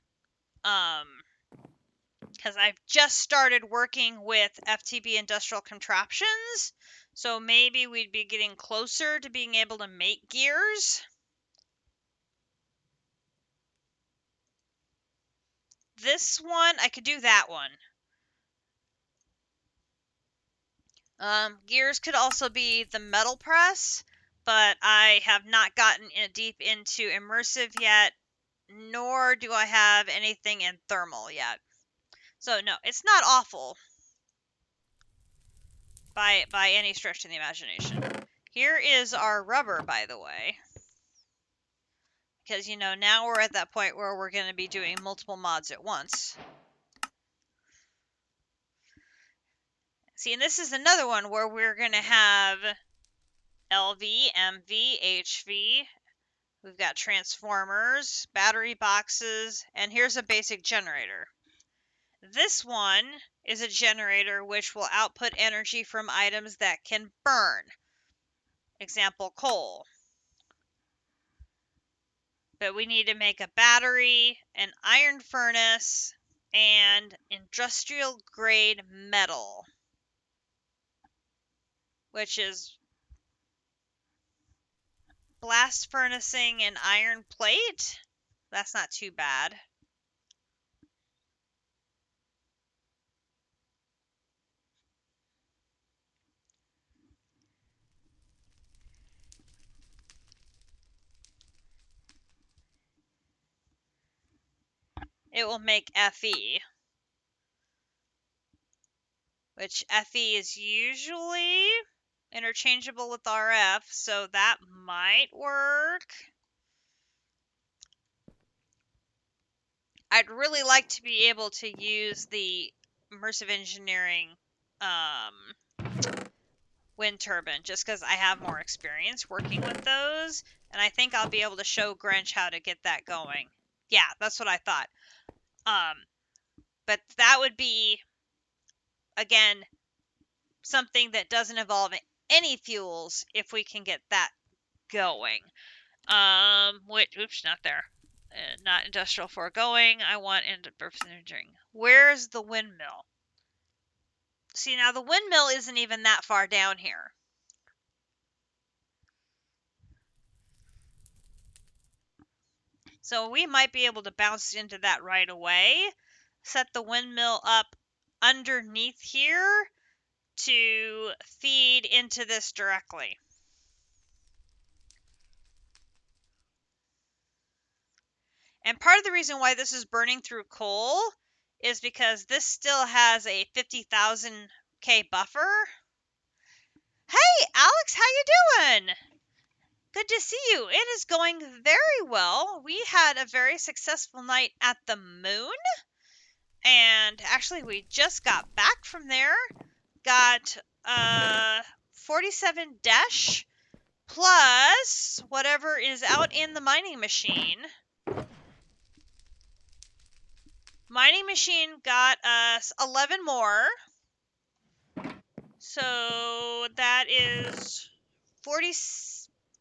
Because I've just started working with FTB Industrial Contraptions, so maybe we'd be getting closer to being able to make gears. This one, I could do that one. Gears could also be the metal press, but I have not gotten deep into immersive yet, nor do I have anything in thermal yet. So no, it's not awful by any stretch of the imagination. Here is our rubber, by the way. Because, you know, now we're at that point where we're going to be doing multiple mods at once. See, and this is another one where we're going to have LV, MV, HV. We've got transformers, battery boxes, and here's a basic generator. This one is a generator which will output energy from items that can burn. Example, coal. But we need to make a battery, an iron furnace, and industrial grade metal, which is blast furnacing and iron plate. That's not too bad. It will make Fe, which Fe is usually interchangeable with RF, so that might work. I'd really like to be able to use the immersive engineering wind turbine, just because I have more experience working with those, and I think I'll be able to show Grinch how to get that going. Yeah, that's what I thought. But that would be, again, something that doesn't involve any fuels if we can get that going. Oops, not there. Not industrial foregoing. I want engineering. Where's the windmill? See, now the windmill isn't even that far down here. So we might be able to bounce into that right away. Set the windmill up underneath here to feed into this directly. And part of the reason why this is burning through coal is because this still has a 50,000 K buffer. Hey, Alex, how you doing? Good to see you. It is going very well. We had a very successful night at the moon. And actually, we just got back from there. Got 47 dash plus whatever is out in the mining machine. Mining machine got us 11 more. So that is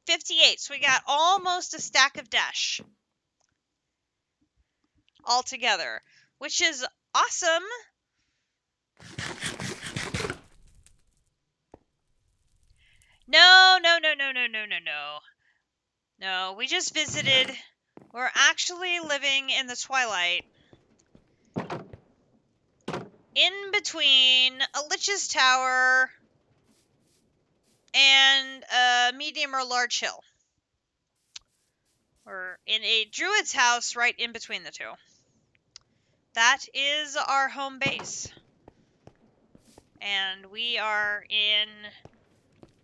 58. So we got almost a stack of dash. all together, which is awesome. No, no, no, no, no, no, no, no. No, we just visited. We're actually living in the Twilight. In between a Lich's Tower and a medium or large hill. We're in a druid's house right in between the two. That is our home base. And we are in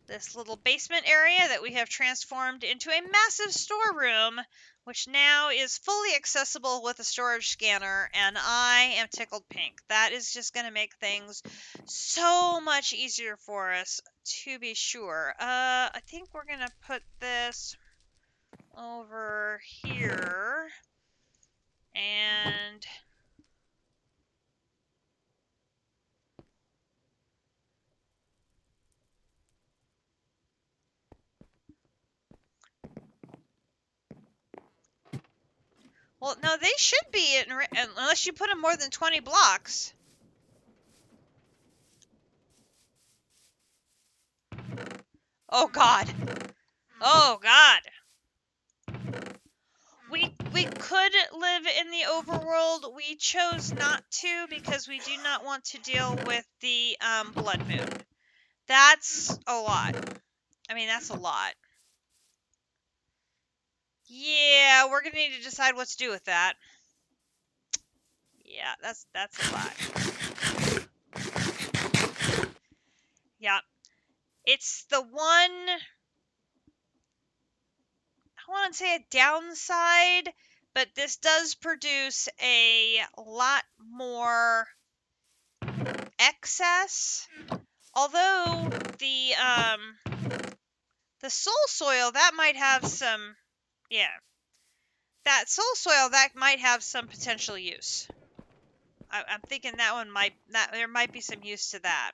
this little basement area that we have transformed into a massive storeroom, which now is fully accessible with a storage scanner, and I am tickled pink. That is just going to make things so much easier for us, to be sure. I think we're going to put this over here, and well, no, they should be unless you put them more than 20 blocks. Oh God. Oh God. We could live in the overworld. We chose not to because we do not want to deal with the blood moon. That's a lot. I mean, that's a lot. Yeah, we're gonna need to decide what to do with that. Yeah, that's a lot. Yeah. It's the one, I want to say a downside, but this does produce a lot more excess. Although the soul soil, that might have some, yeah. That soul soil, that might have some potential use. I'm thinking that there might be some use to that.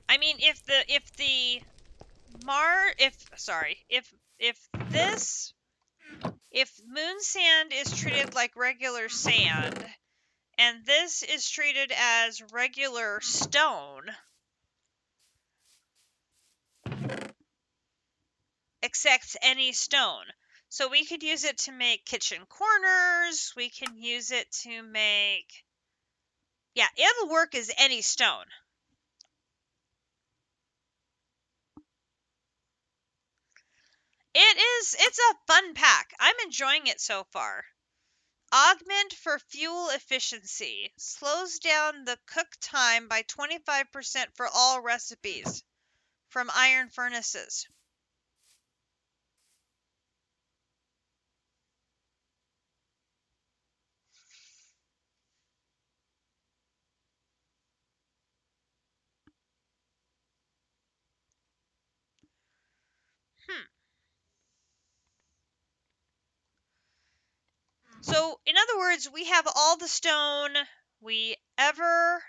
I mean, if moon sand is treated like regular sand, and this is treated as regular stone, except any stone. So we could use it to make kitchen corners, we can use it to make, yeah, it'll work as any stone. It's a fun pack. I'm enjoying it so far. Augment for fuel efficiency. Slows down the cook time by 25% for all recipes from iron furnaces. So, in other words, we have all the stone we ever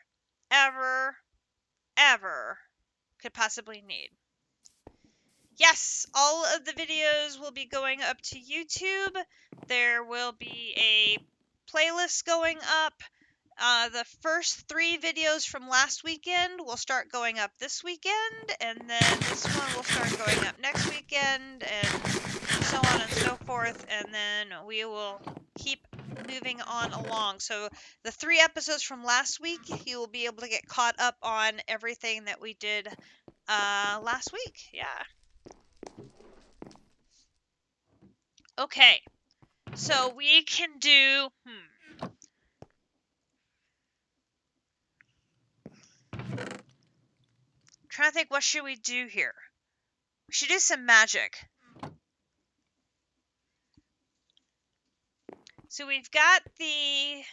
could possibly need. Yes, all of the videos will be going up to YouTube. There will be a playlist going up. The first 3 videos from last weekend will start going up this weekend, and then this one will start going up next weekend, and so on and so forth, and then we will keep moving on along. So the 3 episodes from last week, you will be able to get caught up on everything that we did last week. Yeah. Okay, so we can do, trying to think, what should we do here? We should do some magic. So we've got the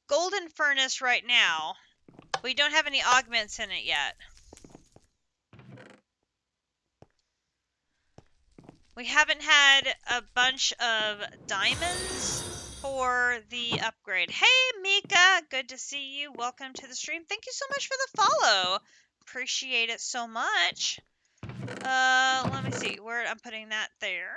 golden furnace right now. We don't have any augments in it yet. We haven't had a bunch of diamonds for the upgrade. Hey, Mika, good to see you. Welcome to the stream. Thank you so much for the follow. Appreciate it so much. Let me see where I'm putting that there.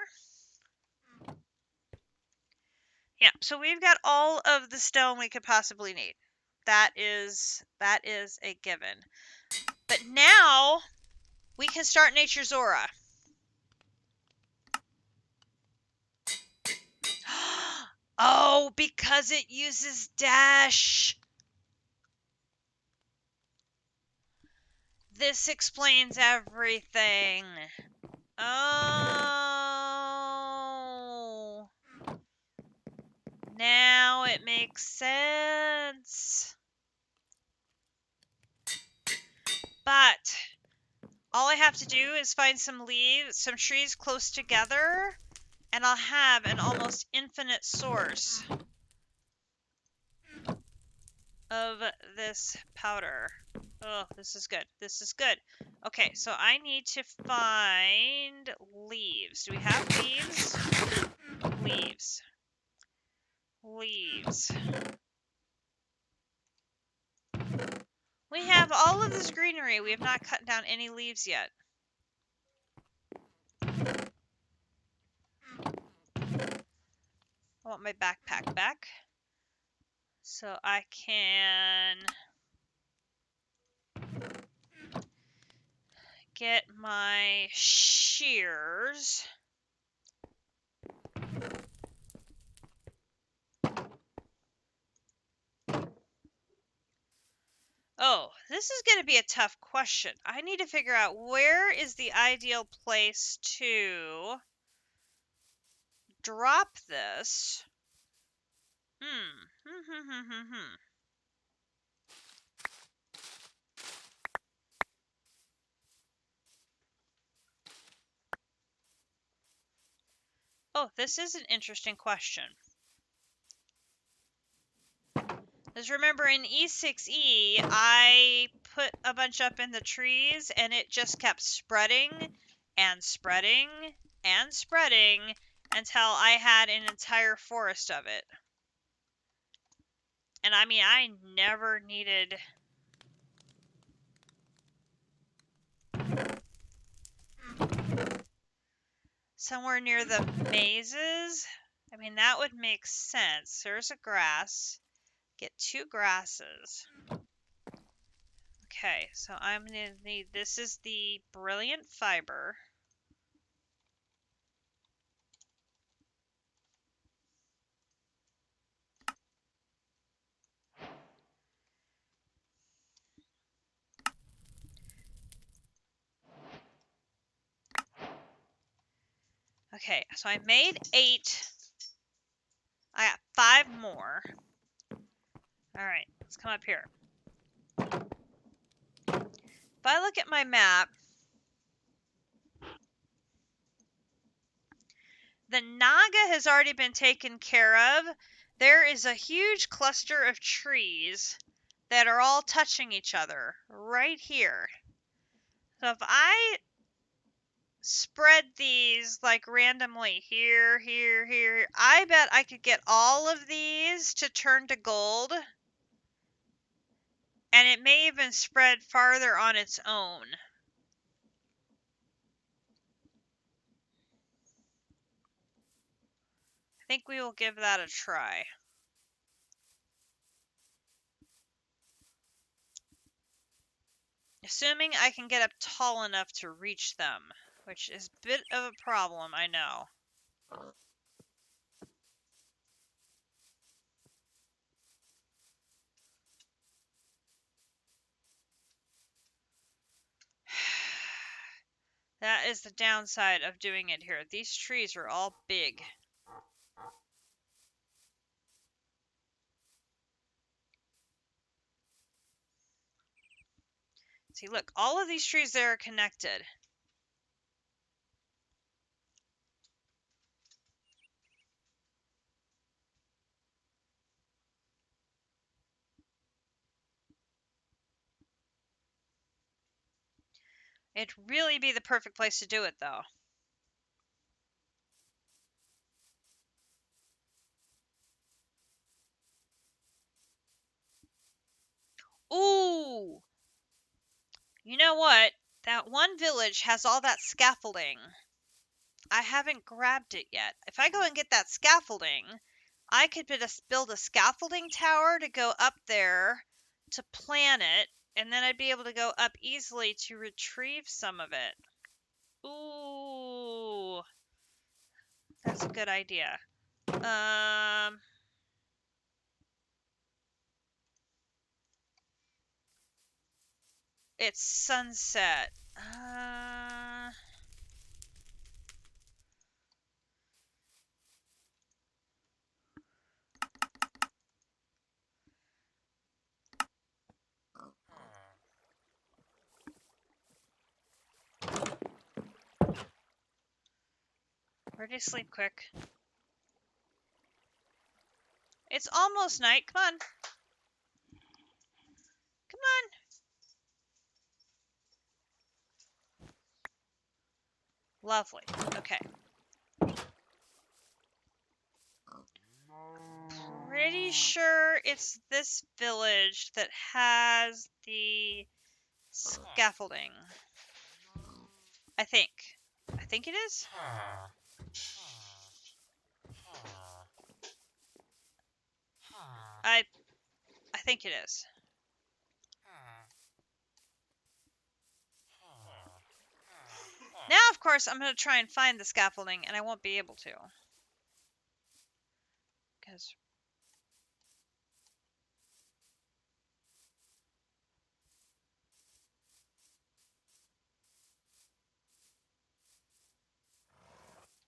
Yeah, so we've got all of the stone we could possibly need. That is a given. But now we can start Nature's Aura. Oh, because it uses dash. This explains everything. Oh. Now it makes sense. But all I have to do is find some leaves, some trees close together, and I'll have an almost infinite source of this powder. Oh, this is good. This is good. Okay, so I need to find leaves. Do we have leaves? Leaves. Leaves. We have all of this greenery. We have not cut down any leaves yet. I want my backpack back so I can get my shears. Oh, this is going to be a tough question. I need to figure out where is the ideal place to drop this. Oh, this is an interesting question. Because remember in E6E, I put a bunch up in the trees and it just kept spreading and spreading and spreading until I had an entire forest of it. And I mean, I never needed... somewhere near the mazes? I mean, that would make sense. There's a grass. Get 2 grasses. Okay, so I'm going to need... this is the brilliant fiber. Okay, so I made 8. I got 5 more. Alright, let's come up here. If I look at my map, the Naga has already been taken care of. There is a huge cluster of trees that are all touching each other right here. So if I spread these like randomly here, here, here, I bet I could get all of these to turn to gold. And it may even spread farther on its own. I think we will give that a try. Assuming I can get up tall enough to reach them, which is a bit of a problem, I know. That is the downside of doing it here. These trees are all big. See, look, all of these trees there are connected. It'd really be the perfect place to do it, though. You know what? That one village has all that scaffolding. I haven't grabbed it yet. If I go and get that scaffolding, I could build a scaffolding tower to go up there to plan it, and then I'd be able to go up easily to retrieve some of it. Ooh, that's a good idea. It's sunset. Ready to sleep quick. It's almost night. Come on. Come on. Lovely. Okay. Pretty sure it's this village that has the scaffolding. I think. I think it is. I think it is. Now, of course, I'm going to try and find the scaffolding, and I won't be able to. Because...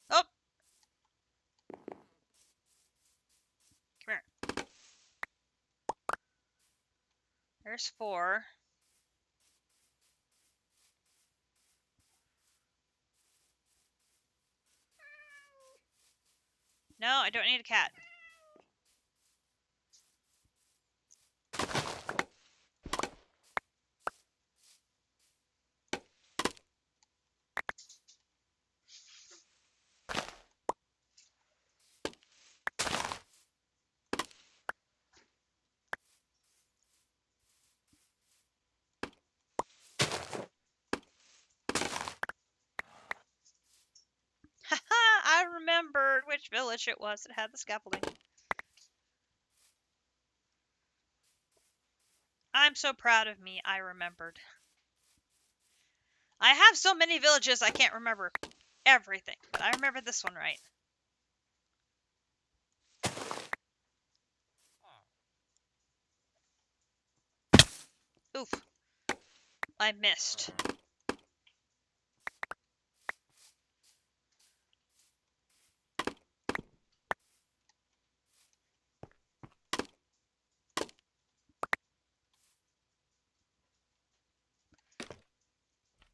Oh! Come here. There's 4. No, I don't need a cat. Haha! I remembered which village it was that had the scaffolding. I'm so proud of me, I remembered. I have so many villages I can't remember everything, but I remember this one right. Oof. I missed.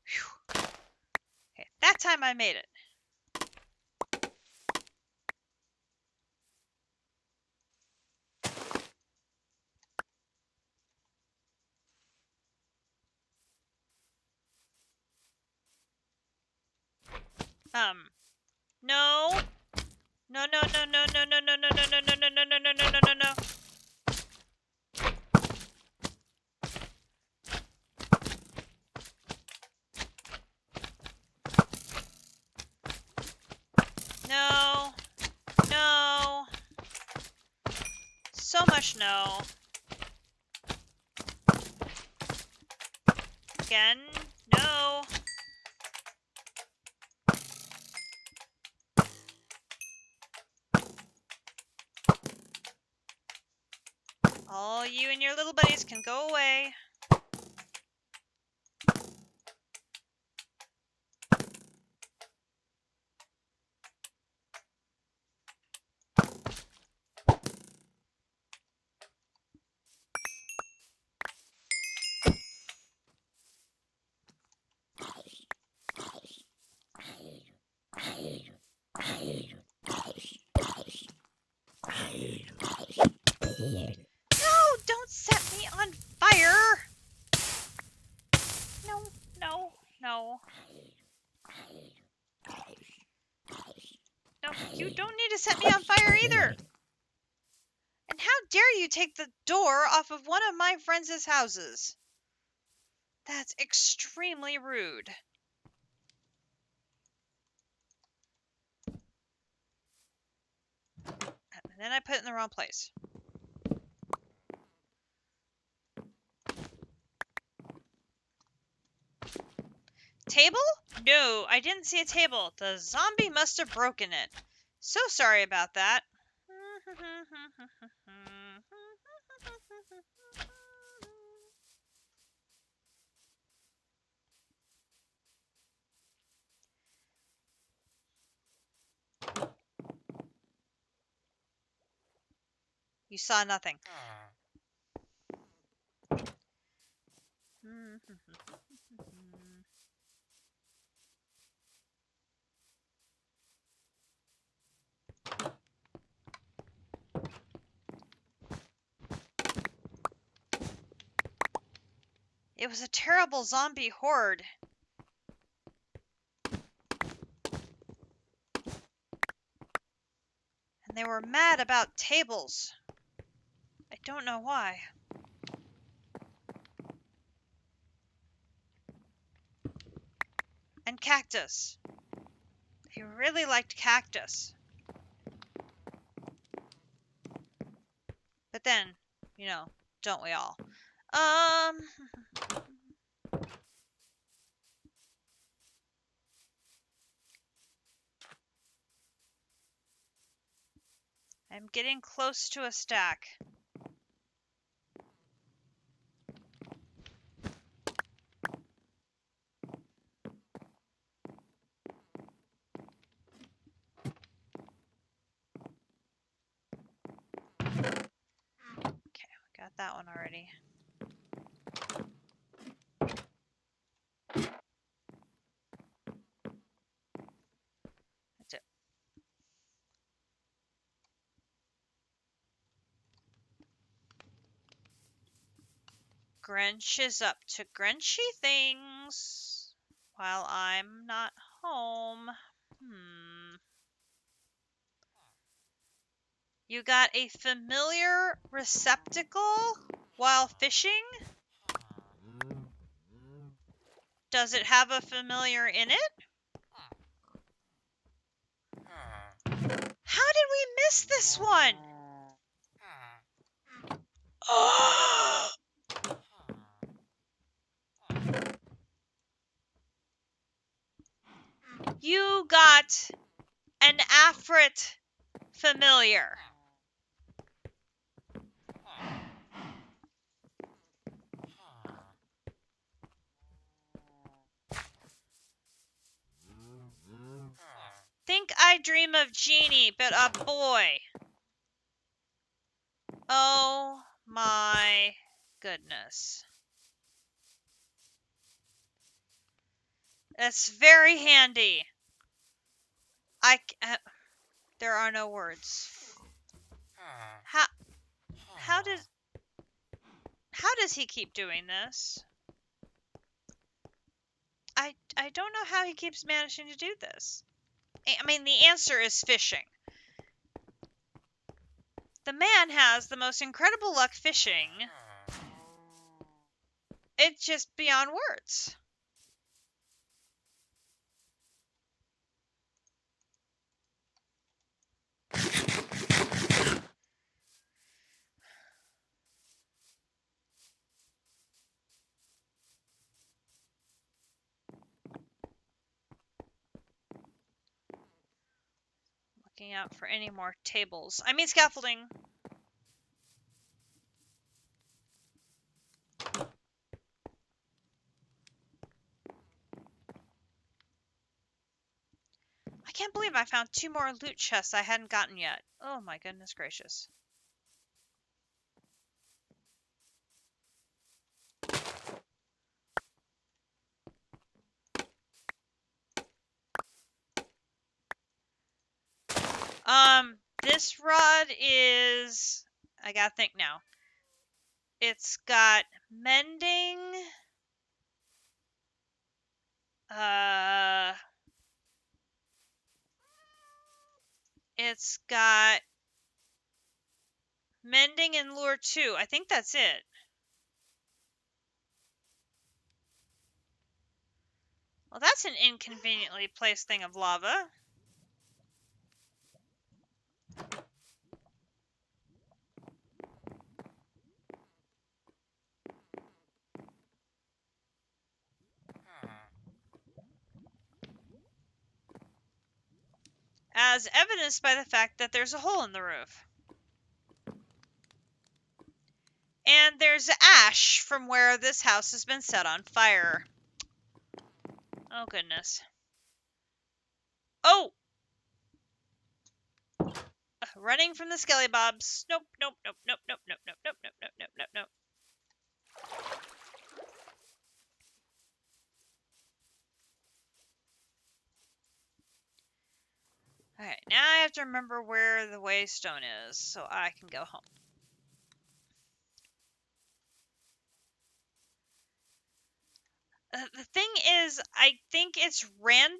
Whew. Okay, that time I made it. No. No, no, no, no, no, no, no, no, no, no, no, no, no, no, no, no, no, no, no. No. No. So much no. Again, no. All you and your little buddies can go away. No, don't set me on fire. No, no, no. No, you don't need to set me on fire either. And how dare you take the door off of one of my friends' houses? That's extremely rude. And then I put it in the wrong place. Table? No, I didn't see a table. The zombie must have broken it. So sorry about that. You saw nothing. It was a terrible zombie horde. And they were mad about tables. I don't know why. And cactus. They really liked cactus. But then, you know, don't we all? I'm getting close to a stack. Okay, we got that one already. That's it. Grinch is up to Grinchy things while I'm not home. You got a familiar receptacle while fishing? Does it have a familiar in it? How did we miss this one? You got an Afrit familiar. Think I Dream of Jeannie, but a boy. Oh my goodness. That's very handy. There are no words. How does he keep doing this? I don't know how he keeps managing to do this. I mean, the answer is fishing. The man has the most incredible luck fishing. It's just beyond words. Looking out for any more tables. I mean scaffolding. I can't believe I found 2 more loot chests I hadn't gotten yet. Oh my goodness gracious. This rod is... I gotta think now. It's got mending. It's got mending and lure 2. I think that's it. Well, that's an inconveniently placed thing of lava. As evidenced by the fact that there's a hole in the roof. And there's ash from where this house has been set on fire. Oh, goodness. Oh! Running from the skelly bobs. Nope, nope, nope, nope, nope, nope, nope, nope, nope, nope, nope, nope, nope. Alright, now I have to remember where the waystone is, so I can go home. The thing is, I think it's random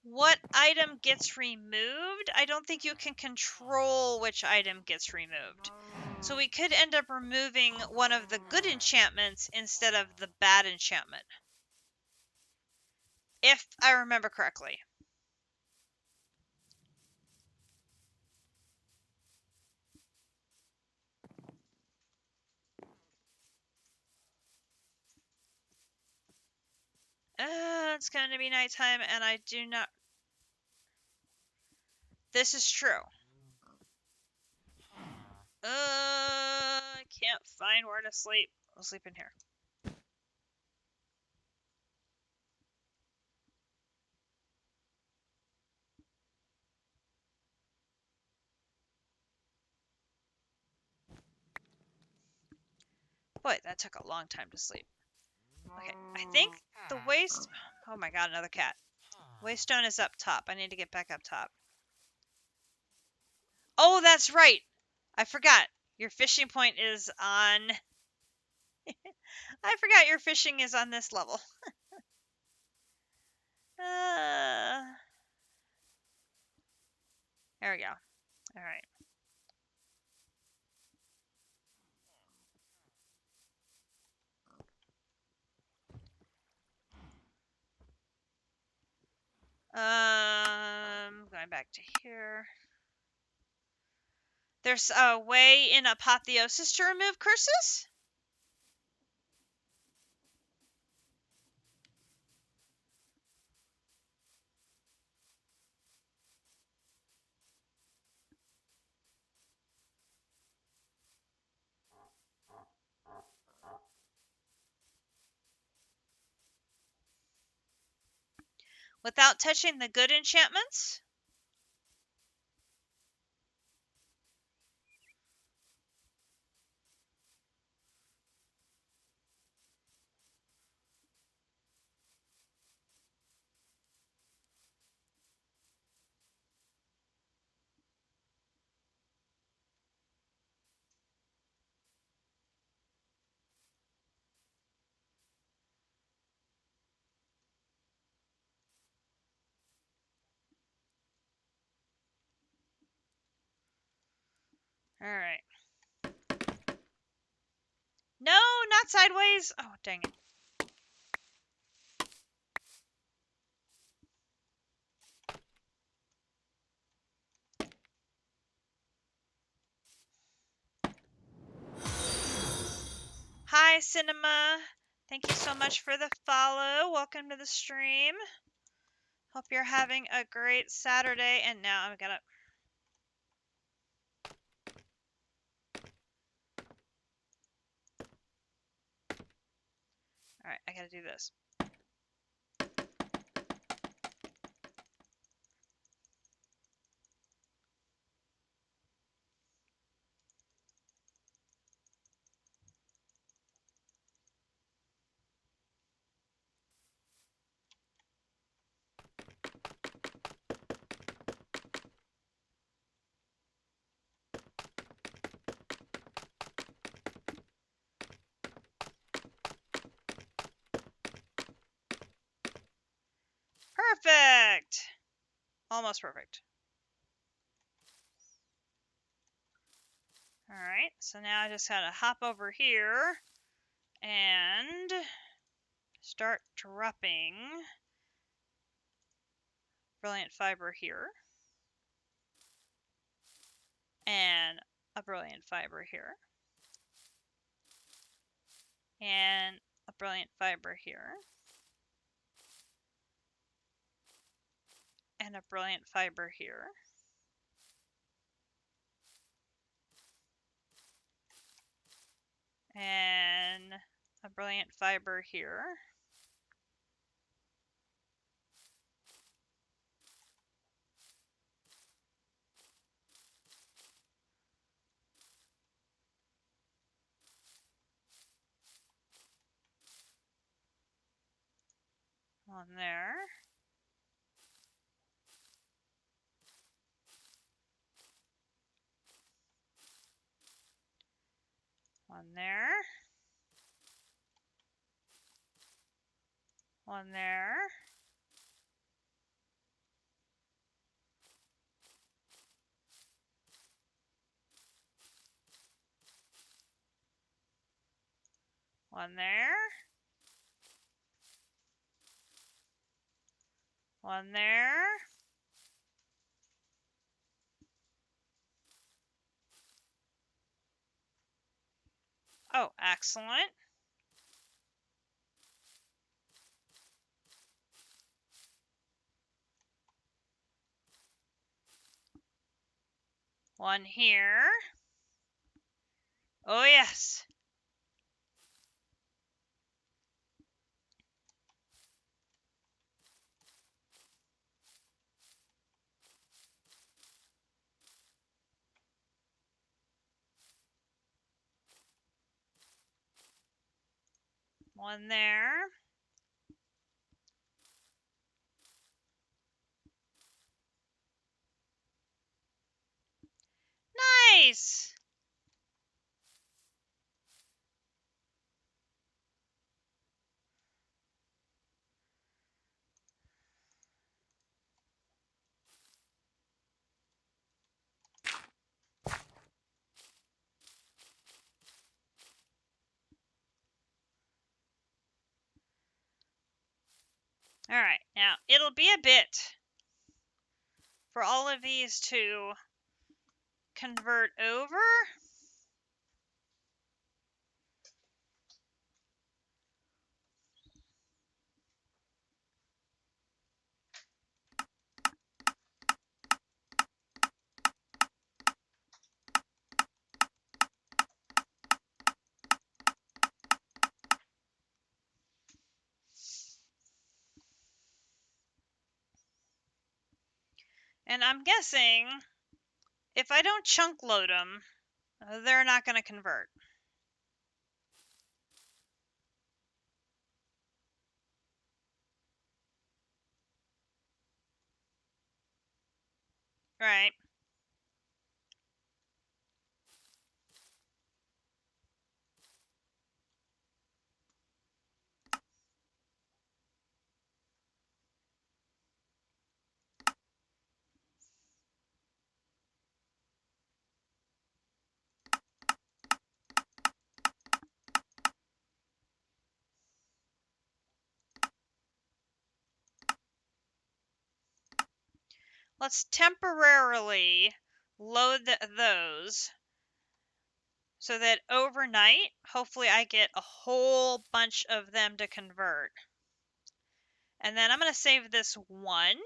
what item gets removed. I don't think you can control which item gets removed. So we could end up removing one of the good enchantments instead of the bad enchantment. If I remember correctly. It's going to be nighttime, and I do not... This is true. I can't find where to sleep. I'll sleep in here. Boy, that took a long time to sleep. Okay, I think the waste... Oh my god, another cat. Waystone is up top. I need to get back up top. Oh, that's right! I forgot. Your fishing point is on... I forgot your fishing is on this level. There we go. Alright. Going back to here. There's a way in Apotheosis to remove curses? Without touching the good enchantments? Alright. No, not sideways! Oh, dang it. Hi, Cinema. Thank you so much for the follow. Welcome to the stream. Hope you're having a great Saturday. And now I'm gonna... Alright, I gotta do this. Perfect! Almost perfect. Alright, so now I just gotta hop over here and start dropping brilliant fiber here. And a brilliant fiber here. And a brilliant fiber here. And a brilliant fiber here. And a brilliant fiber here. One there. One there. One there. One there. One there. Oh, excellent. One here. Oh, yes. One there. Nice. All right, now it'll be a bit for all of these to convert over. And I'm guessing if I don't chunk load them, they're not going to convert. Right. Let's temporarily load those so that overnight, hopefully I get a whole bunch of them to convert. And then I'm going to save this one.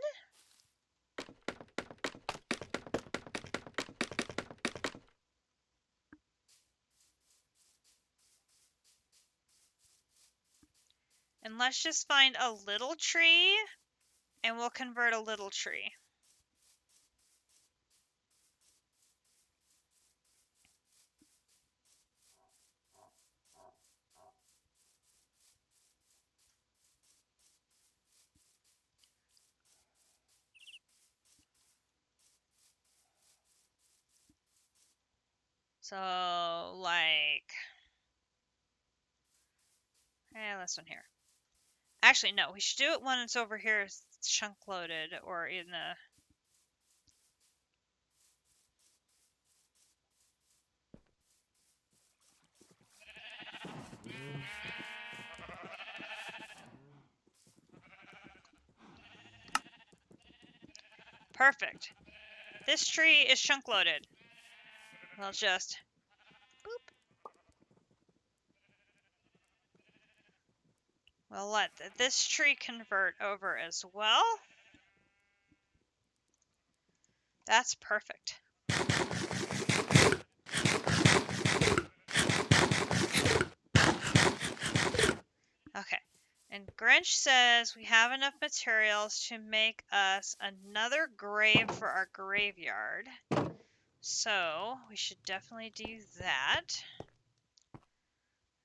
And let's just find a little tree and we'll convert a little tree. So, like, this one here. Actually, no, we should do it when it's over here chunk loaded or in the... Perfect. This tree is chunk loaded. We'll just boop. We'll let this tree convert over as well. That's perfect. Okay. And Grinch says we have enough materials to make us another grave for our graveyard. So we should definitely do that.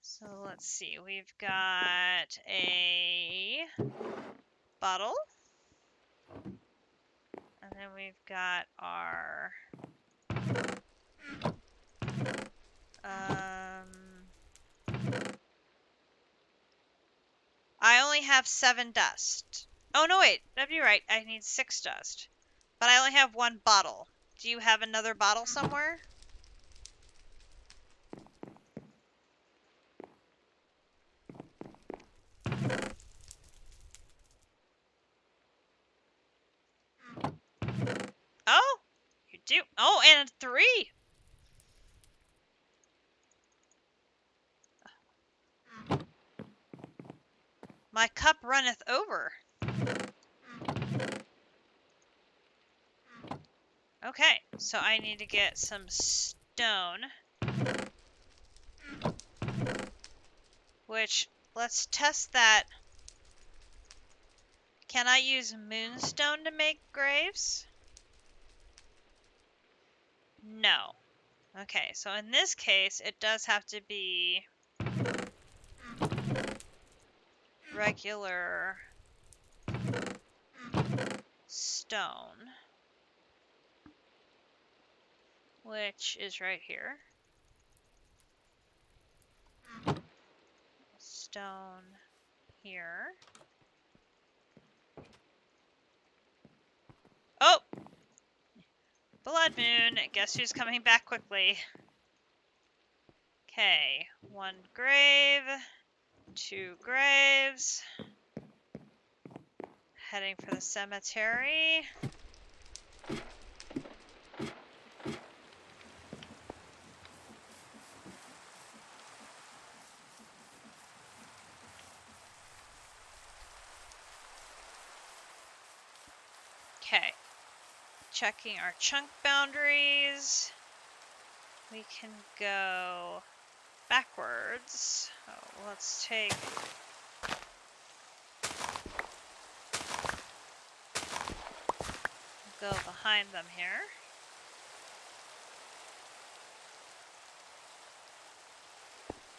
So let's see. We've got a bottle. And then we've got our I only have 7 dust. Oh no, wait, that'd be right. I need 6 dust. But I only have 1 bottle. Do you have another bottle somewhere? Oh, you do. Oh, and 3. My cup runneth over. Okay, so I need to get some stone. Which, let's test that. Can I use moonstone to make graves? No. Okay, so in this case, it does have to be regular stone, which is right here. Stone here. Oh! Blood moon. Guess who's coming back quickly? Okay, 1 grave, 2 graves. Heading for the cemetery. Okay. Checking our chunk boundaries. We can go backwards. Oh, let's take... Go behind them here.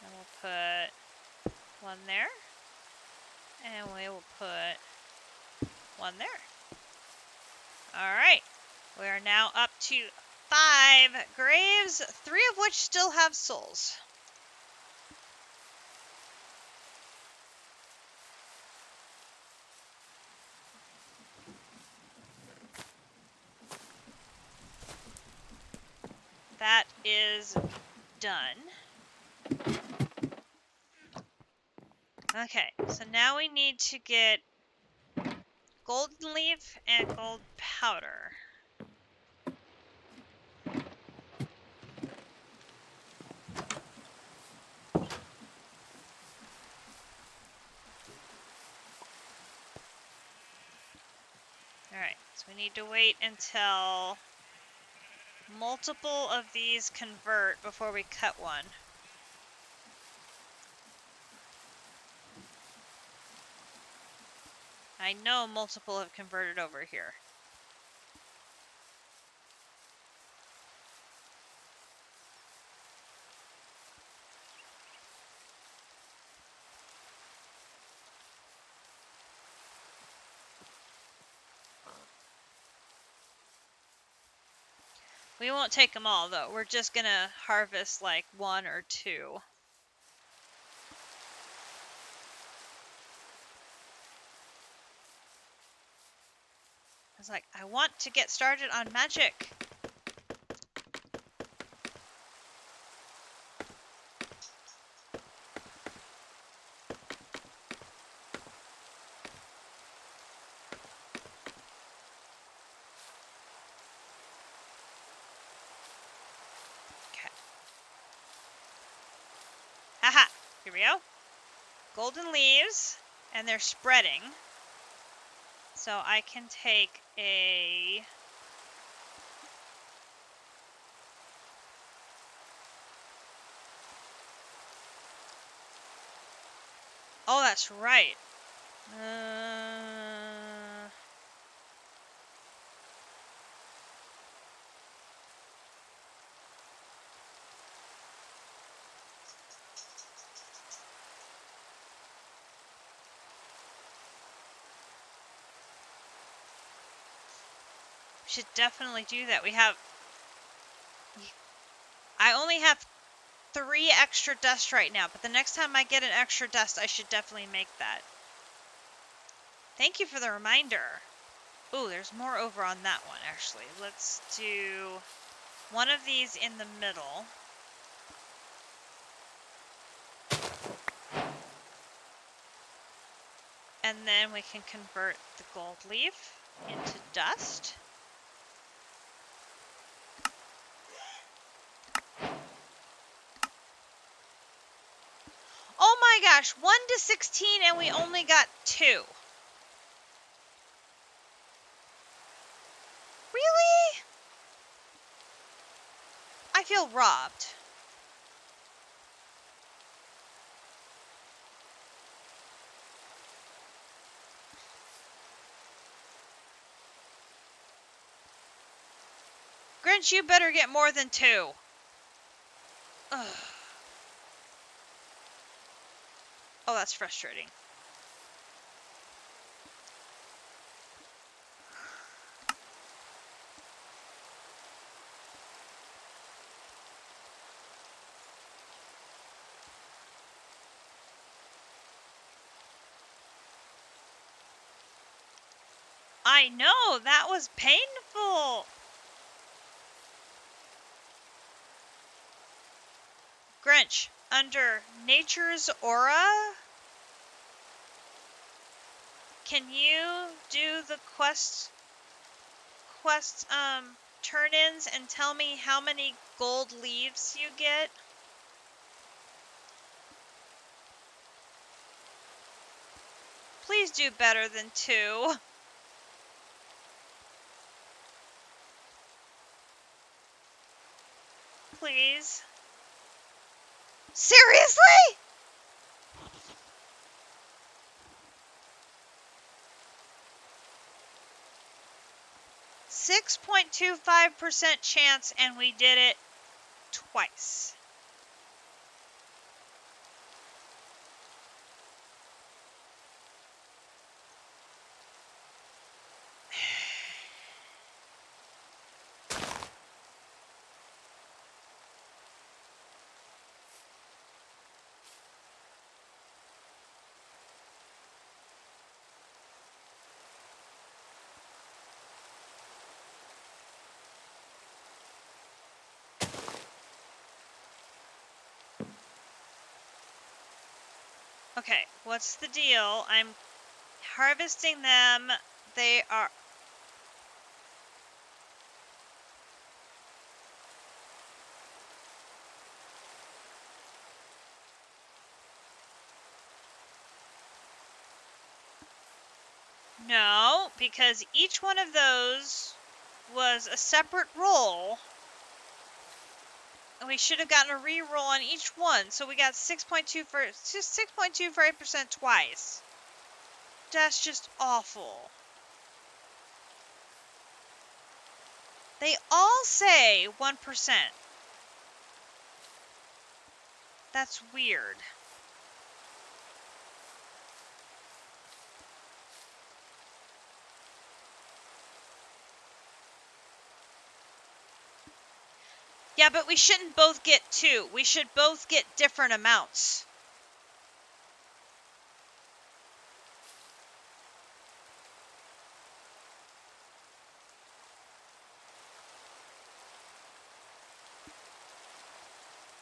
And we'll put 1 there. And we will put 1 there. Alright. We are now up to 5 graves, 3 of which still have souls. That is done. Okay, so now we need to get golden leaf and gold powder. Alright, so we need to wait until multiple of these convert before we cut one. I know multiple have converted over here. We won't take them all, though. We're just gonna harvest like 1 or 2. I was like, I want to get started on magic. Haha, here we go. Golden leaves, and they're spreading. So I can take a... Oh, that's right. Should definitely do that. I only have 3 extra dust right now, but the next time I get an extra dust, I should definitely make that. Thank you for the reminder. Ooh, there's more over on that one, actually. Let's do one of these in the middle. And then we can convert the gold leaf into dust. Oh my gosh, 1 to 16 and we only got 2. Really? I feel robbed. Grinch, you better get more than 2. Ugh. Oh, that's frustrating. I know, that was painful. Grinch, under Nature's Aura, can you do the quest turn-ins and tell me how many gold leaves you get? Please do better than 2. Please. Seriously? .25% chance, and we did it twice. Okay, what's the deal? I'm harvesting them. They are... No, because each one of those was a separate roll. And we should have gotten a re-roll on each one. So we got 6.25% twice. That's just awful. They all say 1%. That's weird. Yeah, but we shouldn't both get 2. We should both get different amounts.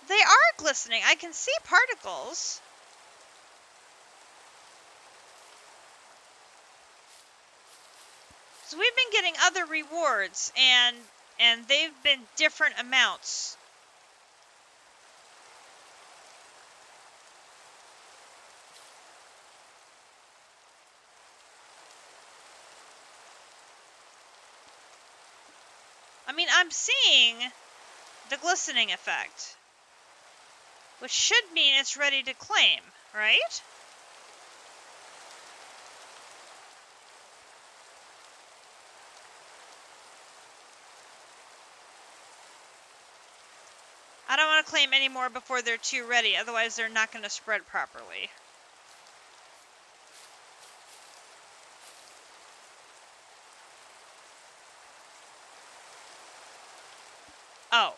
They are glistening. I can see particles. So we've been getting other rewards, and they've been different amounts. I mean, I'm seeing the glistening effect, which should mean it's ready to claim, right? I don't want to claim any more before they're too ready, otherwise they're not going to spread properly. Oh.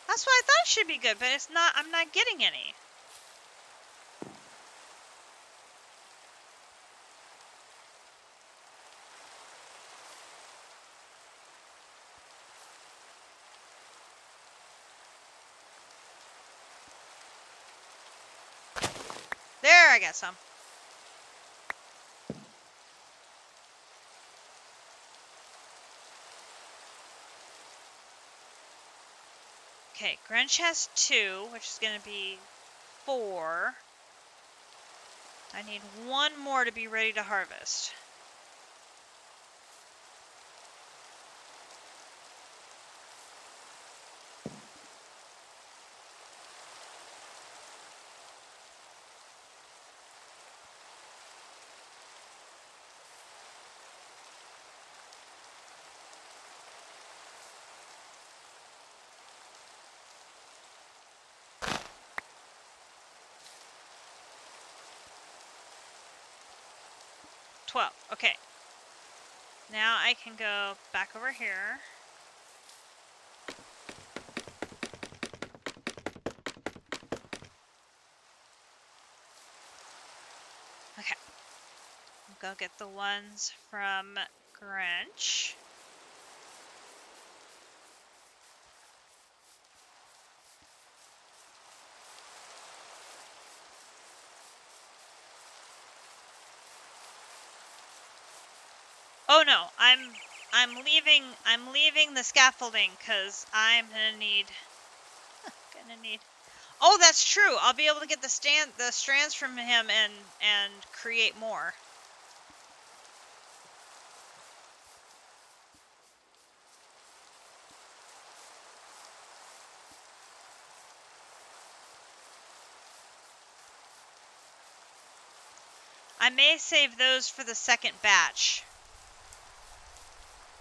That's what I thought it should be good, but it's not. I'm not getting any. There, I got some. Okay, Grinch has 2, which is going to be 4. I need 1 more to be ready to harvest. $12. Okay. Now I can go back over here. Okay. I'll go get the ones from Grinch. Oh no, I'm leaving the scaffolding because I'm gonna need. Oh, that's true. I'll be able to get the strands from him and create more. I may save those for the second batch.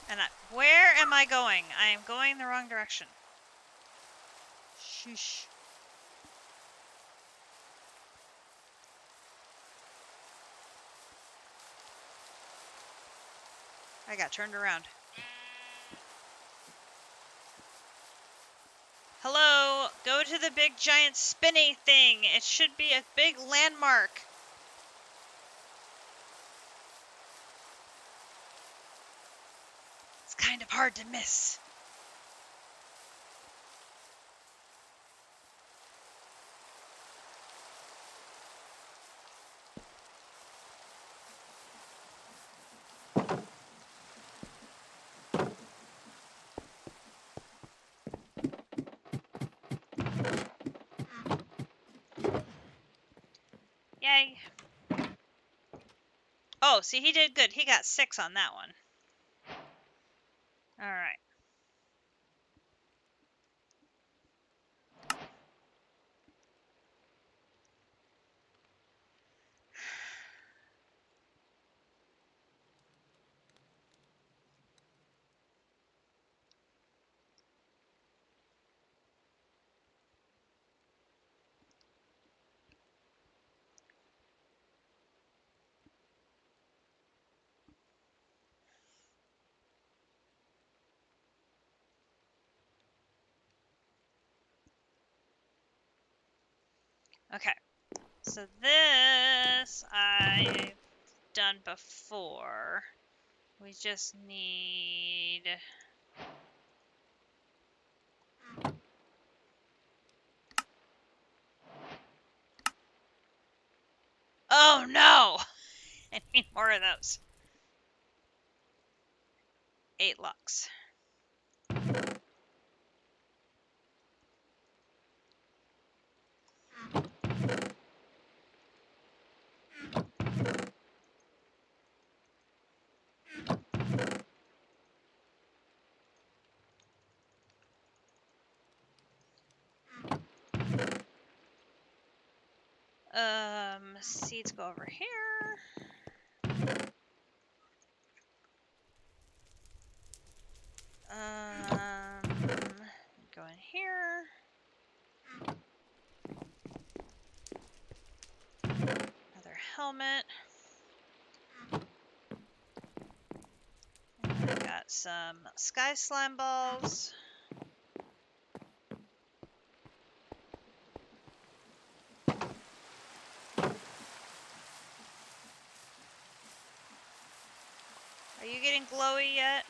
And where am I going? I am going the wrong direction. Sheesh. I got turned around. Hello, go to the big giant spinny thing. It should be a big landmark. It's kind of hard to miss. Yay. Oh, see, he did good. He got 6 on that one. All right. Okay. So this I've done before. We just need... Oh no! I need more of those. 8 lux. Seeds go over here. Go in here. Another helmet. And I got some sky slime balls. Are you getting glowy yet?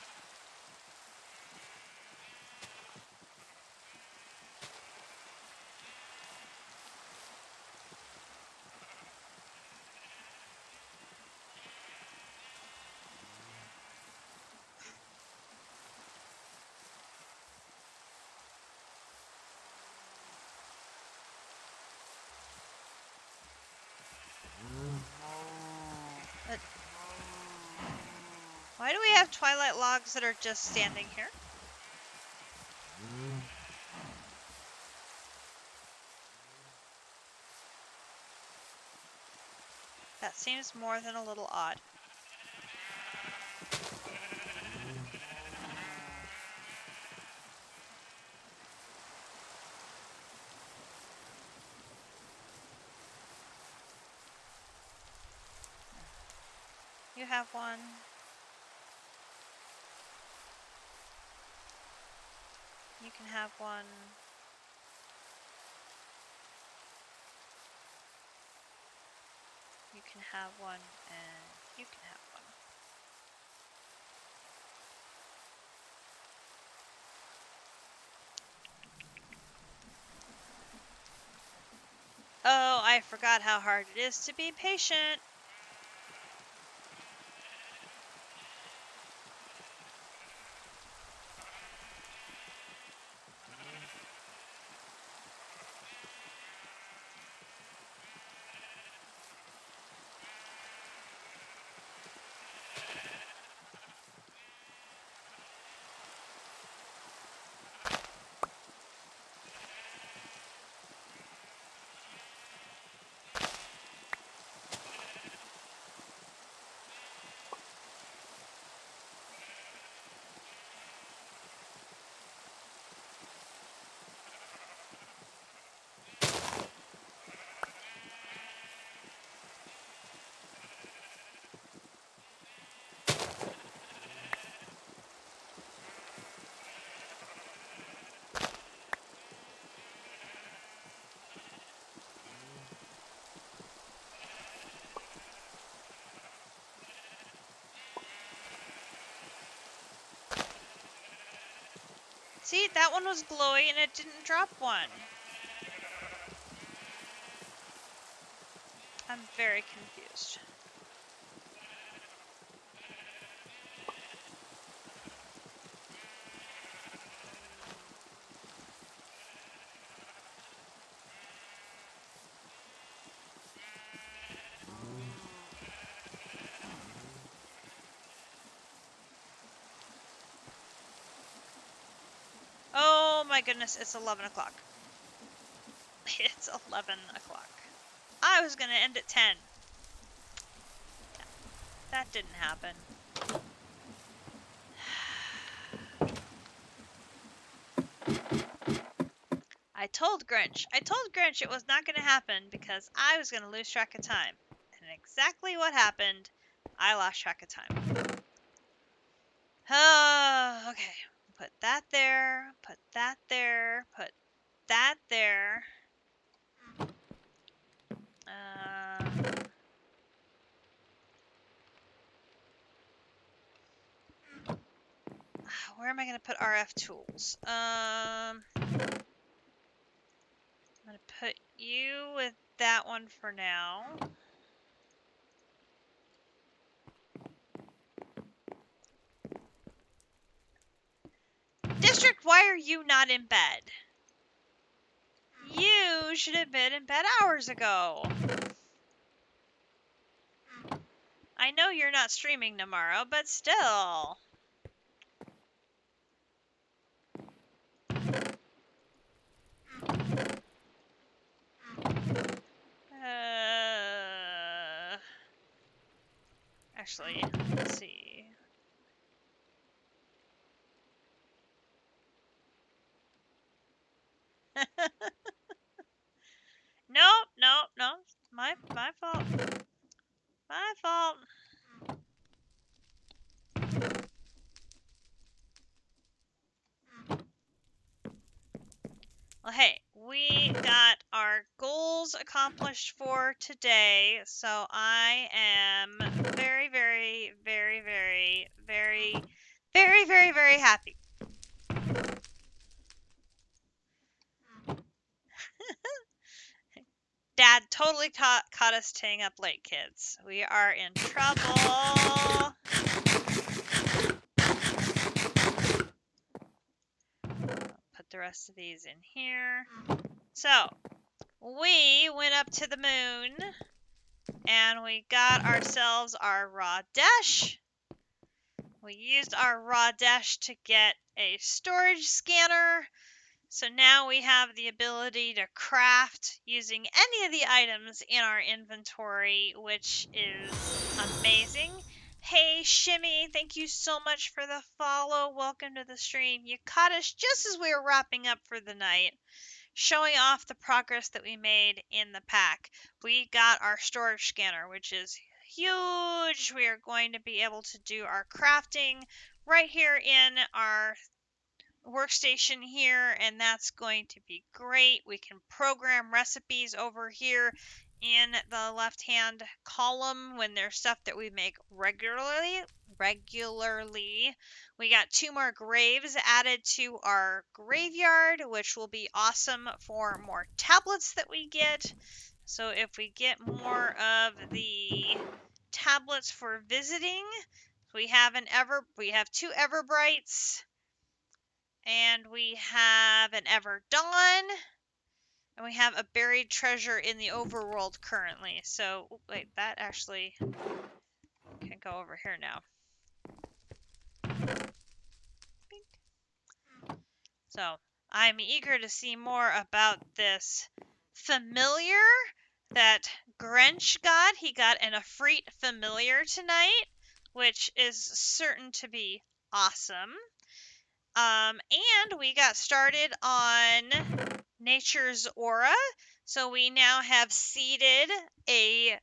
Why do we have twilight logs that are just standing here? That seems more than a little odd. You have one. You can have one. You can have one, and you can have one. Oh, I forgot how hard it is to be patient. See, that one was glowy and it didn't drop one. I'm very confused. Oh my goodness, it's 11 o'clock. It's 11 o'clock. I was gonna end at 10. That didn't happen. I told Grinch it was not gonna happen because I was gonna lose track of time. And exactly what happened, I lost track of time. Okay, put that there, put that there, put that there. Where am I going to put RF tools? I'm going to put you with that one for now. District, why are you not in bed? You should have been in bed hours ago. I know you're not streaming tomorrow, but still. Actually, let's see. Nope, nope, no. My fault. My fault. Well, hey, we got our goals accomplished for today, so I am very, very, very, very, very, very, very, very happy. Dad totally caught us staying up late, kids. We are in trouble. Put the rest of these in here. So, we went up to the moon and we got ourselves our raw dash. We used our raw dash to get a storage scanner. So now we have the ability to craft using any of the items in our inventory, which is amazing. Hey, Shimmy, thank you so much for the follow. Welcome to the stream. You caught us just as we were wrapping up for the night, showing off the progress that we made in the pack. We got our storage scanner, which is huge. We are going to be able to do our crafting right here in our workstation here, and that's going to be great. We can program recipes over here in the left hand column when there's stuff that we make regularly. We got 2 more graves added to our graveyard, which will be awesome for more tablets that we get. So if we get more of the tablets for visiting, we have 2 Everbrights, and we have an Ever Dawn, and we have a buried treasure in the overworld currently. So, wait, that actually can go over here now. So, I'm eager to see more about this familiar that Grinch got. He got an Efreet familiar tonight, which is certain to be awesome. And we got started on Nature's Aura. So we now have seeded a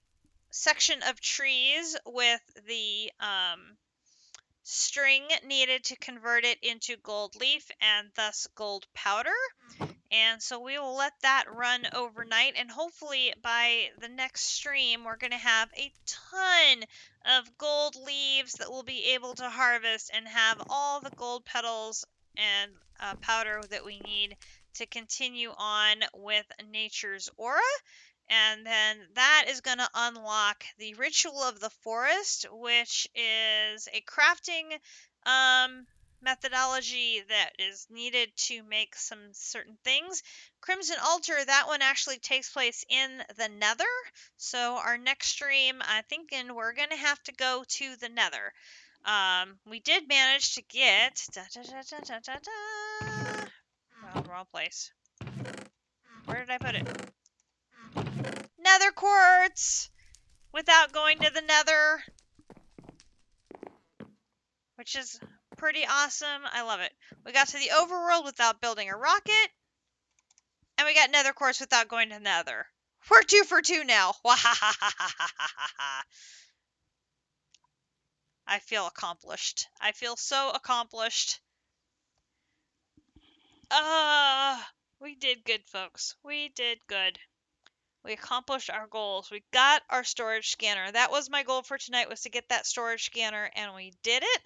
section of trees with the string needed to convert it into gold leaf and thus gold powder. And so we will let that run overnight, and hopefully by the next stream we're going to have a ton of gold leaves that we'll be able to harvest and have all the gold petals and powder that we need to continue on with Nature's Aura. And then that is going to unlock the Ritual of the Forest, which is a crafting methodology that is needed to make some certain things. Crimson Altar, that one actually takes place in the Nether. So our next stream, I'm thinking we're going to have to go to the Nether. We did manage to get... Well, wrong place. Where did I put it? Nether quartz! Without going to the Nether. Which is pretty awesome. I love it. We got to the overworld without building a rocket. And we got nether quartz without going to nether. We're 2 for 2 now. I feel accomplished. I feel so accomplished. We did good, folks. We did good. We accomplished our goals. We got our storage scanner. That was my goal for tonight, was to get that storage scanner, and we did it.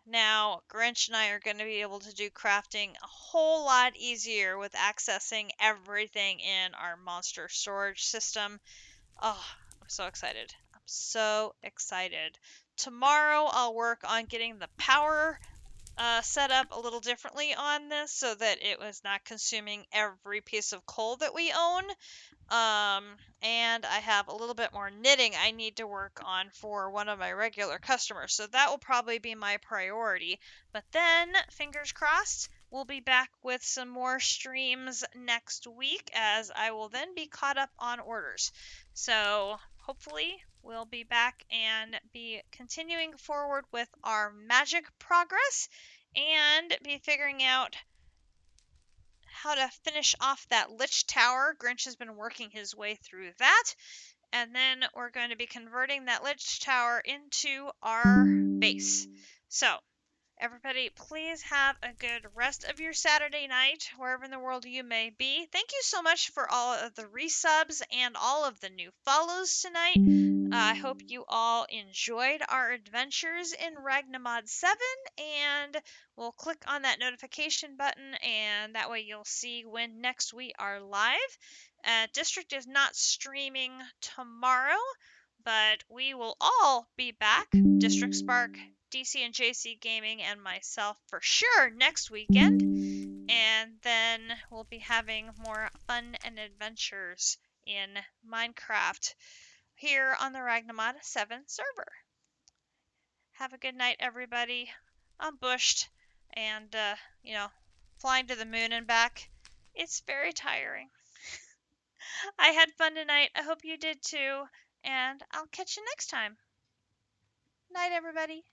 Now, Grinch and I are going to be able to do crafting a whole lot easier with accessing everything in our monster storage system. Oh, I'm so excited. I'm so excited. Tomorrow, I'll work on getting the power set up a little differently on this so that it was not consuming every piece of coal that we own. And I have a little bit more knitting I need to work on for one of my regular customers. So that will probably be my priority. But then, fingers crossed, we'll be back with some more streams next week, as I will then be caught up on orders. So hopefully we'll be back and be continuing forward with our magic progress and be figuring out how to finish off that Lich Tower. Grinch has been working his way through that. And then we're going to be converting that Lich Tower into our base. So, everybody, please have a good rest of your Saturday night, wherever in the world you may be. Thank you so much for all of the resubs and all of the new follows tonight. I hope you all enjoyed our adventures in Ragnamod 7, and we'll click on that notification button, and that way you'll see when next we are live. District is not streaming tomorrow, but we will all be back. District Spark, DC and JC Gaming, and myself for sure next weekend. And then we'll be having more fun and adventures in Minecraft here on the Ragnamod 7 server. Have a good night, everybody. I'm bushed and, flying to the moon and back. It's very tiring. I had fun tonight. I hope you did too. And I'll catch you next time. Night, everybody.